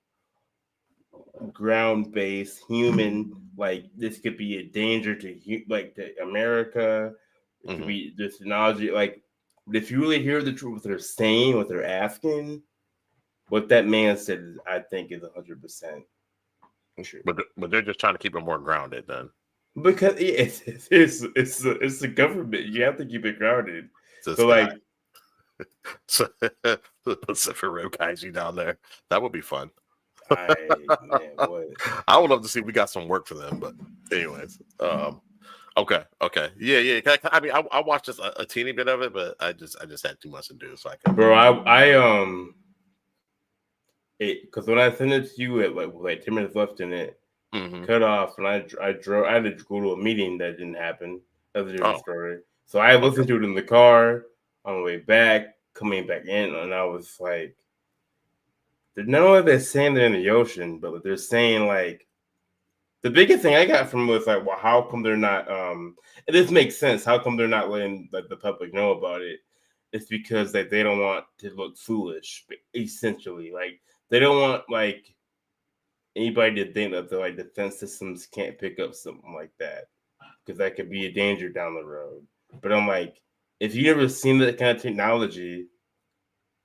[SPEAKER 2] ground-based, human. Like this could be a danger to to America. It could be this technology. But if you really hear the truth, what they're saying, what they're asking, what that man said, I think is 100% true.
[SPEAKER 1] But they're just trying to keep it more grounded then.
[SPEAKER 2] Because it's the government. You have to keep it grounded. So
[SPEAKER 1] the Pacific Rim Kaiji down there. That would be fun.
[SPEAKER 2] I
[SPEAKER 1] would love to see if we got some work for them, but anyways. Okay. Yeah. I mean, I watched just a teeny bit of it, but I just had too much to do, so I couldn't.
[SPEAKER 2] Bro, because when I sent it to you at 10 minutes left in it, cut off, and I had to go to a meeting that didn't happen. That's a different story. So I listened to it in the car on the way back, coming back in, and I was like, not only they're saying they're in the ocean, but they're saying the biggest thing I got from it was well, how come they're not? And this makes sense. How come they're not letting the public know about it? It's because they don't want to look foolish. Essentially, they don't want anybody to think that the defense systems can't pick up something like that because that could be a danger down the road. But I'm if you never seen that kind of technology,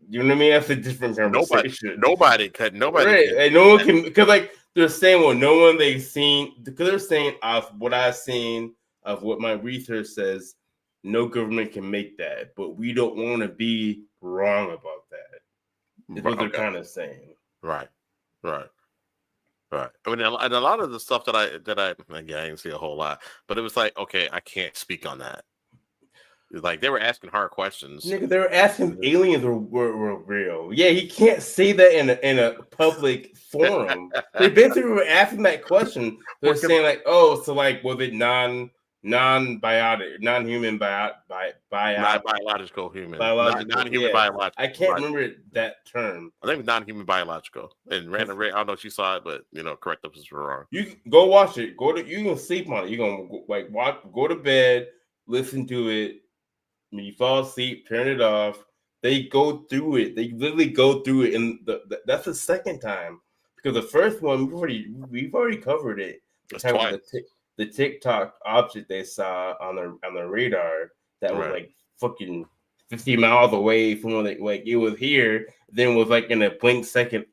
[SPEAKER 2] you know what I mean? That's a different conversation.
[SPEAKER 1] Nobody could.
[SPEAKER 2] Right. And no one can, because they're saying, no one they've seen, because they're saying of what I've seen, of what my research says, no government can make that, but we don't want to be wrong about that. Is what they're kind of saying.
[SPEAKER 1] Right. Right. I mean, and a lot of the stuff that I again, I didn't see a whole lot, but it was like, okay, I can't speak on that. Like they were asking hard questions.
[SPEAKER 2] Nigga, they were asking if aliens were real. Yeah, he can't say that in a public forum. They basically were asking that question. They're saying like, oh, so like, was it non-human
[SPEAKER 1] non-biological human, non-human biological.
[SPEAKER 2] I can't remember that term.
[SPEAKER 1] I think it's non-human biological. And Random Ray, I don't know if you saw it, but correct us if we're wrong.
[SPEAKER 2] You go watch it. You can sleep on it. You're gonna like go to bed, listen to it. When you fall asleep, turn it off. They go through it. They literally go through it, and that's the second time because the first one we've already covered it. The TikTok object they saw on the radar that was like fucking 50 miles away from where it was here, then was like in a blink second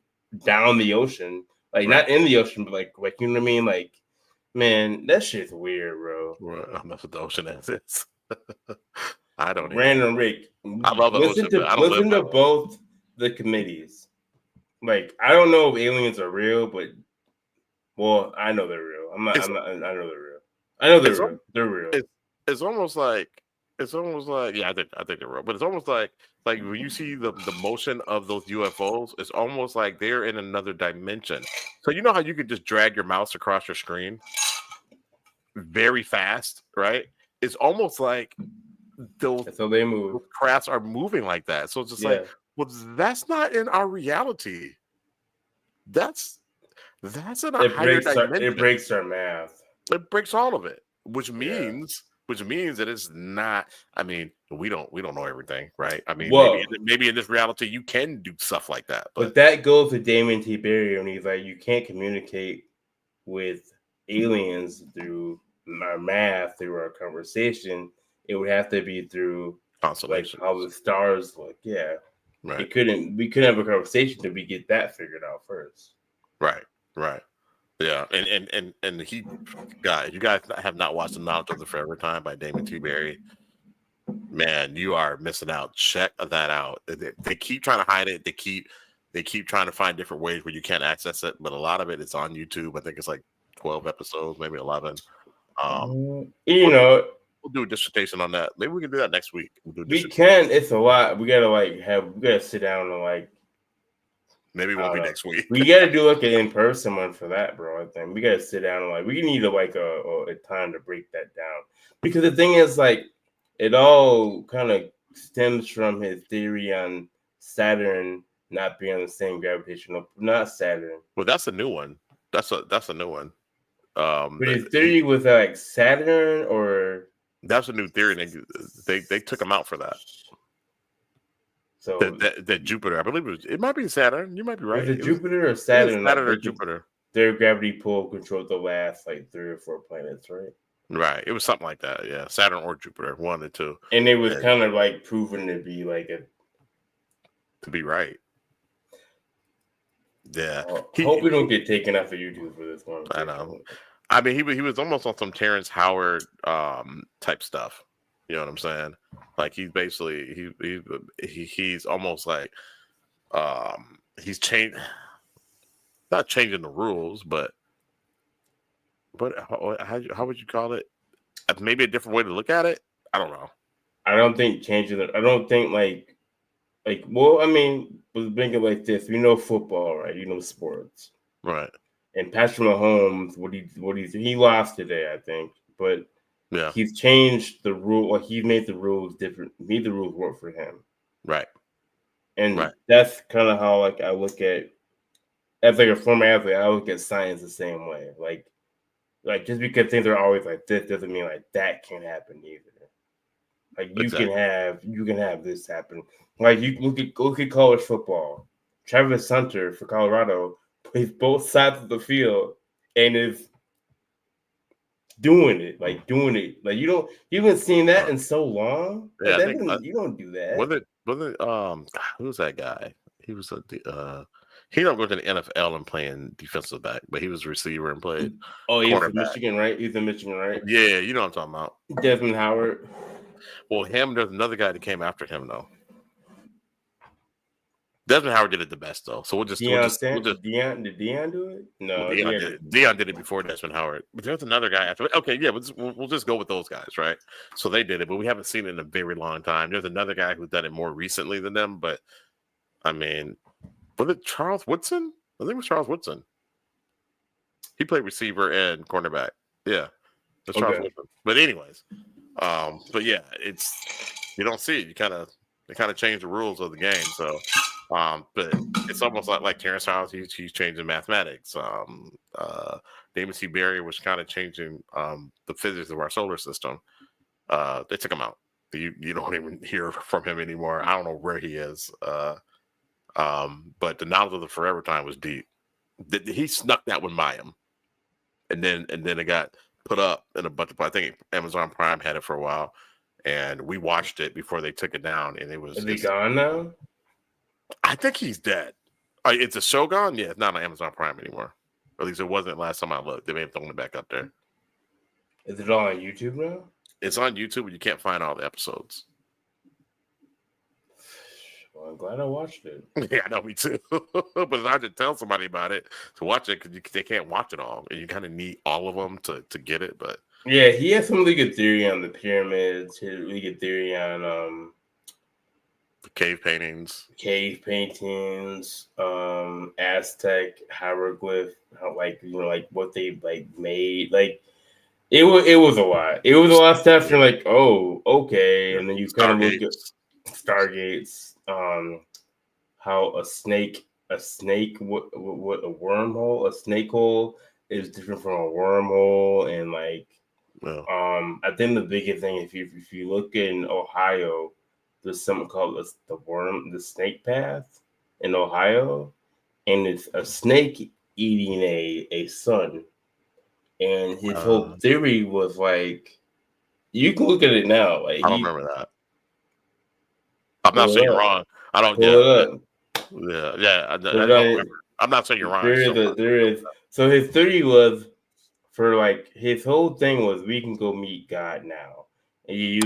[SPEAKER 2] down the ocean, like not in the ocean, but like you know what I mean? Like, man, that shit's weird, bro.
[SPEAKER 1] That's what the ocean is. I don't know.
[SPEAKER 2] Random Rick.
[SPEAKER 1] I love the
[SPEAKER 2] listen to both the committees. Like, I don't know if aliens are real, but I know they're real. I know they're real. I know they're real. They're real.
[SPEAKER 1] It's almost like yeah, I think they're real. But it's almost like when you see the motion of those UFOs, it's almost like they're in another dimension. So you know how you could just drag your mouse across your screen very fast, right? It's almost like
[SPEAKER 2] so they move.
[SPEAKER 1] Those crafts are moving like that. So it's just like, well, that's not in our reality. That's in a higher dimension.
[SPEAKER 2] It breaks our math.
[SPEAKER 1] It breaks all of it, which means that it's not. I mean, we don't know everything, right? I mean, maybe in this reality you can do stuff like that.
[SPEAKER 2] But that goes to Damien T. Berry, and he's like, you can't communicate with aliens through our math, through our conversation. It would have to be through
[SPEAKER 1] constellations,
[SPEAKER 2] like how the stars look. Yeah,
[SPEAKER 1] right.
[SPEAKER 2] We couldn't have a conversation till we get that figured out first.
[SPEAKER 1] Right. Yeah, and you guys have not watched The Knowledge of the Forever Time by Damien T. Berry. Man, you are missing out. Check that out. They keep trying to hide it. They keep trying to find different ways where you can't access it, but a lot of it is on YouTube. I think it's like 12 episodes, maybe 11. We'll do a dissertation on that. Maybe we can do that next week.
[SPEAKER 2] We can. It's a lot. We gotta sit down and
[SPEAKER 1] maybe it won't be next week.
[SPEAKER 2] We gotta do an in-person one for that, bro. I think we gotta sit down and we need a time to break that down, because the thing is it all kind of stems from his theory on Saturn not being on the same gravitational. Not Saturn.
[SPEAKER 1] Well, that's a new one. That's a new one.
[SPEAKER 2] But his theory was Saturn or.
[SPEAKER 1] That's a new theory. They took him out for that.
[SPEAKER 2] So
[SPEAKER 1] that Jupiter, I believe it might be Saturn. You might be right.
[SPEAKER 2] Is it Jupiter or Saturn?
[SPEAKER 1] Saturn or Jupiter.
[SPEAKER 2] Their gravity pull controlled the last 3 or 4 planets, right?
[SPEAKER 1] Right. It was something like that. Yeah, Saturn or Jupiter, one of the two.
[SPEAKER 2] And it was kind of proven to be
[SPEAKER 1] to be right. Yeah.
[SPEAKER 2] Hope we don't get taken off of YouTube for this one.
[SPEAKER 1] I know. I mean, he was almost on some Terrence Howard type stuff. You know what I'm saying? Like he's basically he's almost like he's not changing the rules, but how would you call it? Maybe a different way to look at it. I don't know.
[SPEAKER 2] I don't think changing it. I don't think well, I mean, was thinking like this. We know football, right? You know sports,
[SPEAKER 1] right?
[SPEAKER 2] And Patrick Mahomes, he lost today, I think, but
[SPEAKER 1] yeah,
[SPEAKER 2] he's changed the rule. Or he made the rules different. Made the rules work for him,
[SPEAKER 1] right?
[SPEAKER 2] And that's kind of how I look at as a former athlete. I look at science the same way. Like just because things are always like this doesn't mean that can't happen either. You can have this happen. You look at college football. Travis Hunter for Colorado plays both sides of the field and is doing it. You haven't seen that in so long.
[SPEAKER 1] Yeah,
[SPEAKER 2] you don't do that.
[SPEAKER 1] Who's that guy? He was he don't go to the NFL and playing defensive back, but he was a receiver and played.
[SPEAKER 2] Oh, he's in Michigan, right? He's in Michigan, right?
[SPEAKER 1] Yeah, you know what I'm talking about.
[SPEAKER 2] Desmond Howard.
[SPEAKER 1] Well, there's another guy that came after him though. Desmond Howard did it the best though. So we'll just
[SPEAKER 2] Did Deion do it? No,
[SPEAKER 1] Deion did it before Desmond Howard. But there's another guy after. Okay, yeah, we'll just go with those guys, right? So they did it, but we haven't seen it in a very long time. There's another guy who's done it more recently than them, but I mean, was it Charles Woodson? I think it was Charles Woodson. He played receiver and cornerback. Yeah, that's Charles Woodson. But anyways, but yeah, it's you don't see it. They kind of change the rules of the game. So, but it's almost like Terrence Howard. He's changing mathematics. Damon C. Berry was kind of changing the physics of our solar system. They took him out. You don't even hear from him anymore. I don't know where he is. But the knowledge of the Forever Time was deep. He snuck that one by him, and then it got put up in a bunch of. I think Amazon Prime had it for a while, and we watched it before they took it down. And it was.
[SPEAKER 2] Is he gone now?
[SPEAKER 1] I think he's dead. It's a show gone. Yeah, it's not on Amazon Prime anymore. Or at least it wasn't last time I looked. They may have thrown it back up there.
[SPEAKER 2] Is it all on YouTube now?
[SPEAKER 1] It's on YouTube, but you can't find all the episodes.
[SPEAKER 2] Well, I'm glad I watched it.
[SPEAKER 1] Yeah, I know, me too. But it's hard to tell somebody about it to watch it because they can't watch it all, and you kind of need all of them to get it. But
[SPEAKER 2] yeah, he has some really good theory on the pyramids. He has really good theory on
[SPEAKER 1] the cave paintings,
[SPEAKER 2] Aztec hieroglyph, how what they made. It was a lot. It was a lot of stuff. You're like, oh, okay, and then you kind of look at Stargates. How a snake, what a wormhole, a snake hole is different from a wormhole, and I think the biggest thing, if you look in Ohio, there's something called the snake path in Ohio, and it's a snake eating a sun, and his whole theory was you can look at it now.
[SPEAKER 1] I don't remember that. I'm not saying you're wrong. I don't get it. Yeah. I don't remember. I'm not saying you're wrong.
[SPEAKER 2] There is. So his theory was his whole thing was we can go meet God now, and you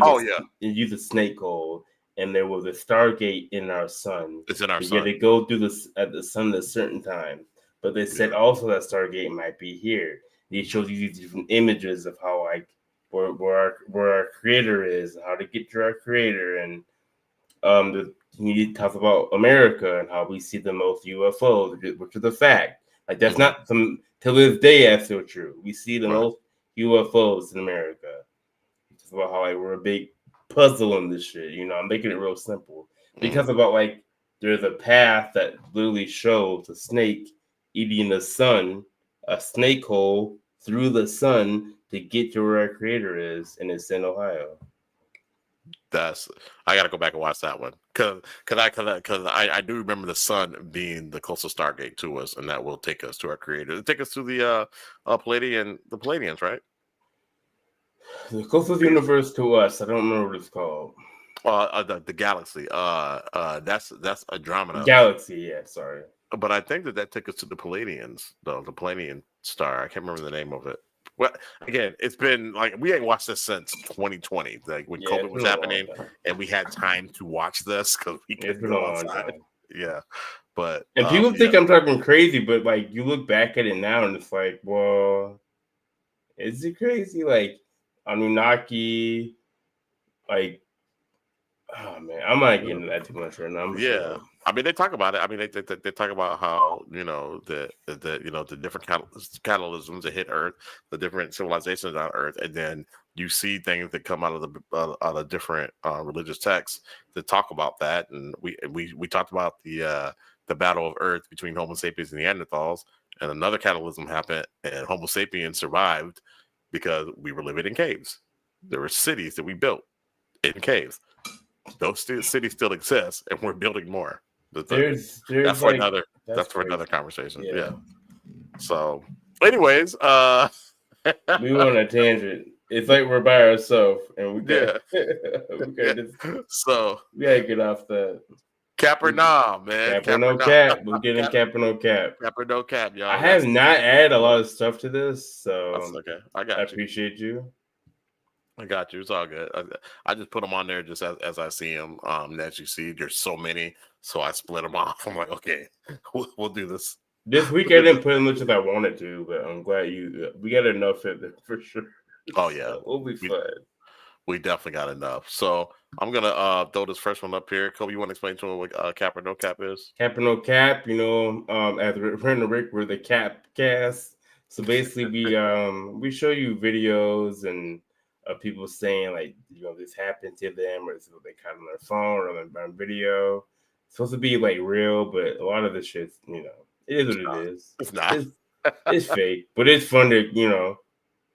[SPEAKER 2] use a snake hole, and there was a Stargate in our sun.
[SPEAKER 1] It's in our sun.
[SPEAKER 2] You had to go through the sun at a certain time, but they said also that Stargate might be here. He shows you these different images of how where our creator is, and how to get to our creator, and he talks about America and how we see the most UFOs, which is a fact. That's not till this day that's still true. We see the most UFOs in America. It's about how we're a big puzzle in this shit. I'm making it real simple because about there's a path that literally shows a snake eating the sun, a snake hole through the sun to get to where our creator is, and it's in Ohio.
[SPEAKER 1] I got to go back and watch that one because I do remember the sun being the closest Stargate to us, and that will take us to our creator. It'll take us to the Palladians, right?
[SPEAKER 2] The closest universe to us. I don't remember what it's called.
[SPEAKER 1] The galaxy. That's Andromeda.
[SPEAKER 2] Galaxy. Yeah, sorry.
[SPEAKER 1] But I think that took us to the Palladians, though. The Palladian star. I can't remember the name of it. Well, again, it's been we ain't watched this since 2020, when COVID was happening, and we had time to watch this because we couldn't go outside. Yeah, but
[SPEAKER 2] people think I'm talking crazy, but you look back at it now, and it's well, is it crazy? Anunnaki, oh man, I'm not getting into that too much right now.
[SPEAKER 1] Yeah. I mean, they talk about it. I mean, they talk about how the different catalysms that hit Earth, the different civilizations on Earth, and then you see things that come out of different religious texts that talk about that. And we talked about the battle of Earth between Homo sapiens and Neanderthals, and another catalysm happened, and Homo sapiens survived because we were living in caves. There were cities that we built in caves. Those cities still exist, and we're building more. That's for another conversation. Yeah. So, anyways,
[SPEAKER 2] we went on a tangent. It's we're by ourselves, and we gotta get off that.
[SPEAKER 1] Cap or nah, man.
[SPEAKER 2] Cap or no cap. We're getting cap or no cap.
[SPEAKER 1] Cap or no cap, y'all.
[SPEAKER 2] I have not added a lot of stuff to this, so
[SPEAKER 1] that's okay. I
[SPEAKER 2] appreciate you.
[SPEAKER 1] I got you. It's all good. I just put them on there just as I see them. As you see, there's so many, so I split them off. I'm like, okay, we'll do this.
[SPEAKER 2] This week I didn't put as much as I wanted to, but I'm glad we got enough of it for sure.
[SPEAKER 1] Oh yeah,
[SPEAKER 2] so we'll be fine.
[SPEAKER 1] We definitely got enough. So I'm gonna throw this first one up here. Kobe, you want to explain to him what cap or no cap is?
[SPEAKER 2] Cap or no cap, as we're in the Rick, we're the cap cast. So basically, we show you videos and people saying like this happened to them, or this is what they caught on their phone or on video. It's supposed to be like real, but a lot of the shit's it is what it is.
[SPEAKER 1] It's not.
[SPEAKER 2] It's fake, but it's fun to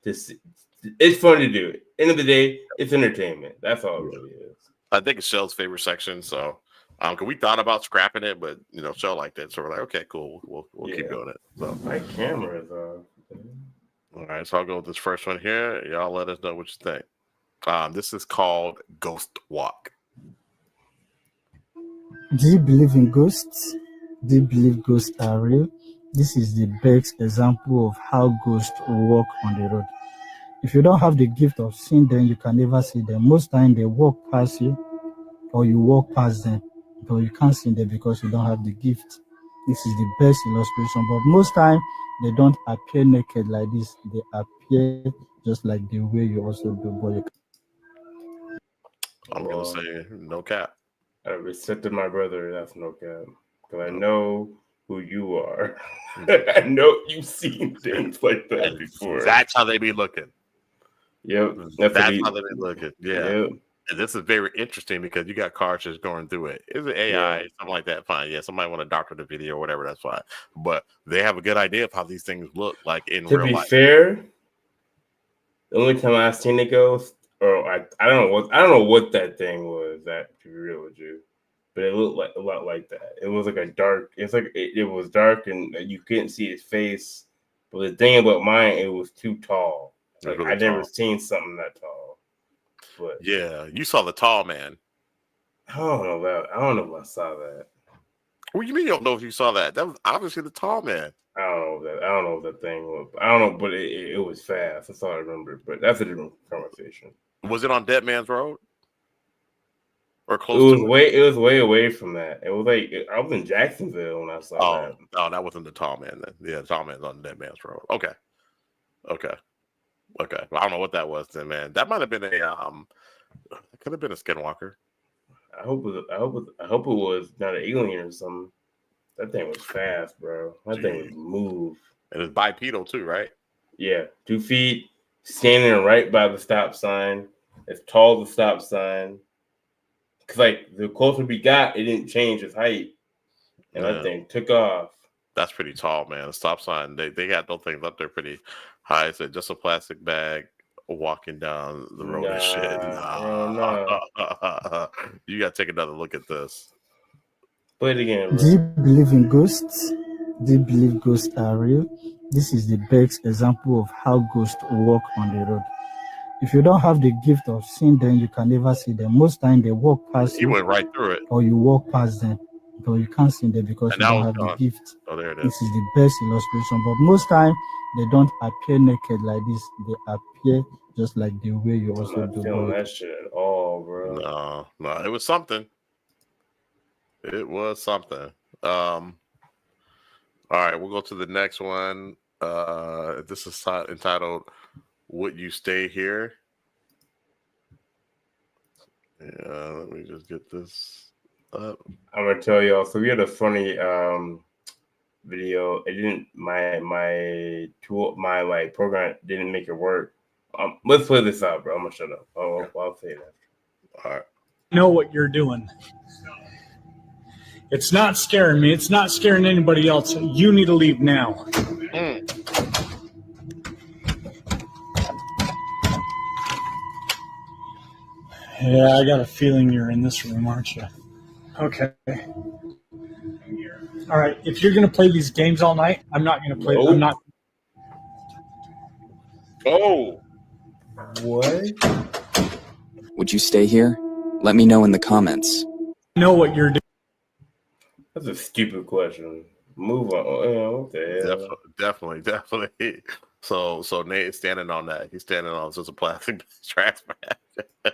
[SPEAKER 2] it's fun to do. End of the day, it's entertainment. That's all it really is.
[SPEAKER 1] I think it's Shell's favorite section. So, cause we thought about scrapping it, but Shell liked it, so we're like, okay, cool, we'll keep doing it. So
[SPEAKER 2] my camera's
[SPEAKER 1] all right, so I'll go with this first one here. Y'all let us know what you think. This is called Ghost Walk.
[SPEAKER 8] Do you believe in ghosts? Do you believe ghosts are real? This is the best example of how ghosts walk on the road. If you don't have the gift of seeing them, you can never see them. Most time they walk past you, or you walk past them, but you can't see them because you don't have the gift. This is the best illustration. But most time they don't appear naked like this. They appear just like the way you also do. But
[SPEAKER 1] I'm gonna say no cap.
[SPEAKER 2] I respected my brother. That's no cap. Because I know who you are. I know you've seen things like that before.
[SPEAKER 1] That's how they be looking.
[SPEAKER 2] Yep.
[SPEAKER 1] That's how they be looking. Yeah.
[SPEAKER 2] Yep.
[SPEAKER 1] And this is very interesting because you got cars just going through it. Is it AI, something like that? Fine. Yeah, somebody want to doctor the video or whatever, that's fine. But they have a good idea of how these things look like in real life.
[SPEAKER 2] To be fair, the only time I've seen it ghost, or I don't know what that thing was, that to be real with you. But it looked like a lot like that. It was like a dark. It's like it was dark and you couldn't see his face. But the thing about mine, it was too tall. Like
[SPEAKER 1] really
[SPEAKER 2] I never seen something that tall. But
[SPEAKER 1] yeah, you saw the tall man.
[SPEAKER 2] I don't know if I saw that.
[SPEAKER 1] What do you mean you don't know if you saw that? That was obviously the tall man.
[SPEAKER 2] I don't know what that thing was. I don't know, but it was fast. That's all I remember. But that's a different conversation.
[SPEAKER 1] Was it on Dead Man's Road? Or close to it?
[SPEAKER 2] It was way away from that. It was like I was in Jacksonville when I saw that.
[SPEAKER 1] Oh, that wasn't the tall man then. Yeah, the tall man's on Dead Man's Road. Okay. Well, I don't know what that was then, man. That might have been it could have been a Skinwalker.
[SPEAKER 2] I hope it was not an alien or something. That thing was fast, bro. That thing would move.
[SPEAKER 1] And it's bipedal too, right?
[SPEAKER 2] Yeah, 2 feet, standing right by the stop sign. As tall as the stop sign. Cause like the closer we got, it didn't change its height, and that thing took off.
[SPEAKER 1] That's pretty tall, man. The stop sign, they got those things up there pretty high. It's just a plastic bag walking down the road and shit. Nah. You gotta take another look at this.
[SPEAKER 2] Play it again, bro.
[SPEAKER 8] Do you believe in ghosts? Do you believe ghosts are real? This is the best example of how ghosts walk on the road. If you don't have the gift of seeing them, you can never see them. Most time they walk past you.
[SPEAKER 1] You went right through it.
[SPEAKER 8] Or you walk past them, but you can't see them because you don't have the gift.
[SPEAKER 1] Oh, there it is.
[SPEAKER 8] This is the best illustration. But most time they don't appear naked like this. They appear just like the way you also
[SPEAKER 2] I'm not feeling that shit at all, bro.
[SPEAKER 1] No, it was something. All right, we'll go to the next one. This is entitled "Would You Stay Here?" Yeah, let me just get this up.
[SPEAKER 2] I'm gonna tell y'all. So we had a funny video. It didn't my program didn't make it work. Let's play this out, bro. I'm gonna shut up. I'll say that.
[SPEAKER 1] All right.
[SPEAKER 9] Know what you're doing. It's not scaring me. It's not scaring anybody else. You need to leave now. Yeah, I got a feeling you're in this room, aren't you? Okay. All right. If you're going to play these games all night, I'm not going to play.
[SPEAKER 2] Nope.
[SPEAKER 9] I'm not.
[SPEAKER 2] Oh. What?
[SPEAKER 10] Would you stay here? Let me know in the comments.
[SPEAKER 9] Know what you're doing.
[SPEAKER 2] That's a stupid question. Move on. What the hell?
[SPEAKER 1] Definitely. So Nate is standing on that. He's standing on just a plastic trash bag.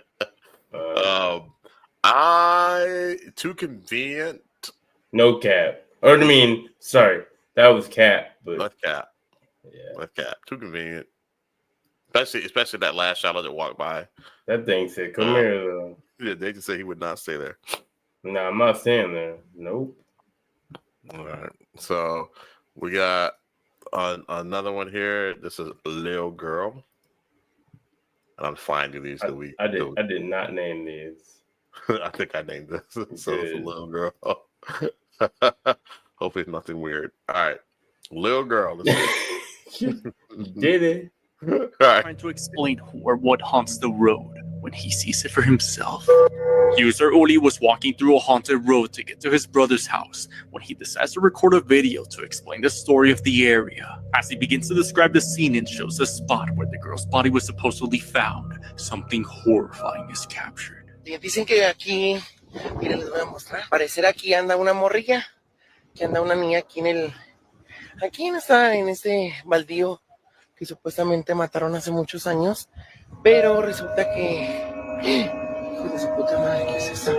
[SPEAKER 1] I too convenient.
[SPEAKER 2] No cap. Or I mean, sorry, that was cap, but
[SPEAKER 1] Let's cap.
[SPEAKER 2] Yeah,
[SPEAKER 1] let's cap. Too convenient. Especially that last shot that walked by.
[SPEAKER 2] That thing said, "Come here." Though.
[SPEAKER 1] Yeah, they just said he would not stay there.
[SPEAKER 2] No, I'm not staying there. Nope.
[SPEAKER 1] All right. So we got another one here. This is Little Girl. And I'm finding these.
[SPEAKER 2] I did not name these.
[SPEAKER 1] I think I named this. So it's a Little Girl. Hopefully it's nothing weird. All right. Little Girl.
[SPEAKER 2] Did it.
[SPEAKER 1] All right.
[SPEAKER 11] Trying to explain who or what haunts the road when he sees it for himself. User Oli was walking through a haunted road to get to his brother's house when he decides to record a video to explain the story of the area. As he begins to describe the scene and shows the spot where the girl's body was supposedly found, something horrifying is captured.
[SPEAKER 12] Dicen que aquí, miren, les voy a mostrar. Parecer aquí anda una morrilla, que anda una niña aquí en este baldío que supuestamente mataron hace muchos años, pero resulta que, hijo de su puta madre, ¿qué es eso?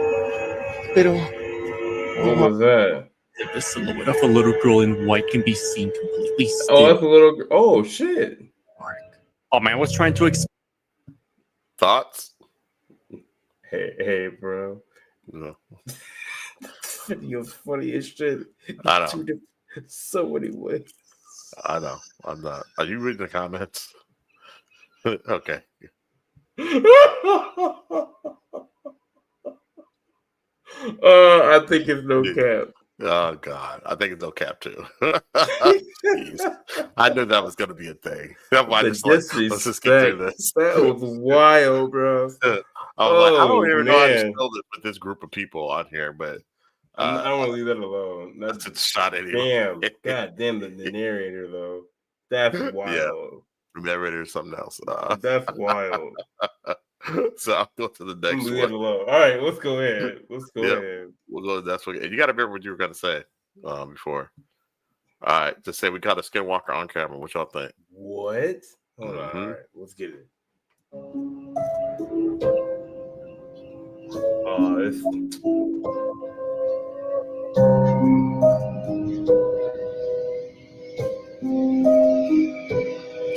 [SPEAKER 12] Pero,
[SPEAKER 2] what was that?
[SPEAKER 11] The silhouette of a little girl in white can be seen completely still.
[SPEAKER 2] Oh, that's a little girl. Oh, shit.
[SPEAKER 11] A man was trying to explain.
[SPEAKER 1] Thoughts?
[SPEAKER 2] Hey, bro.
[SPEAKER 1] No.
[SPEAKER 2] Video funny as shit.
[SPEAKER 1] I know.
[SPEAKER 2] So many ways.
[SPEAKER 1] I know. I'm not. Are you reading the comments? Okay.
[SPEAKER 2] I think it's no cap.
[SPEAKER 1] Oh God, I think it's no cap too. I knew that was going to be a thing. Let's just get through this.
[SPEAKER 2] That was wild, bro.
[SPEAKER 1] I don't even know how to spell this with this group of people on here, but
[SPEAKER 2] I don't want to leave that alone. That's
[SPEAKER 1] a shot anyway.
[SPEAKER 2] Damn, God damn the narrator though. That's wild.
[SPEAKER 1] Yeah, the narrator is something else.
[SPEAKER 2] That's wild.
[SPEAKER 1] So I'll go to the next one.
[SPEAKER 2] All right, let's go ahead. We'll
[SPEAKER 1] go to the next one. And you got to remember what you were going to say before. All right, just say we got a Skinwalker on camera. What y'all think?
[SPEAKER 2] What? Hold on. All right, let's get it. Oh, it's...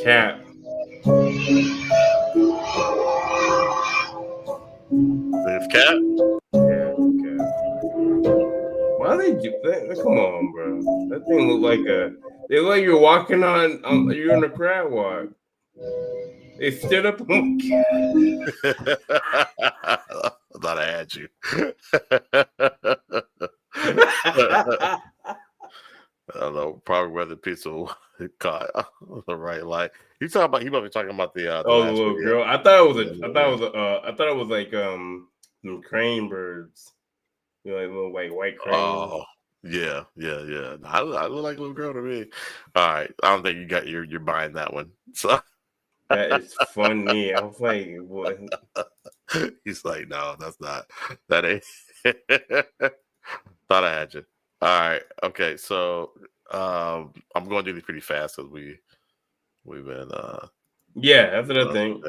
[SPEAKER 2] Cat.
[SPEAKER 1] It's cat?
[SPEAKER 2] Yeah, cat. Why they do that? Come on, bro. That thing look like they look like you're walking on you're in a crab walk. They stood up on
[SPEAKER 1] I thought I had you. I don't know, probably where the pizza caught the right light. He must be talking about the
[SPEAKER 2] little girl. I thought it was like some crane birds. You know, like little white cranes.
[SPEAKER 1] Oh, yeah. I look like a little girl to me. All right, I don't think you're buying that one. So
[SPEAKER 2] that is funny. I was like, what?
[SPEAKER 1] He's like, no, that's not. That ain't. Thought I had you. All right. Okay. So I'm going to do these pretty fast because we've been.
[SPEAKER 2] Yeah, that's what I think.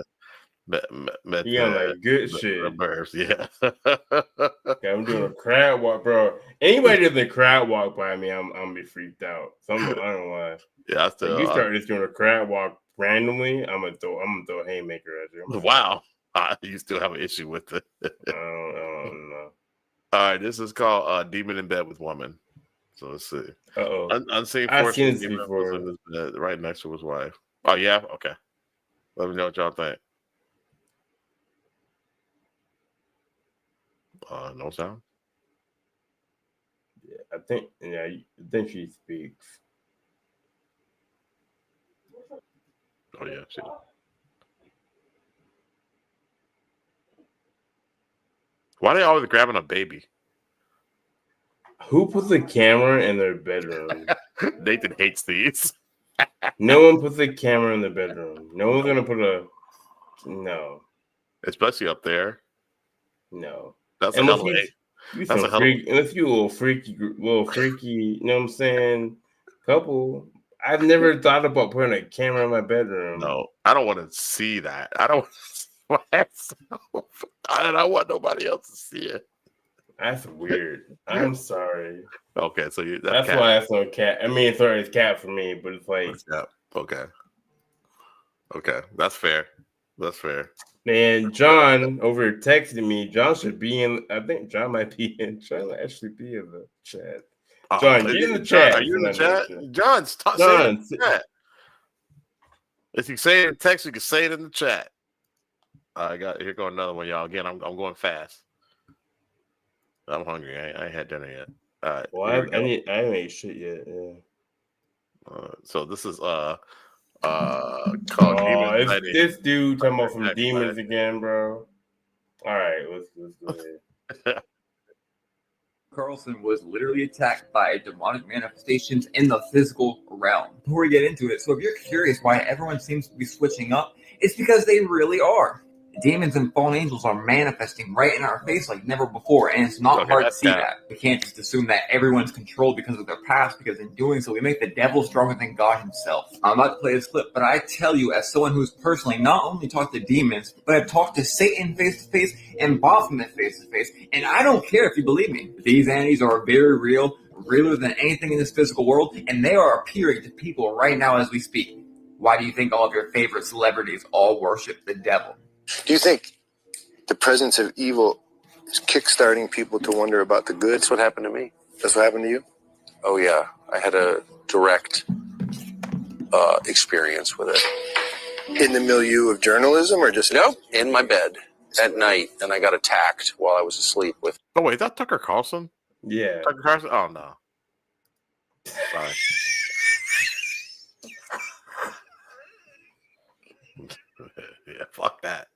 [SPEAKER 1] Yeah,
[SPEAKER 2] like good shit.
[SPEAKER 1] Reverse, yeah.
[SPEAKER 2] Okay, I'm doing a crab walk, bro. Anybody does a crab walk by me, I'm gonna be freaked out. So I don't know why.
[SPEAKER 1] Yeah,
[SPEAKER 2] you start just doing a crab walk randomly. I'm gonna throw a haymaker at you.
[SPEAKER 1] Wow, you still have an issue with it.
[SPEAKER 2] I don't know.
[SPEAKER 1] All right, this is called Demon in Bed with Woman. So let's see. Unseen
[SPEAKER 2] I've
[SPEAKER 1] force
[SPEAKER 2] seen this before.
[SPEAKER 1] in his bed, right next to his wife. Oh yeah, okay. Let me know what y'all think. No sound.
[SPEAKER 2] Yeah, I think she speaks.
[SPEAKER 1] Oh yeah, she. Why are they always grabbing a baby?
[SPEAKER 2] Who puts a camera in their bedroom?
[SPEAKER 1] Nathan hates these.
[SPEAKER 2] No one puts a camera in the bedroom. No one's gonna put no.
[SPEAKER 1] Especially up there.
[SPEAKER 2] No.
[SPEAKER 1] That's a hell of a.
[SPEAKER 2] Unless you a little freaky, you know what I'm saying? Couple. I've never thought about putting a camera in my bedroom.
[SPEAKER 1] No, I don't want to see that. I don't I don't want nobody else to see it.
[SPEAKER 2] That's weird. I'm sorry.
[SPEAKER 1] Okay, so
[SPEAKER 2] that's why that's no cat. I mean, sorry, it's cat for me, but it's like
[SPEAKER 1] okay. Okay, that's fair. That's fair.
[SPEAKER 2] Man, John over here texting me. John should be in. I think John might be in. John might actually be in the chat. John, get in the chat.
[SPEAKER 1] Are you in the chat? John, say it in the chat. If you say it in text, you can say it in the chat. Here go another one, y'all. Again, I'm going fast. I'm hungry. I ain't had dinner yet. All right.
[SPEAKER 2] Well, I ain't ate shit yet. Yeah.
[SPEAKER 1] So this is called
[SPEAKER 2] it's this dude talking about from Demons again, bro. All right, let's go ahead.
[SPEAKER 13] Carlson was literally attacked by demonic manifestations in the physical realm. Before we get into it, so if you're curious why everyone seems to be switching up, it's because they really are. Demons and fallen angels are manifesting right in our face like never before, and it's not hard to see that. We can't just assume that everyone's controlled because of their past, because in doing so, we make the devil stronger than God himself. I'm about to play this clip, but I tell you, as someone who's personally not only talked to demons, but I've talked to Satan face-to-face and Baphomet face-to-face, and I don't care if you believe me. These entities are very real, realer than anything in this physical world, and they are appearing to people right now as we speak. Why do you think all of your favorite celebrities all worship the devil?
[SPEAKER 14] Do you think the presence of evil is kickstarting people to wonder about the good? That's what happened to me. That's what happened to you? Oh, yeah. I had a direct experience with it. In the milieu of journalism or just in my bed at night, and I got attacked while I was asleep with...
[SPEAKER 1] Oh, wait, is that Tucker Carlson?
[SPEAKER 2] Yeah.
[SPEAKER 1] Tucker Carlson? Oh, no. Sorry. Yeah, fuck that.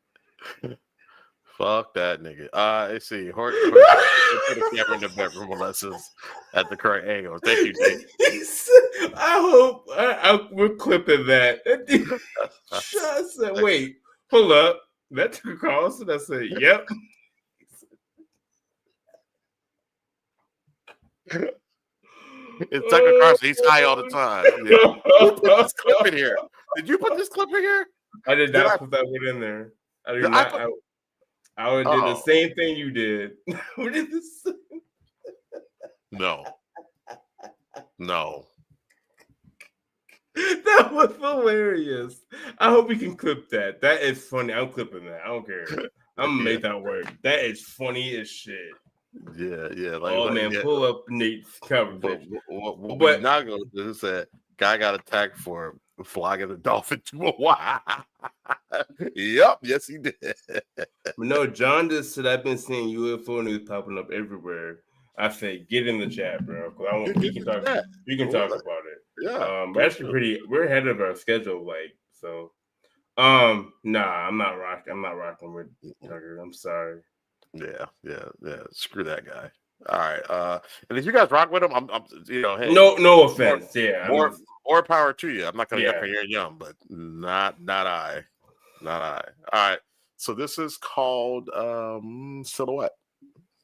[SPEAKER 1] Fuck that nigga. Let's see. Put a camera in the bedroom lessons at the correct angle. Thank you, Dave.
[SPEAKER 2] I hope we're clipping that. I said, wait, hold up. That took a call. So I said, yep.
[SPEAKER 1] It's Tucker Carlson. He's high all the time. Yeah. Who put this clip in here? Did you put this clip in here?
[SPEAKER 2] I did not put that one in there. I did not. I would do the same thing you did. What is this?
[SPEAKER 1] No.
[SPEAKER 2] That was hilarious. I hope we can clip that. That is funny. I'm clipping that. I don't care. I'm gonna make that work. That is funny as shit.
[SPEAKER 1] Yeah.
[SPEAKER 2] Pull up Nate's coverage.
[SPEAKER 1] What we're not gonna do is that guy got attacked for flogging a dolphin to a wire. Yep, yes he did.
[SPEAKER 2] No, John just said I've been seeing UFO news popping up everywhere. I said, get in the chat, bro. We can talk about it.
[SPEAKER 1] Yeah.
[SPEAKER 2] We're actually we're ahead of our schedule, nah, I'm not rocking with Tucker. I'm sorry.
[SPEAKER 1] Yeah. Screw that guy. All right. And if you guys rock with him, I'm hey.
[SPEAKER 2] No offense.
[SPEAKER 1] More power to you. I'm not gonna yuck your yum, but not I. All right. So this is called Silhouette.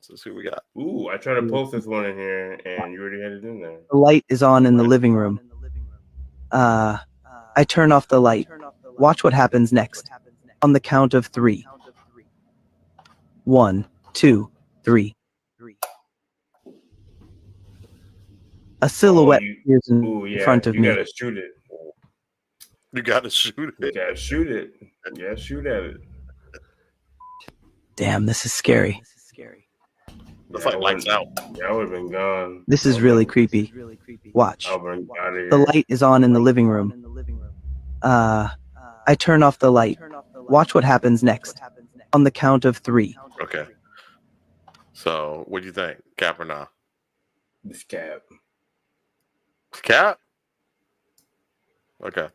[SPEAKER 1] So let's see what we got.
[SPEAKER 2] Ooh, I tried to post this one in here and you already had it in there.
[SPEAKER 15] The light is on in the living room. I turn off the light. Watch what happens next. On the count of 3. 1, 2, 3. A silhouette appears in front of me.
[SPEAKER 2] You gotta shoot it.
[SPEAKER 1] You gotta shoot it.
[SPEAKER 2] Yeah, shoot at it.
[SPEAKER 15] Damn, this is scary.
[SPEAKER 1] It's like lights out.
[SPEAKER 2] Yeah, I would have been gone.
[SPEAKER 15] This is really creepy. Watch. The light is on in the living room. I turn off the light. Watch what happens next. On the count of 3.
[SPEAKER 1] Okay. So, what do you think? Cap or not?
[SPEAKER 2] It's cap.
[SPEAKER 1] Cap? Okay.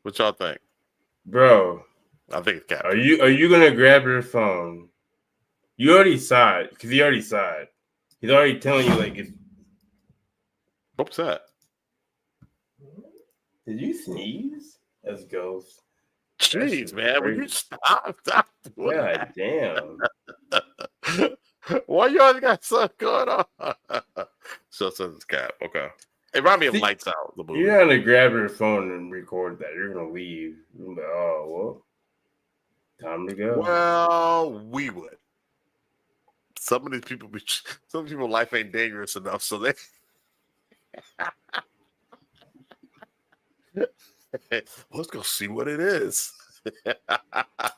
[SPEAKER 1] What y'all think?
[SPEAKER 2] Bro.
[SPEAKER 1] I think it's cap.
[SPEAKER 2] Are you gonna grab your phone? You already saw it, because he already saw it. He's already telling you it's.
[SPEAKER 1] What's that?
[SPEAKER 2] Did you sneeze? That's ghost.
[SPEAKER 1] Jeez, man, will you stop doing
[SPEAKER 2] God
[SPEAKER 1] that?
[SPEAKER 2] Damn.
[SPEAKER 1] Why you always got something going on? So it's cap. Okay. It reminded me of Lights Out. The movie.
[SPEAKER 2] You're not gonna grab your phone and record that. You're gonna leave. You're gonna be, oh well, time to go.
[SPEAKER 1] Well, we would. Some people life ain't dangerous enough, so they. Let's go see what it is.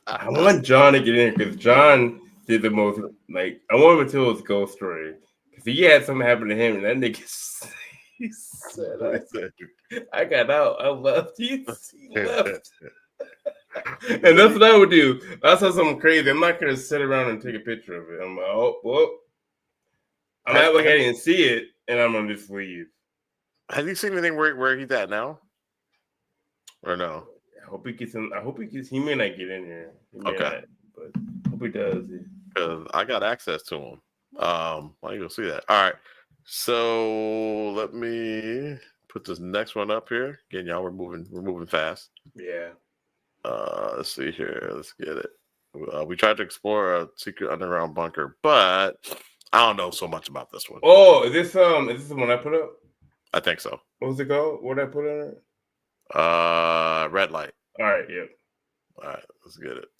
[SPEAKER 2] I want John to get in because John did the most. Like, I want him to tell his ghost story because he had something happen to him, and that nigga he said, I got out. I left. He left. And that's what I would do. That's something crazy. I'm not gonna sit around and take a picture of it. I'm like, oh, well, I'm not looking at it and see it, and I'm gonna just leave.
[SPEAKER 1] Have you seen anything where he's at now? Or no?
[SPEAKER 2] I hope he gets in. He may not get in here.
[SPEAKER 1] Okay.
[SPEAKER 2] Not, but I hope he does.
[SPEAKER 1] Because I got access to him. Why don't you go see that? All right. So let me put this next one up here. Again, y'all, we're moving fast.
[SPEAKER 2] Yeah.
[SPEAKER 1] Let's see here. Let's get it. We tried to explore a secret underground bunker, but I don't know so much about this one.
[SPEAKER 2] Oh, is this the one I put up?
[SPEAKER 1] I think so.
[SPEAKER 2] What was it called? What did I put on it?
[SPEAKER 1] Red Light.
[SPEAKER 2] All right, yep.
[SPEAKER 1] All right, let's get it.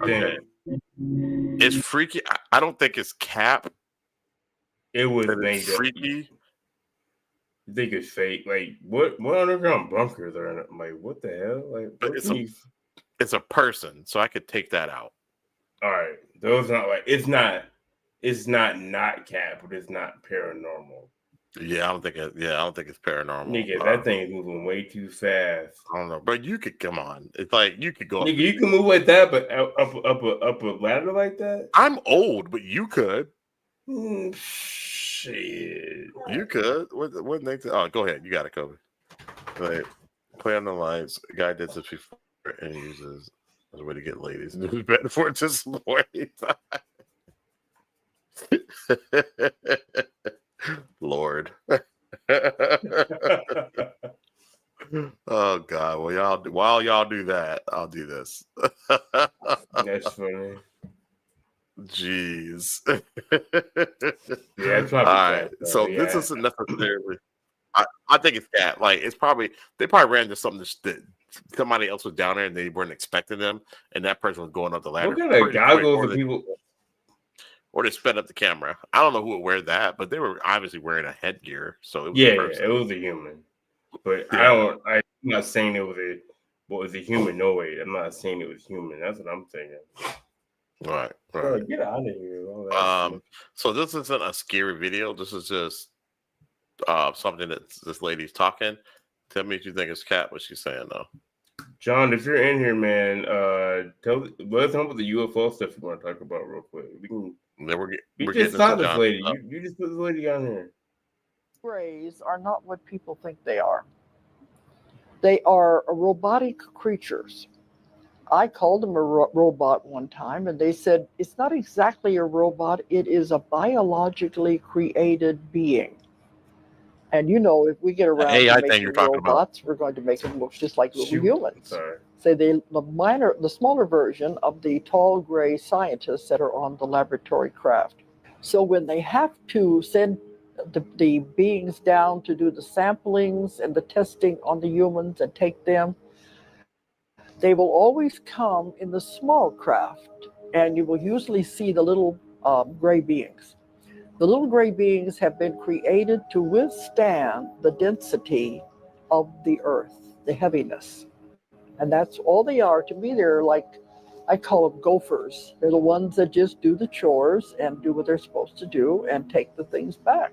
[SPEAKER 1] Okay. It's freaky. I don't think it's Cap.
[SPEAKER 2] It was
[SPEAKER 1] freaky.
[SPEAKER 2] You think it's fake? Like what underground bunkers are in it? Like what the hell? Like
[SPEAKER 1] it's a person, so I could take that out.
[SPEAKER 2] All right, those not like it's not Cap, but it's not paranormal.
[SPEAKER 1] Yeah, I don't think it's paranormal.
[SPEAKER 2] Nigga, that thing is moving way too fast.
[SPEAKER 1] I don't know, but you could come on. It's like you could go.
[SPEAKER 2] Nigga, you can move like that, but up a ladder like that.
[SPEAKER 1] I'm old, but you could.
[SPEAKER 2] Shit,
[SPEAKER 1] you could. What they? Oh, go ahead. You got it, Kobe. Like, play on the lights. A guy did this before and he uses as a way to get ladies. And it was better for it this morning. Lord. Oh God. Well, while y'all do that, I'll do this.
[SPEAKER 2] That's funny.
[SPEAKER 1] Jeez.
[SPEAKER 2] Yeah, it's
[SPEAKER 1] all right. So this isn't necessarily. I think it's that. Like they probably ran into something that somebody else was down there and they weren't expecting them, and that person was going up the ladder.
[SPEAKER 2] What kind of goggles do people?
[SPEAKER 1] Or they sped up the camera. I don't know who would wear that, but they were obviously wearing a headgear. So it was
[SPEAKER 2] it was a human. But I'm not saying it was a human. No way. I'm not saying it was human. That's what I'm thinking.
[SPEAKER 1] Right.
[SPEAKER 2] Get out of here.
[SPEAKER 1] So this isn't a scary video. This is just something that this lady's talking. Tell me if you think it's Cat, what she's saying though.
[SPEAKER 2] John, if you're in here, man, let us know about the UFO stuff you want to talk about real quick. We can.
[SPEAKER 1] We're
[SPEAKER 2] just saw this lady. You just put this lady on here.
[SPEAKER 16] Rays are not what people think they are. They are robotic creatures. I called them a robot one time, and they said it's not exactly a robot. It is a biologically created being. And if we get around to making robots, we're going to make them look just like little humans. Say the smaller version of the tall gray scientists that are on the laboratory craft. So when they have to send the beings down to do the samplings and the testing on the humans and take them, they will always come in the small craft, and you will usually see the little gray beings. The little gray beings have been created to withstand the density of the earth, the heaviness. And that's all they are. To me, they're like, I call them gophers. They're the ones that just do the chores and do what they're supposed to do and take the things back.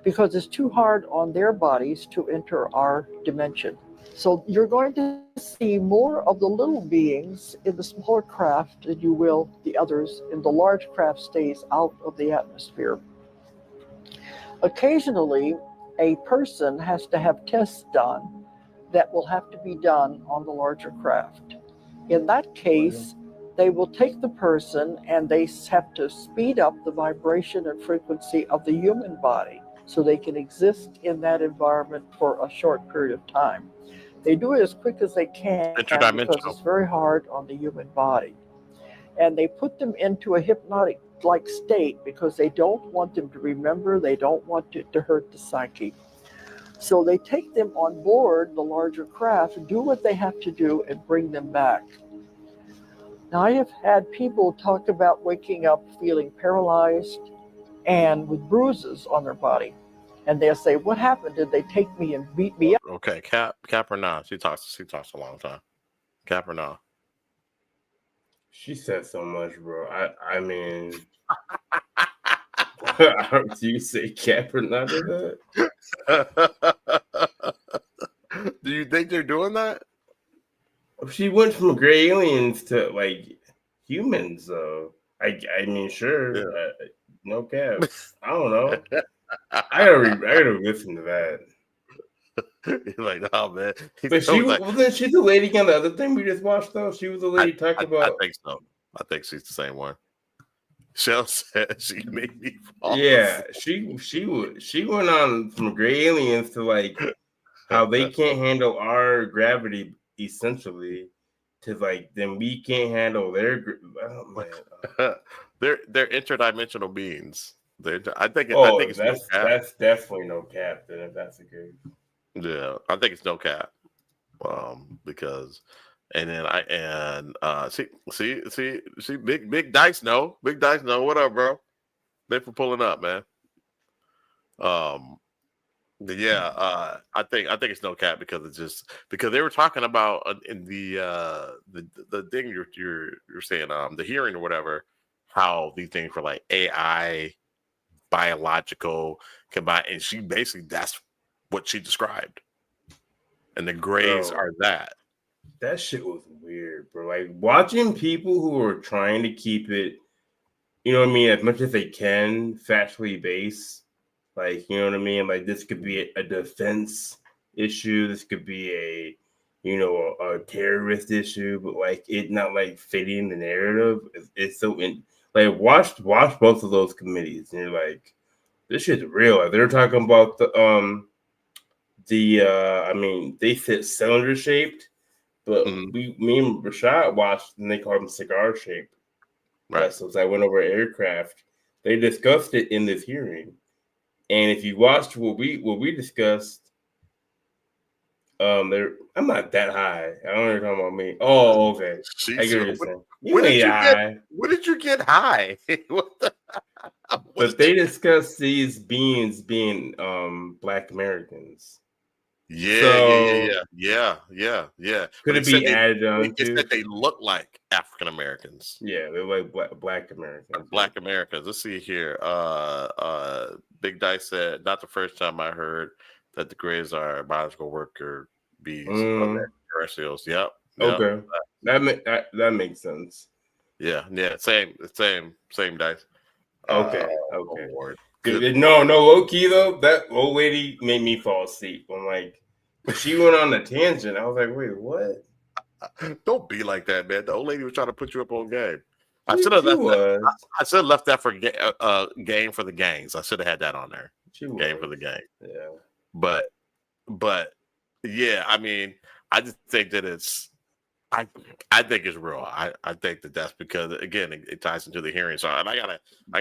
[SPEAKER 16] Because it's too hard on their bodies to enter our dimension. So you're going to see more of the little beings in the smaller craft than you will the others in the large craft stays out of the atmosphere. Occasionally, a person has to have tests done that will have to be done on the larger craft. In that case, they will take the person and they have to speed up the vibration and frequency of the human body so they can exist in that environment for a short period of time. They do it as quick as they can because it's very hard on the human body. And they put them into a hypnotic-like state because they don't want them to remember, they don't want it to hurt the psyche. So they take them on board the larger craft, do what they have to do, and bring them back. Now, I have had people talk about waking up feeling paralyzed and with bruises on their body. And they'll say, what happened? Did they take me and beat me up?
[SPEAKER 1] Okay, Cap or nah? She talks a long time. Cap or nah?
[SPEAKER 2] She said so much, bro. I mean, do you say Cap or not to
[SPEAKER 1] that? Do you think they're doing that?
[SPEAKER 2] She went from gray aliens to like humans, though. I mean, sure, yeah. No cap. I don't know. I gotta listen to that.
[SPEAKER 1] You're like, oh man.
[SPEAKER 2] But she wasn't she the lady on the other thing we just watched though? She was the lady talking about.
[SPEAKER 1] I think so. I think she's the same one. Shell said she made me fall.
[SPEAKER 2] Yeah, she went on from gray aliens to like how they can't handle our gravity essentially, to like then we can't handle their. Oh, man.
[SPEAKER 1] They're interdimensional beings. I think it's
[SPEAKER 2] that's
[SPEAKER 1] no cap.
[SPEAKER 2] That's definitely no cap. Then if that's the case.
[SPEAKER 1] Yeah, I think it's no cap. Because, and then see, big dice know. Big dice know. What up, bro? Thanks for pulling up, man. Yeah, I think it's no cap because it's just because they were talking about in the thing you're saying, the hearing or whatever, how these things were like AI, biological, combined, and she basically that's what she described. And the grays are that.
[SPEAKER 2] That shit was weird, bro. Like watching people who are trying to keep it, you know what I mean, as much as they can, factually based. Like, you know what I mean? Like this could be a defense issue. This could be a terrorist issue, but like it not like fitting the narrative. It's so like watch both of those committees, and you're like, this shit's real. Like, they're talking about they fit cylinder shaped, but me and Rashad watched and they called them cigar shaped.
[SPEAKER 1] Right.
[SPEAKER 2] So as I went over aircraft, they discussed it in this hearing. And if you watched what we discussed, I'm not that high. I don't know what you're talking about me. Oh, okay. I get what you're saying.
[SPEAKER 1] When did you get high?
[SPEAKER 2] But they discussed these beings being Black Americans.
[SPEAKER 1] Yeah.
[SPEAKER 2] Could it be added on
[SPEAKER 1] to? That they look like African Americans.
[SPEAKER 2] Yeah, they're like Black Americans.
[SPEAKER 1] Black Americans. Let's see here. Big Dice said, not the first time I heard that the Greys are biological worker bees of terrestrials. Yep.
[SPEAKER 2] Okay. That makes sense.
[SPEAKER 1] Yeah. Same Dice.
[SPEAKER 2] Okay. No, low key though. That old lady made me fall asleep. I'm like, she went on a tangent. I was like, wait, what?
[SPEAKER 1] Don't be like that, man. The old lady was trying to put you up on game. I should have left that for game for the gangs. I should have had that on there. Game for the gang.
[SPEAKER 2] Yeah.
[SPEAKER 1] But yeah, I mean, I just think that I think it's real. I think that's because again it ties into the hearing. So and I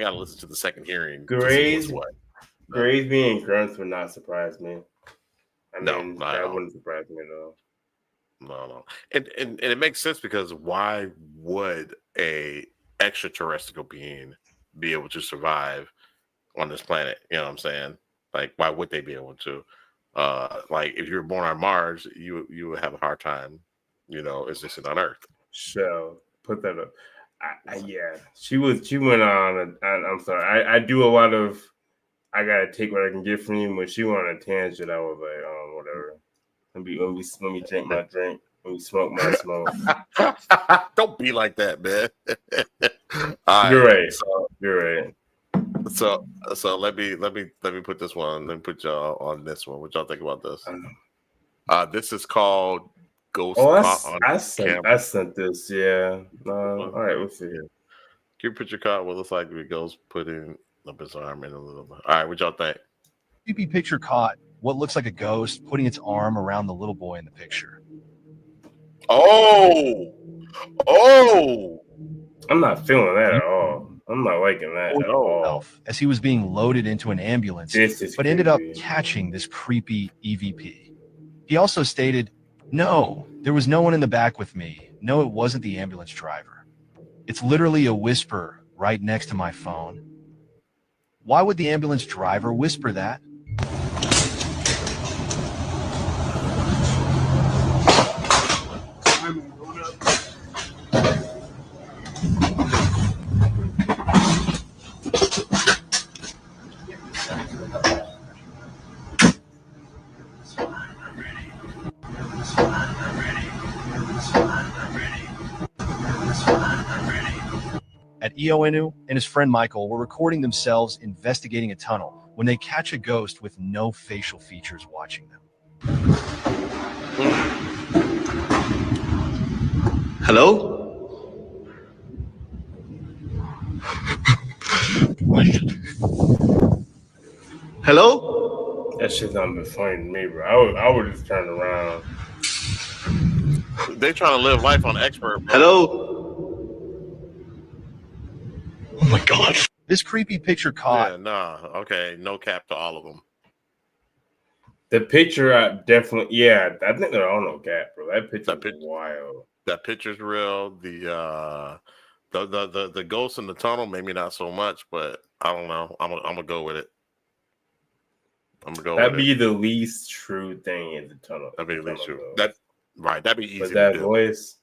[SPEAKER 1] gotta listen to the second hearing.
[SPEAKER 2] Grays being grunts would not surprise me. That wouldn't surprise me at all.
[SPEAKER 1] No. And it makes sense because why would a extraterrestrial being be able to survive on this planet? You know what I'm saying? Like, why would they be able to? Like, if you were born on Mars, you would have a hard time, existing on Earth.
[SPEAKER 2] So put that up. Yeah, she went on. And I'm sorry. I do a lot of. I gotta take what I can get from you. When she went on a tangent, I was like, whatever. Let me drink my drink. Let me smoke my smoke.
[SPEAKER 1] Don't be like that, man.
[SPEAKER 2] You're right. You're right.
[SPEAKER 1] So let me put this one. Let me put y'all on this one. What y'all think about this? This is called Ghost.
[SPEAKER 2] I sent this. Yeah. All right. We'll see.
[SPEAKER 1] Can you put your card? Well, looks like it goes putting up his arm in a little bit. All right. What y'all think?
[SPEAKER 17] creepy picture caught what looks like a ghost putting its arm around the little boy in the picture.
[SPEAKER 1] Oh,
[SPEAKER 2] I'm not feeling that at all. I'm not liking that at all.
[SPEAKER 17] As he was being loaded into an ambulance, but ended up catching this creepy EVP. He also stated, "No, there was no one in the back with me. No, it wasn't the ambulance driver. It's literally a whisper right next to my phone." Why would the ambulance driver whisper that? At Ioanu and his friend Michael were recording themselves investigating a tunnel when they catch a ghost with no facial features watching them.
[SPEAKER 18] Hello? Hello?
[SPEAKER 2] That shit's not been funny to me, bro. I would just turn around.
[SPEAKER 1] They trying to live life on expert, bro.
[SPEAKER 18] Hello? Oh my God.
[SPEAKER 17] This creepy picture caught.
[SPEAKER 1] Yeah, nah. Okay, no cap to all of them.
[SPEAKER 2] The picture, I definitely, yeah, I think they're all no cap, bro. That picture's wild.
[SPEAKER 1] That picture's real. The ghost in the tunnel, maybe not so much, but I don't know. I'm gonna go with it.
[SPEAKER 2] That'd be the least true thing in the tunnel.
[SPEAKER 1] That'd be the least true. That'd be easy.
[SPEAKER 2] But that
[SPEAKER 1] to do.
[SPEAKER 2] voice,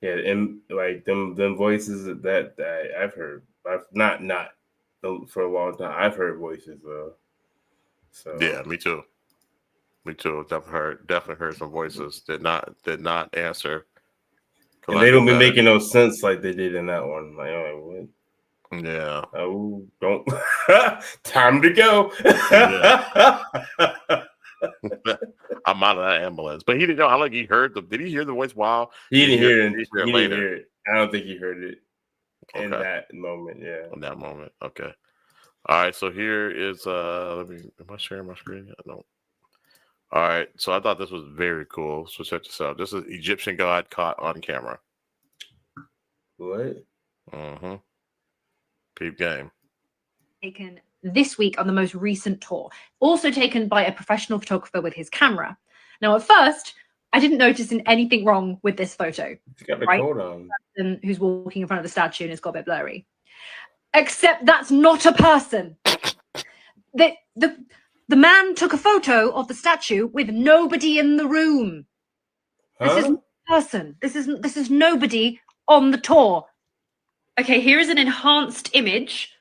[SPEAKER 2] yeah, and like them voices that I've heard. I've not for a long time. I've heard voices though. So
[SPEAKER 1] yeah, me too. Definitely heard some voices. Did not answer.
[SPEAKER 2] And they don't be making no sense like they did in that one. Like, what?
[SPEAKER 1] Yeah.
[SPEAKER 2] Oh, don't. Time to go.
[SPEAKER 1] I'm out of that ambulance. But he didn't know. He heard the. Did he hear the voice? Wow.
[SPEAKER 2] He didn't hear it. He didn't hear it. I don't think he heard it in that moment. Yeah.
[SPEAKER 1] In that moment. Okay. All right. So here is. Am I sharing my screen? No. All right. So I thought this was very cool. So check this out. This is Egyptian god caught on camera.
[SPEAKER 2] What?
[SPEAKER 1] Mm-hmm. Peep game.
[SPEAKER 19] Taken this week on the most recent tour, also taken by a professional photographer with his camera. Now, at first, I didn't notice anything wrong with this photo.
[SPEAKER 2] He's got the coat on.
[SPEAKER 19] Who's walking in front of the statue and it's got a bit blurry. Except that's not a person. The man took a photo of the statue with nobody in the room. This isn't a person. This is nobody on the tour. Okay, here is an enhanced image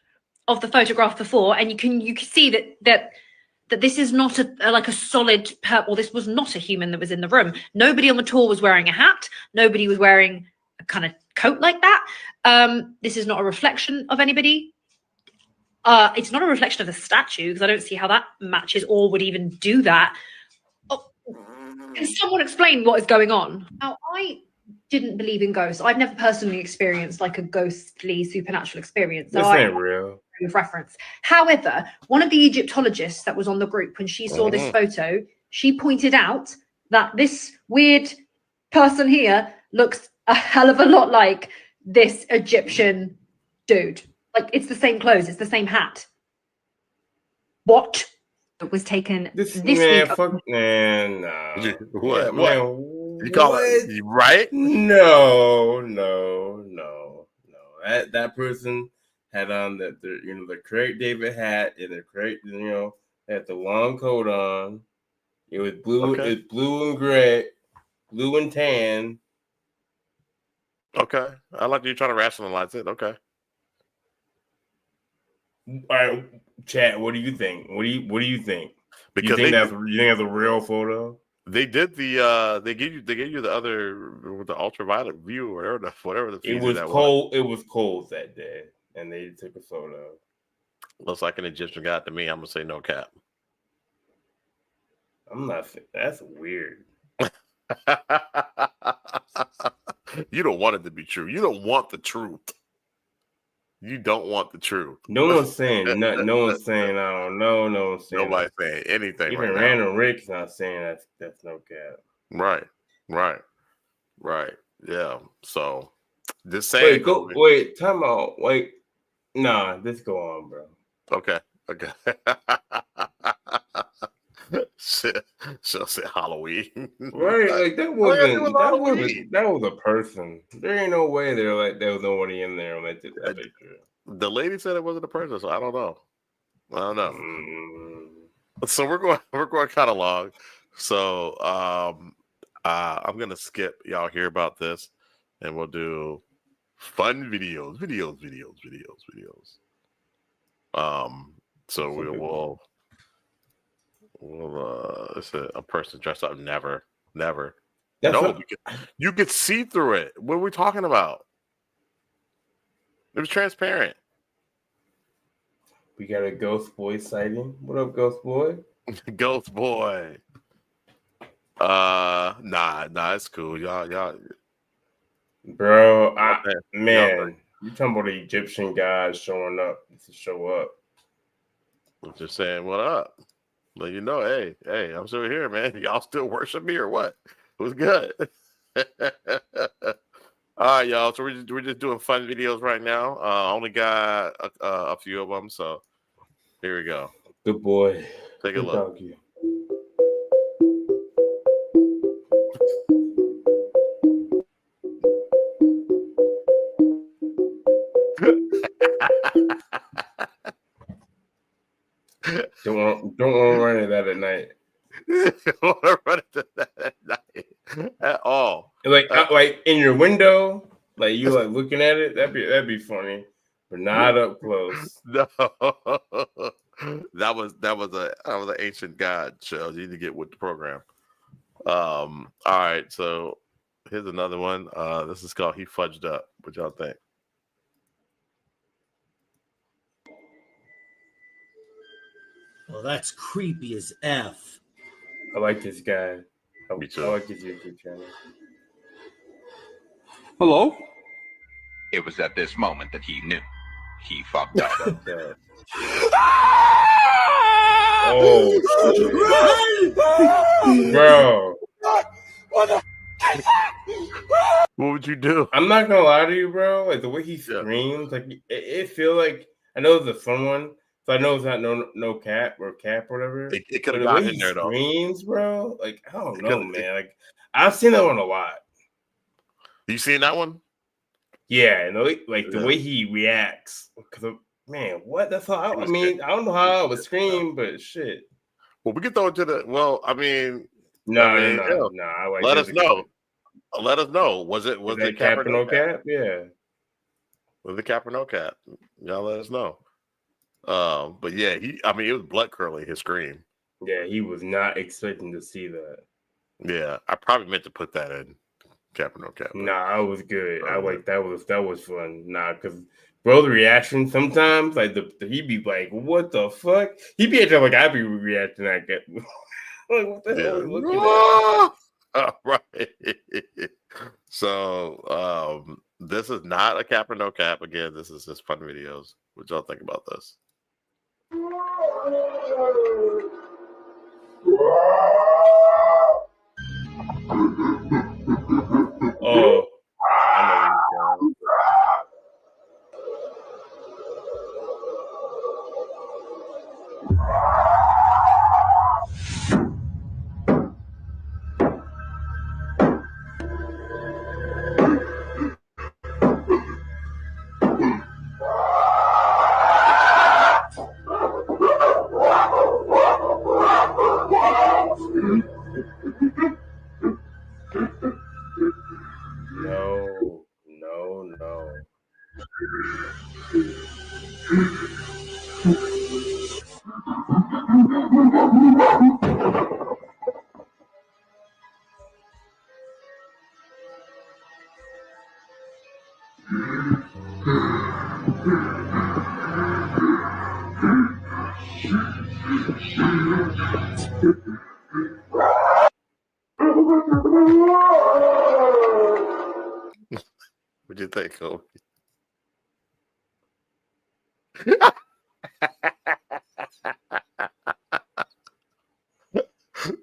[SPEAKER 19] of the photograph before, and you can see that this is not a solid or this was not a human that was in the room. Nobody on the tour was wearing a hat. Nobody was wearing a kind of coat like that. This is not a reflection of anybody. It's not a reflection of the statue because I don't see how that matches or would even do that. Oh, can someone explain what is going on? Now, I didn't believe in ghosts. I've never personally experienced like a ghostly supernatural experience. So
[SPEAKER 2] this ain't real.
[SPEAKER 19] With reference. However, one of the Egyptologists that was on the group, when she saw this photo, she pointed out that this weird person here looks a hell of a lot like this Egyptian dude. Like, it's the same clothes, it's the same hat. What? It was taken this week.
[SPEAKER 2] Man, no.
[SPEAKER 1] What?
[SPEAKER 2] Man,
[SPEAKER 1] you call it right?
[SPEAKER 2] No. That person had on the Craig David hat and the Craig, had the long coat on. It was blue. Okay. It's blue and gray, blue and tan.
[SPEAKER 1] Okay, I like you trying to rationalize it. Okay.
[SPEAKER 2] All right, chat. What do you think? What do you think?
[SPEAKER 1] Because
[SPEAKER 2] you think that's a real photo?
[SPEAKER 1] They did the they gave you the other with the ultraviolet view or whatever the
[SPEAKER 2] it was cold. It was cold that day, and they took a photo.
[SPEAKER 1] Looks like an Egyptian god to me. I'm gonna say no cap.
[SPEAKER 2] I'm not. That's weird.
[SPEAKER 1] You don't want it to be true. You don't want the truth. You don't want the truth.
[SPEAKER 2] No one's saying nothing. No one's saying I don't know. No one's saying
[SPEAKER 1] nobody's saying anything.
[SPEAKER 2] Even
[SPEAKER 1] right
[SPEAKER 2] Random Rick's not saying that's no cap.
[SPEAKER 1] Right. Yeah. So just saying.
[SPEAKER 2] Wait, time out. Wait, nah, just go on, bro.
[SPEAKER 1] Okay. She'll say Halloween.
[SPEAKER 2] Right, like that was a person. There ain't no way there was nobody in there when they did that picture.
[SPEAKER 1] The lady said it wasn't a person, so I don't know. So we're going kind of long. So I'm gonna skip. Y'all hear about this, and we'll do fun videos. So we'll it's a person dressed up. Never. You could see through it. What are we talking about? It was transparent.
[SPEAKER 2] We got a Ghost Boy sighting. What up, Ghost Boy?
[SPEAKER 1] Ghost Boy. Nah, it's cool. Y'all.
[SPEAKER 2] Bro, man, you talking about the Egyptian gods showing up to show up.
[SPEAKER 1] I'm just saying, what up? Let you know, hey, I'm still here, man. Y'all still worship me or what? It was good. All right, y'all. So we're just doing fun videos right now. Only got a few of them, so here we go.
[SPEAKER 2] Good boy.
[SPEAKER 1] Take a look.
[SPEAKER 2] Doggy. Don't want to run into that at night.
[SPEAKER 1] Don't want to run into that at night at all.
[SPEAKER 2] Like in your window, like you like looking at it. That'd be funny, but not up close.
[SPEAKER 1] No, that was an ancient god show. You need to get with the program. All right, so here's another one. This is called He Fudged Up. What y'all think?
[SPEAKER 20] Well, that's creepy as F.
[SPEAKER 2] I like this guy.
[SPEAKER 1] Me too.
[SPEAKER 2] I like his YouTube channel.
[SPEAKER 21] Hello? It was at this moment that he knew. He fucked up.
[SPEAKER 2] Oh, bro.
[SPEAKER 1] What would you do?
[SPEAKER 2] I'm not gonna lie to you, bro. Like the way he screams, like it feel like I know it's a fun one. So I know it's not no cap or whatever.
[SPEAKER 1] It could have gotten in there though.
[SPEAKER 2] Screams, bro. Like I don't know, man. Like I've seen that one a lot.
[SPEAKER 1] You seen that one?
[SPEAKER 2] Yeah, and like the way he reacts. Because man, what? That's how I mean. I don't know how I would scream, but shit.
[SPEAKER 1] Well, we can throw it to the. Well, I mean,
[SPEAKER 2] no.
[SPEAKER 1] Like let us know. Let us know. Was it
[SPEAKER 2] cap or no cap? Yeah.
[SPEAKER 1] Was it cap or no cap? Y'all let us know. But yeah, it was blood curdling, his scream.
[SPEAKER 2] Yeah, he was not expecting to see that.
[SPEAKER 1] Yeah, I probably meant to put that in cap or no cap.
[SPEAKER 2] Nah, I was good. I like that was fun. Nah, because bro, the reaction sometimes, like he'd be like, "What the fuck?" He'd be acting like I'd be reacting like that. Like, what the hell are you looking at?
[SPEAKER 1] Right. So, this is not a cap or no cap. Again, this is just fun videos. What y'all think about this?
[SPEAKER 2] Oh, I know No.
[SPEAKER 1] What'd you think, Kobe?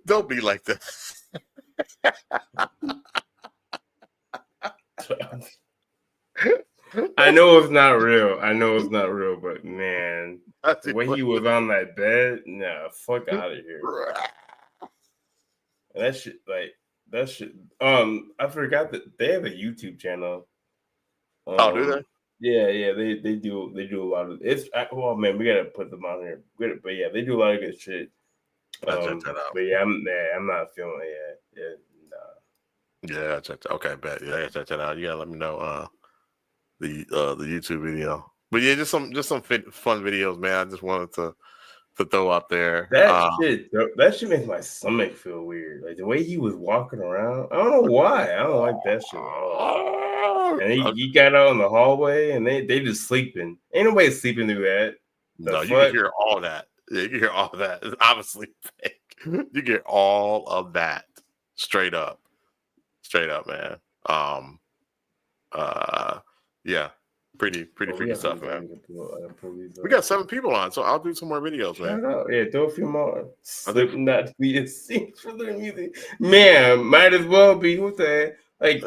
[SPEAKER 1] Don't be like this.
[SPEAKER 2] I know it's not real. But man, the way he was on that bed, nah, fuck out of here. That shit. I forgot that they have a YouTube channel.
[SPEAKER 1] Do they?
[SPEAKER 2] Yeah, they do a lot of it's. Well, man, we gotta put them on here. But yeah, they do a lot of good shit.
[SPEAKER 1] I'll check that out.
[SPEAKER 2] But yeah, I'm not feeling it yet.
[SPEAKER 1] Yeah, check that. Okay, bet. Yeah, I gotta check that out. You gotta let me know the YouTube video. But yeah, just some fun videos, man. I just wanted to throw out there.
[SPEAKER 2] That shit makes my stomach feel weird. Like the way he was walking around. I don't know why. I don't like that shit at all. And he got out in the hallway and they just sleeping. Ain't nobody sleeping through that.
[SPEAKER 1] No, you can hear all that. Yeah, you can hear all that. It's obviously fake. You get all of that straight up, man. Yeah, pretty freaky stuff, man. We got 7 people on, so I'll do some more videos, man.
[SPEAKER 2] Yeah, throw a few more. Slipping not to be a scene for their music, man. Might as well be. What's that? Like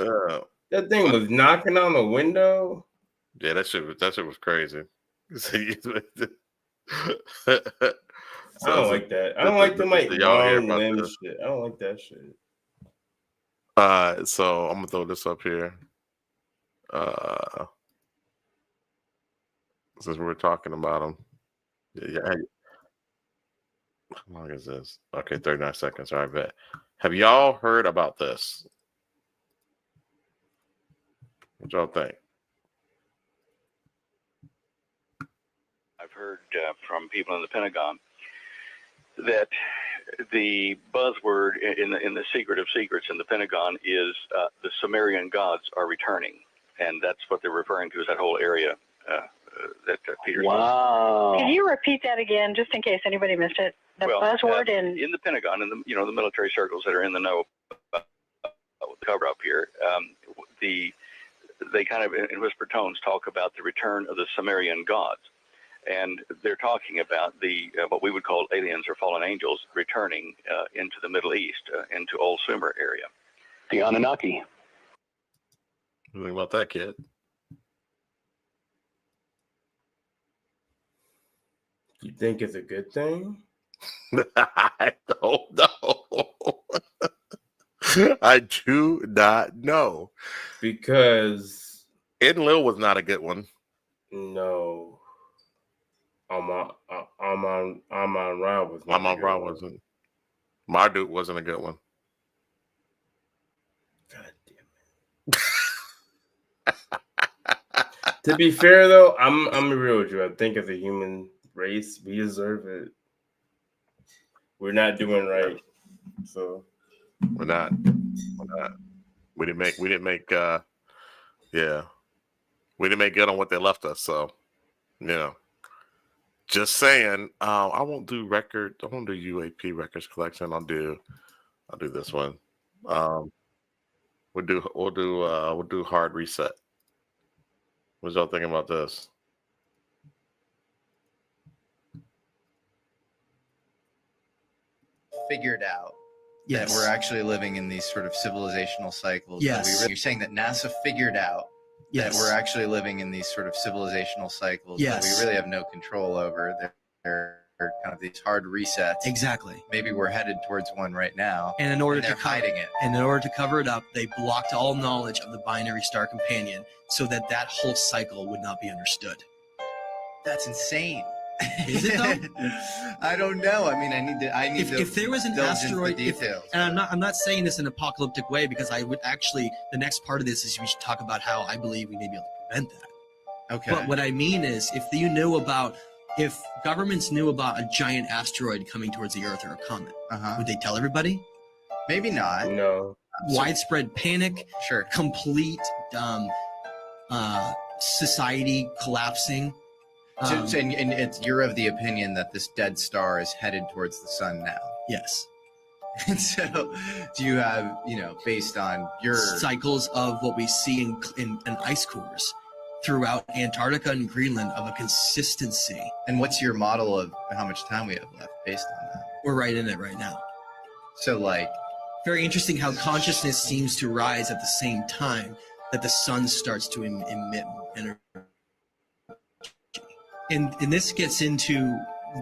[SPEAKER 2] that thing was knocking on the window.
[SPEAKER 1] Yeah, that shit was crazy.
[SPEAKER 2] I don't like that. I don't like them like long limb shit. I don't like that shit.
[SPEAKER 1] So I'm gonna throw this up here. Since we're talking about them, yeah. How long is this? Okay, 39 seconds. All right, bet. Have y'all heard about this? What y'all think?
[SPEAKER 3] I've heard from people in the Pentagon that the buzzword in the secret of secrets in the Pentagon is the Sumerian gods are returning, and that's what they're referring to as that whole area that Peter's.
[SPEAKER 22] Wow! Can you repeat that again, just in case anybody missed it? The buzzword
[SPEAKER 3] in the Pentagon, in the military circles that are in the know with the cover up here, they kind of in whispered tones talk about the return of the Sumerian gods. And they're talking about the what we would call aliens or fallen angels returning into the Middle East, into Old Sumer area.
[SPEAKER 22] The Anunnaki.
[SPEAKER 1] What do you think about that, kid?
[SPEAKER 2] You think it's a good thing?
[SPEAKER 1] I don't know. I do not know.
[SPEAKER 2] Because
[SPEAKER 1] Enlil was not a good one.
[SPEAKER 2] No. Amon Ra was.
[SPEAKER 1] Amon Ra wasn't. Marduk wasn't a good one.
[SPEAKER 2] God damn it. To be fair though, I'm real with you. I think as a human race, we deserve it. We're not doing right. So
[SPEAKER 1] we're not. We didn't make We didn't make good on what they left us. So just saying, I won't do UAP records collection. I'll do this one. We'll do hard reset. What y'all thinking about this?
[SPEAKER 23] Figured out that we're actually living in these sort of civilizational cycles.
[SPEAKER 24] Yes.
[SPEAKER 23] You're saying that NASA figured out that we're actually living in these sort of civilizational cycles that we really have no control over. They're kind of these hard resets.
[SPEAKER 24] Exactly.
[SPEAKER 23] Maybe we're headed towards one right now.
[SPEAKER 24] And in order
[SPEAKER 23] they're hiding it.
[SPEAKER 24] And in order to cover it up, they blocked all knowledge of the binary star companion so that whole cycle would not be understood.
[SPEAKER 23] That's insane.
[SPEAKER 24] Is it though?
[SPEAKER 23] I don't know. I mean, I need to.
[SPEAKER 24] If there was an asteroid, and I'm not saying this in an apocalyptic way, because I would actually, the next part of this is we should talk about how I believe we may be able to prevent that.
[SPEAKER 23] Okay.
[SPEAKER 24] But what I mean is, if governments knew about a giant asteroid coming towards the Earth or a comet, would they tell everybody?
[SPEAKER 23] Maybe not.
[SPEAKER 2] No.
[SPEAKER 24] Widespread panic.
[SPEAKER 23] Sure.
[SPEAKER 24] Complete society collapsing.
[SPEAKER 23] And you're of the opinion that this dead star is headed towards the sun now.
[SPEAKER 24] Yes.
[SPEAKER 23] And so, do you have, based on your
[SPEAKER 24] cycles of what we see in ice cores, throughout Antarctica and Greenland of a consistency.
[SPEAKER 23] And what's your model of how much time we have left based on that?
[SPEAKER 24] We're right in it right now.
[SPEAKER 23] So, like,
[SPEAKER 24] very interesting how consciousness seems to rise at the same time that the sun starts to emit energy. And this gets into,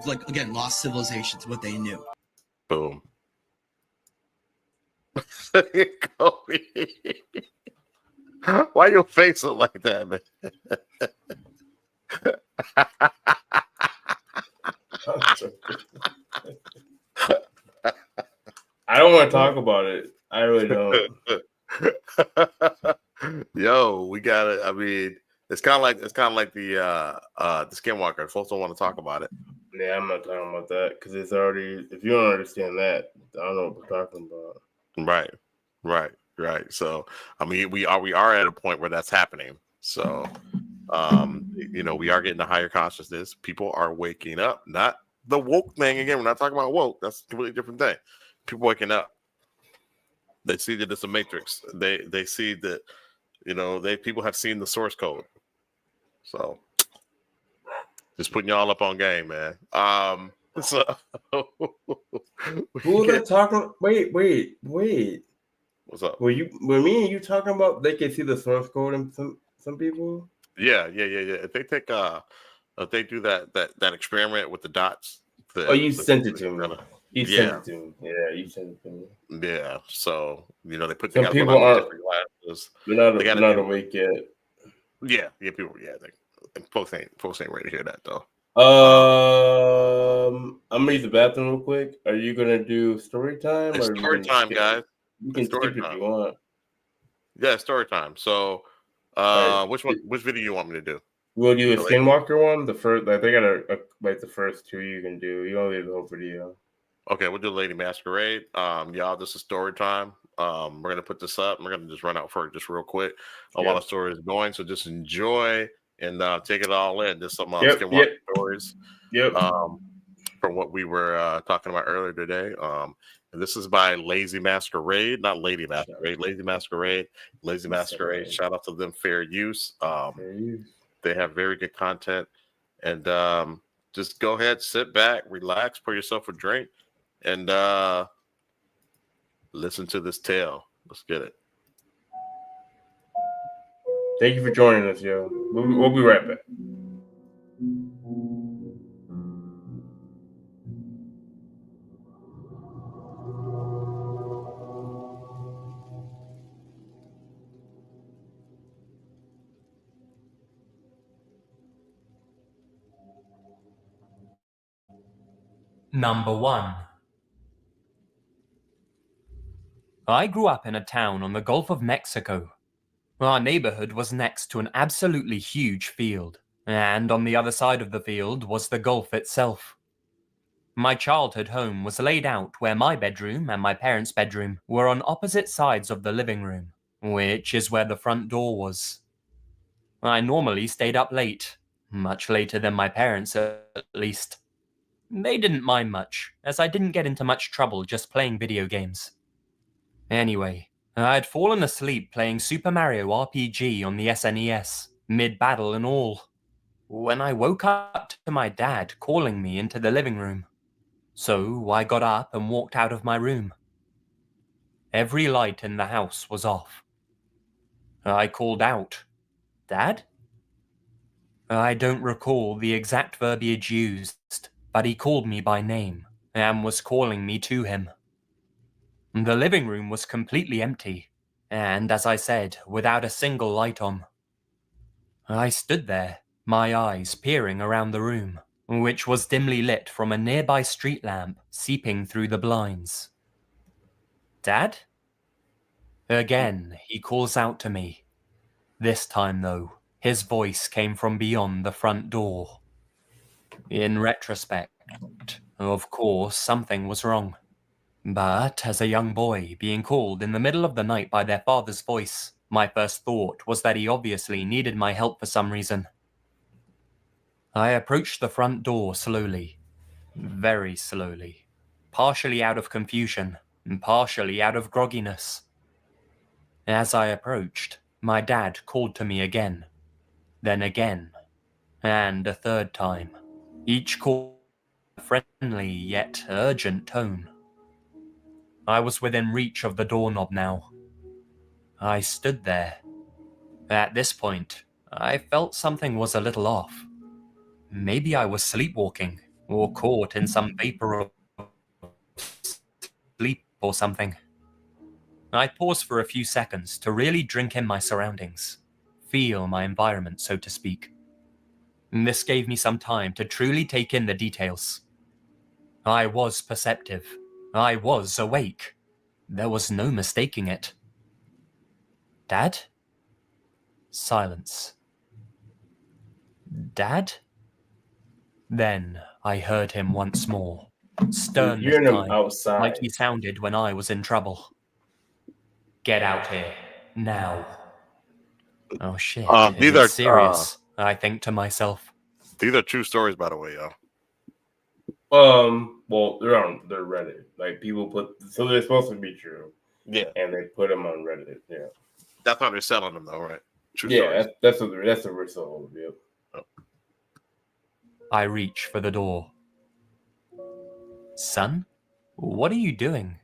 [SPEAKER 24] like, again, lost civilizations, what they knew.
[SPEAKER 1] Boom. Why your face look like that, man?
[SPEAKER 2] I don't want to talk about it. I really don't.
[SPEAKER 1] Yo, we got it. I mean, it's kind of like the Skinwalkers. Folks don't want to talk about it.
[SPEAKER 2] Yeah, I'm not talking about that because it's already. If you don't understand that, I don't know what we're talking about.
[SPEAKER 1] Right. So, I mean, we are at a point where that's happening. So, we are getting a higher consciousness. People are waking up. Not the woke thing again. We're not talking about woke. That's a completely different thing. People waking up. They see that it's a matrix. They see that, people have seen the source code. So, just putting y'all up on game, man. So
[SPEAKER 2] who are they talking? Wait.
[SPEAKER 1] What's up?
[SPEAKER 2] Were me and you talking about they can see the source code in some people?
[SPEAKER 1] Yeah. If they take if they do that experiment with the dots.
[SPEAKER 2] You sent it to me. You sent it to me. Yeah, you sent it to me.
[SPEAKER 1] Yeah. So they put
[SPEAKER 2] some people aren't. They're not awake yet.
[SPEAKER 1] Yeah. People. Yeah. Folks ain't ready to hear that though.
[SPEAKER 2] I'm gonna use the bathroom real quick. Are you gonna do story time?
[SPEAKER 1] It's story time, guys.
[SPEAKER 2] You can skip if you want.
[SPEAKER 1] Yeah, story time. So, which video you want me to do?
[SPEAKER 2] We'll do a Skinwalker one. The first, they got the first two you can do. You only do the whole video.
[SPEAKER 1] Okay, we'll do Lady Masquerade. Y'all, this is story time. We're gonna put this up. We're gonna just run out for it just real quick while the story is going. So just enjoy and take it all in. Just some Skinwalker stories. From what we were talking about earlier today. And this is by Lazy Masquerade, not Lady Masquerade. Lazy Masquerade. Lazy Masquerade. Shout out to them. Fair use. They have very good content. And just go ahead, sit back, relax, pour yourself a drink, and listen to this tale. Let's get it.
[SPEAKER 2] Thank you for joining us, yo. We'll be right back.
[SPEAKER 4] Number 1. I grew up in a town on the Gulf of Mexico. Our neighborhood was next to an absolutely huge field, and on the other side of the field was the Gulf itself. My childhood home was laid out where my bedroom and my parents' bedroom were on opposite sides of the living room, which is where the front door was. I normally stayed up late, much later than my parents at least. They didn't mind much, as I didn't get into much trouble just playing video games. Anyway, I'd fallen asleep playing Super Mario RPG on the SNES, mid-battle and all, when I woke up to my dad calling me into the living room. So I got up and walked out of my room. Every light in the house was off. I called out, "Dad?" I don't recall the exact verbiage used, but he called me by name and was calling me to him. The living room was completely empty, and as I said, without a single light on. I stood there, my eyes peering around the room, which was dimly lit from a nearby street lamp seeping through the blinds. "Dad?" Again, he calls out to me. This time, though, his voice came from beyond the front door. In retrospect, of course, something was wrong. But as a young boy being called in the middle of the night by their father's voice, my first thought was that he obviously needed my help for some reason. I approached the front door slowly, very slowly, partially out of confusion and partially out of grogginess. As I approached, my dad called to me again, then again, and a third time, each call a friendly yet urgent tone. I was within reach of the doorknob now. I stood there. At this point, I felt something was a little off. Maybe I was sleepwalking, or caught in some vapor of sleep or something. I paused for a few seconds to really drink in my surroundings, feel my environment, so to speak. And this gave me some time to truly take in the details. I was perceptive. I was awake. There was no mistaking it. Dad? Silence. Dad? Then I heard him once more, stern this time,
[SPEAKER 2] outside.
[SPEAKER 4] like he sounded when I was in trouble. Get out here, now. Oh shit,
[SPEAKER 1] These are
[SPEAKER 4] it's serious, I think to myself.
[SPEAKER 1] These are true stories, by the way, y'all.
[SPEAKER 2] Well, they're on their Reddit. Like people so they're supposed to be true.
[SPEAKER 1] Yeah,
[SPEAKER 2] and they put them on Reddit. Yeah,
[SPEAKER 1] that's how they're selling them, though, right? True
[SPEAKER 2] stories. That's the result. Yep.
[SPEAKER 4] I reach for the door. Son, what are you doing?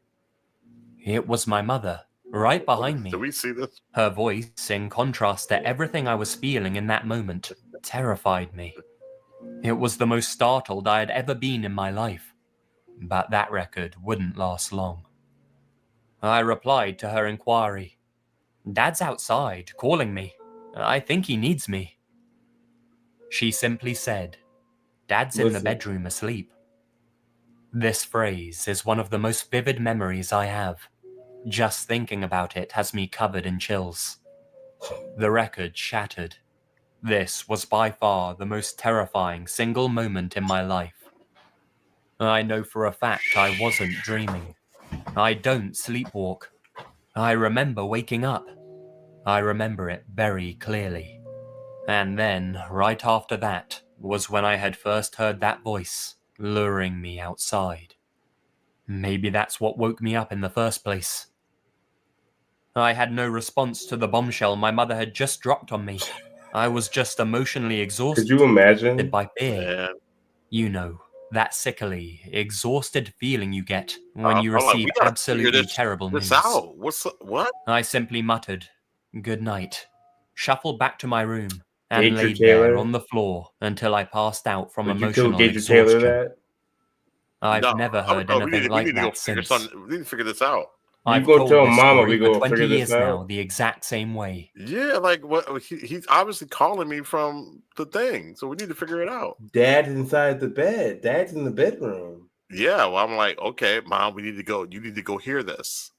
[SPEAKER 4] It was my mother, right behind me.
[SPEAKER 1] Do we see this?
[SPEAKER 4] Her voice, in contrast to everything I was feeling in that moment, terrified me. It was the most startled I had ever been in my life, but that record wouldn't last long. I replied to her inquiry. Dad's outside, calling me. I think he needs me. She simply said, Dad's in the bedroom asleep. This phrase is one of the most vivid memories I have. Just thinking about it has me covered in chills. The record shattered. This was by far the most terrifying single moment in my life. I know for a fact I wasn't dreaming. I don't sleepwalk. I remember waking up. I remember it very clearly. And then, right after that, was when I had first heard that voice luring me outside. Maybe that's what woke me up in the first place. I had no response to the bombshell my mother had just dropped on me. I was just emotionally exhausted.
[SPEAKER 2] Could you imagine?
[SPEAKER 4] By fear. You know, that sickly, exhausted feeling you get when you receive absolutely terrible news.
[SPEAKER 1] What?
[SPEAKER 4] I simply muttered, "Good night," shuffled back to my room, and laid there on the floor until I passed out from emotional exhaustion. I've never heard anything like that since.
[SPEAKER 1] We need to figure this out.
[SPEAKER 4] I've told this story for 20 years now, the exact same way.
[SPEAKER 1] Yeah, like what? He's obviously calling me from the thing, so we need to figure it out.
[SPEAKER 2] Dad's inside the bed. Dad's in the bedroom.
[SPEAKER 1] Yeah, well, I'm like, okay, Mom, we need to go. You need to go hear this.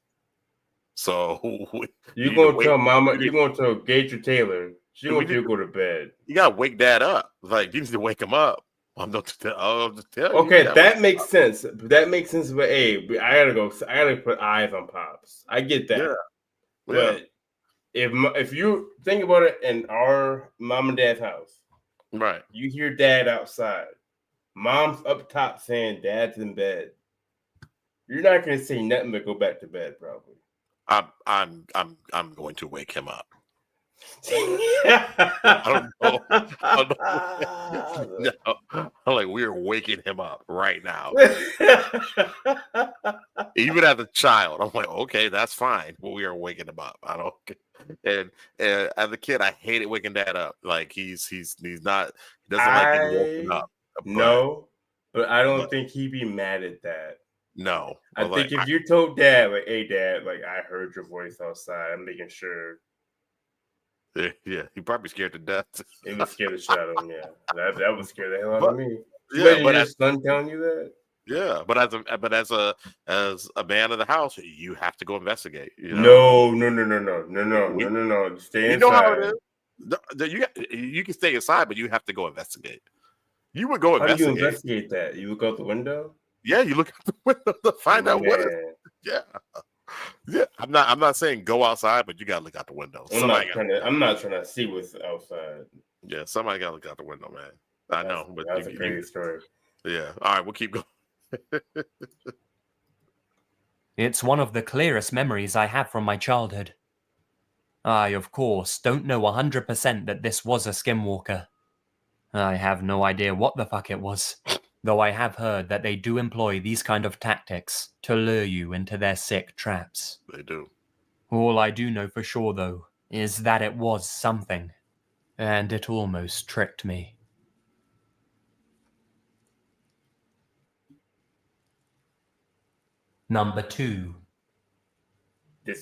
[SPEAKER 1] So
[SPEAKER 2] you're gonna tell Mama. You're gonna tell Gage or Taylor. She's gonna go to bed.
[SPEAKER 1] You gotta wake Dad up. Like you need to wake him up. I'll just tell you.
[SPEAKER 2] Okay, that makes sense. That makes sense. But hey, I gotta go. I gotta put eyes on Pops. I get that.
[SPEAKER 1] Yeah.
[SPEAKER 2] But if you think about it, in our mom and dad's house,
[SPEAKER 1] right?
[SPEAKER 2] You hear Dad outside. Mom's up top saying Dad's in bed. You're not gonna say nothing but go back to bed, probably.
[SPEAKER 1] I'm going to wake him up. I don't know. No. I'm like, we're waking him up right now. Even as a child, I'm like, okay, that's fine. But we are waking him up. I don't. And as a kid, I hated waking Dad up. Like he's not. He doesn't like being woken up.
[SPEAKER 2] But I don't think he'd be mad at that.
[SPEAKER 1] No,
[SPEAKER 2] I think if you told Dad, like, "Hey, Dad, like I heard your voice outside. I'm making sure."
[SPEAKER 1] Yeah, he probably scared to death.
[SPEAKER 2] He was scared the shit out of him. Yeah, that was scared the hell out of me.
[SPEAKER 1] Yeah, but
[SPEAKER 2] your son telling you that.
[SPEAKER 1] Yeah, but as a man of the house, you have to go investigate. You know?
[SPEAKER 2] No. Stay inside.
[SPEAKER 1] You know how it is. You can stay inside, but you have to go investigate. You would go investigate.
[SPEAKER 2] How do you investigate that? You look out the window.
[SPEAKER 1] Yeah, you look out the window to find out what. Yeah. I'm not saying go outside, but you gotta look out the window.
[SPEAKER 2] I'm not trying to see what's outside.
[SPEAKER 1] Yeah, somebody gotta look out the window, man. I know, but
[SPEAKER 2] that's a crazy story.
[SPEAKER 1] Yeah. All right, we'll keep going.
[SPEAKER 4] It's one of the clearest memories I have from my childhood. I, of course, don't know 100% that this was a Skinwalker. I have no idea what the fuck it was, though I have heard that they do employ these kind of tactics to lure you into their sick traps.
[SPEAKER 1] They do.
[SPEAKER 4] All I do know for sure, though, is that it was something, and it almost tricked me. Number 2.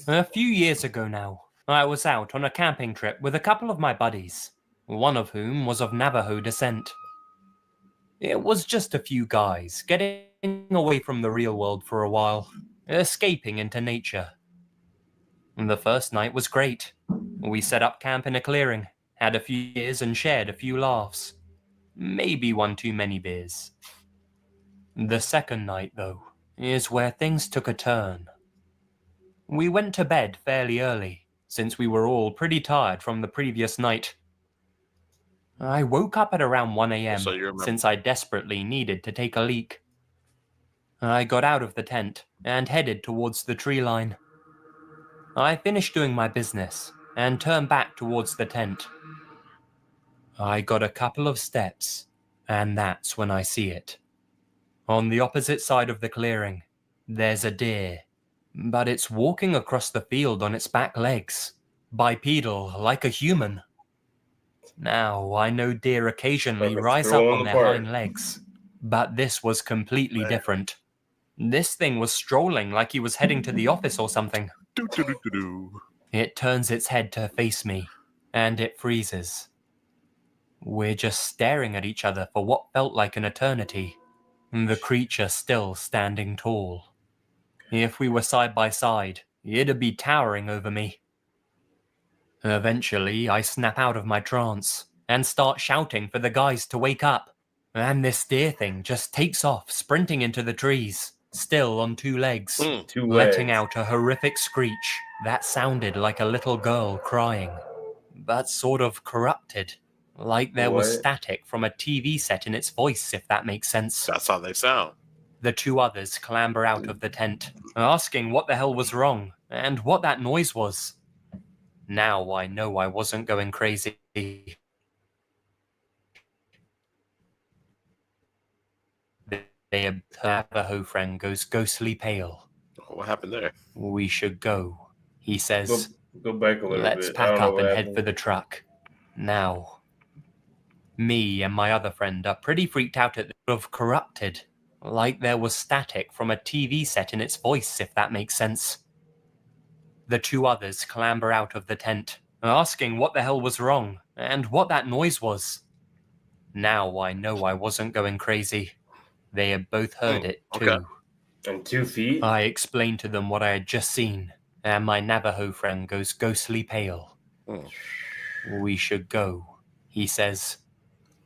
[SPEAKER 4] A few years ago now, I was out on a camping trip with a couple of my buddies, one of whom was of Navajo descent. It was just a few guys getting away from the real world for a while, escaping into nature. The first night was great. We set up camp in a clearing, had a few beers and shared a few laughs. Maybe one too many beers. The second night, though, is where things took a turn. We went to bed fairly early, since we were all pretty tired from the previous night. I woke up at around 1 a.m. since I desperately needed to take a leak. I got out of the tent and headed towards the tree line. I finished doing my business and turned back towards the tent. I got a couple of steps, and that's when I see it. On the opposite side of the clearing, there's a deer, but it's walking across the field on its back legs, bipedal like a human. Now, I know deer occasionally rise up on their hind legs, but this was completely different. This thing was strolling like he was heading to the office or something. It turns its head to face me, and it freezes. We're just staring at each other for what felt like an eternity, the creature still standing tall. If we were side by side, it'd be towering over me. Eventually, I snap out of my trance and start shouting for the guys to wake up, and this deer thing just takes off, sprinting into the trees, still on 2 legs, letting out a horrific screech that sounded like a little girl crying, but sort of corrupted, like there was static from a TV set in its voice, if that makes sense.
[SPEAKER 1] That's how they sound.
[SPEAKER 4] The 2 others clamber out of the tent, asking what the hell was wrong and what that noise was. Now I know I wasn't going crazy. The Navajo friend goes ghostly pale.
[SPEAKER 1] What happened there?
[SPEAKER 4] We should go, he says.
[SPEAKER 2] Go back a little
[SPEAKER 4] Let's
[SPEAKER 2] bit.
[SPEAKER 4] pack up and head for the truck. Now. Me and my other friend are pretty freaked out at the of corrupted, like there was static from a TV set in its voice, if that makes sense. The 2 others clamber out of the tent, asking what the hell was wrong and what that noise was. Now I know I wasn't going crazy. They had both heard it too.
[SPEAKER 2] Okay. And 2 feet?
[SPEAKER 4] I explained to them what I had just seen, and my Navajo friend goes ghostly pale. We should go, he says.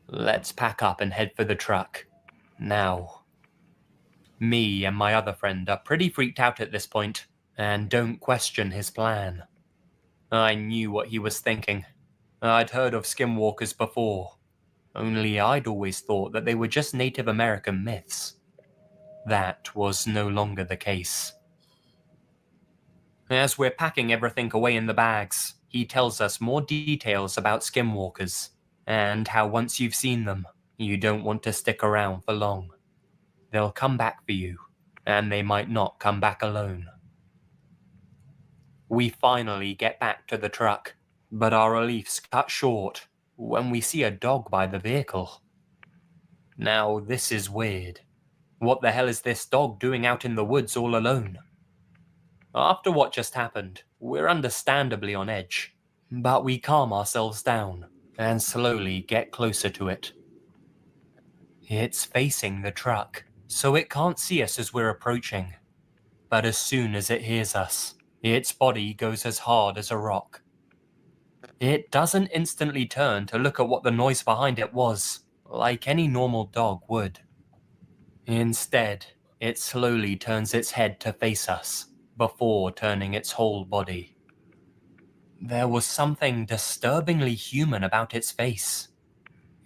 [SPEAKER 4] Let's pack up and head for the truck. Now. Me and my other friend are pretty freaked out at this point, and don't question his plan. I knew what he was thinking. I'd heard of Skinwalkers before, only I'd always thought that they were just Native American myths. That was no longer the case. As we're packing everything away in the bags, he tells us more details about Skinwalkers, and how once you've seen them, you don't want to stick around for long. They'll come back for you, and they might not come back alone. We finally get back to the truck, but our relief's cut short when we see a dog by the vehicle. Now, this is weird. What the hell is this dog doing out in the woods all alone? After what just happened, we're understandably on edge, but we calm ourselves down and slowly get closer to it. It's facing the truck, so it can't see us as we're approaching. But as soon as it hears us, its body goes as hard as a rock. It doesn't instantly turn to look at what the noise behind it was, like any normal dog would. Instead, it slowly turns its head to face us, before turning its whole body. There was something disturbingly human about its face.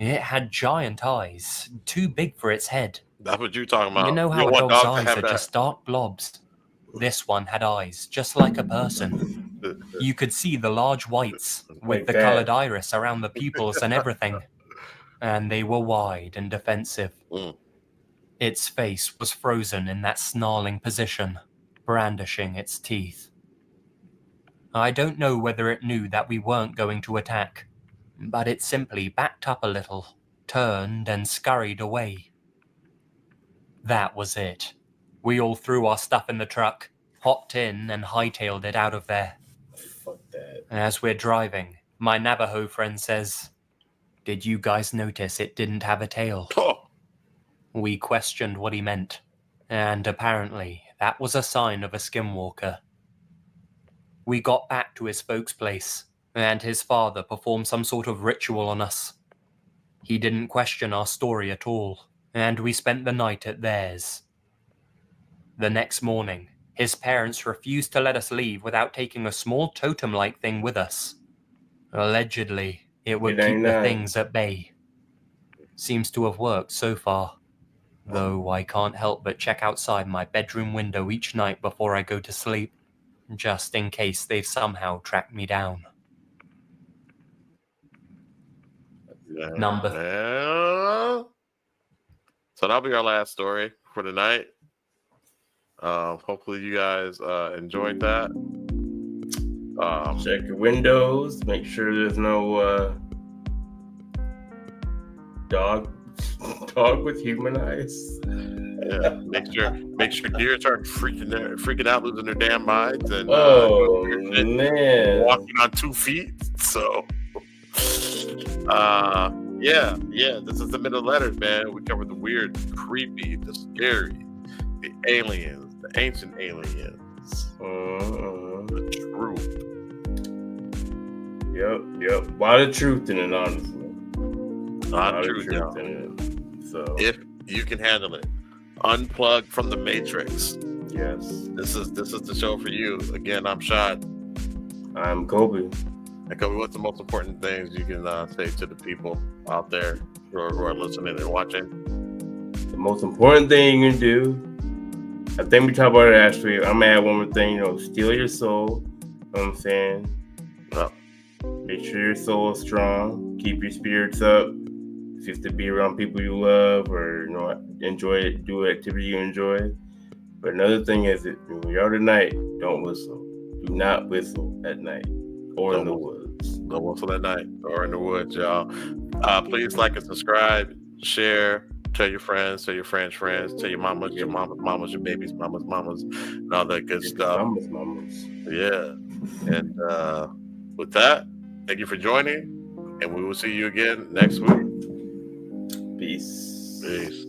[SPEAKER 4] It had giant eyes, too big for its head.
[SPEAKER 1] That's what you're talking about.
[SPEAKER 4] You know how a dog's eyes are just dark blobs? This one had eyes just like a person. You could see the large whites with
[SPEAKER 2] Like
[SPEAKER 4] the
[SPEAKER 2] that.
[SPEAKER 4] colored iris around the pupils and everything. And they were wide and defensive. Its face was frozen in that snarling position, brandishing its teeth. I don't know whether it knew that we weren't going to attack, but it simply backed up a little, turned and scurried away. That was it. We all threw our stuff in the truck, hopped in and hightailed it out of there.
[SPEAKER 2] Fuck that.
[SPEAKER 4] As we're driving, my Navajo friend says, "Did you guys notice it didn't have a tail?" We questioned what he meant, and apparently that was a sign of a skinwalker. We got back to his folks' place, and his father performed some sort of ritual on us. He didn't question our story at all, and we spent the night at theirs. The next morning, his parents refused to let us leave without taking a small totem-like thing with us. Allegedly, it would keep the things at bay. Seems to have worked so far, though I can't help but check outside my bedroom window each night before I go to sleep, just in case they've somehow tracked me down. Number.
[SPEAKER 1] So that'll be our last story for tonight. Hopefully you guys enjoyed that.
[SPEAKER 2] Check your windows. Make sure there's no dog with human eyes.
[SPEAKER 1] Yeah, make sure deers aren't freaking out, losing their damn minds, and
[SPEAKER 2] man,
[SPEAKER 1] walking on 2 feet. So, yeah. This is the middle letters, man. We covered the weird, creepy, the scary, the aliens, the ancient aliens, the truth.
[SPEAKER 2] Yep. A lot of truth in it, honestly.
[SPEAKER 1] A lot of truth in it. So, if you can handle it, unplug from the Matrix.
[SPEAKER 2] Yes.
[SPEAKER 1] This is the show for you. Again, I'm Shad.
[SPEAKER 2] I'm Kobe.
[SPEAKER 1] And Kobe, what's the most important things you can say to the people out there who are listening and watching?
[SPEAKER 2] The most important thing you can do, I think we talked about it actually. I'm gonna add one more thing. Steal your soul. You know what I'm saying?
[SPEAKER 1] Well,
[SPEAKER 2] make sure your soul is strong. Keep your spirits up. If you have to be around people you love, or enjoy it, do an activity you enjoy. But another thing is that when you're out at night, don't whistle. Do not whistle at night or in the woods.
[SPEAKER 1] Don't whistle at night or in the woods, y'all. Please like and subscribe, share, tell your friends, tell your friends' friends, tell your mamas, your babies, mamas, and all that good stuff.
[SPEAKER 2] Mamas.
[SPEAKER 1] Yeah. And with that, thank you for joining, and we will see you again next week.
[SPEAKER 2] Peace.
[SPEAKER 1] Peace.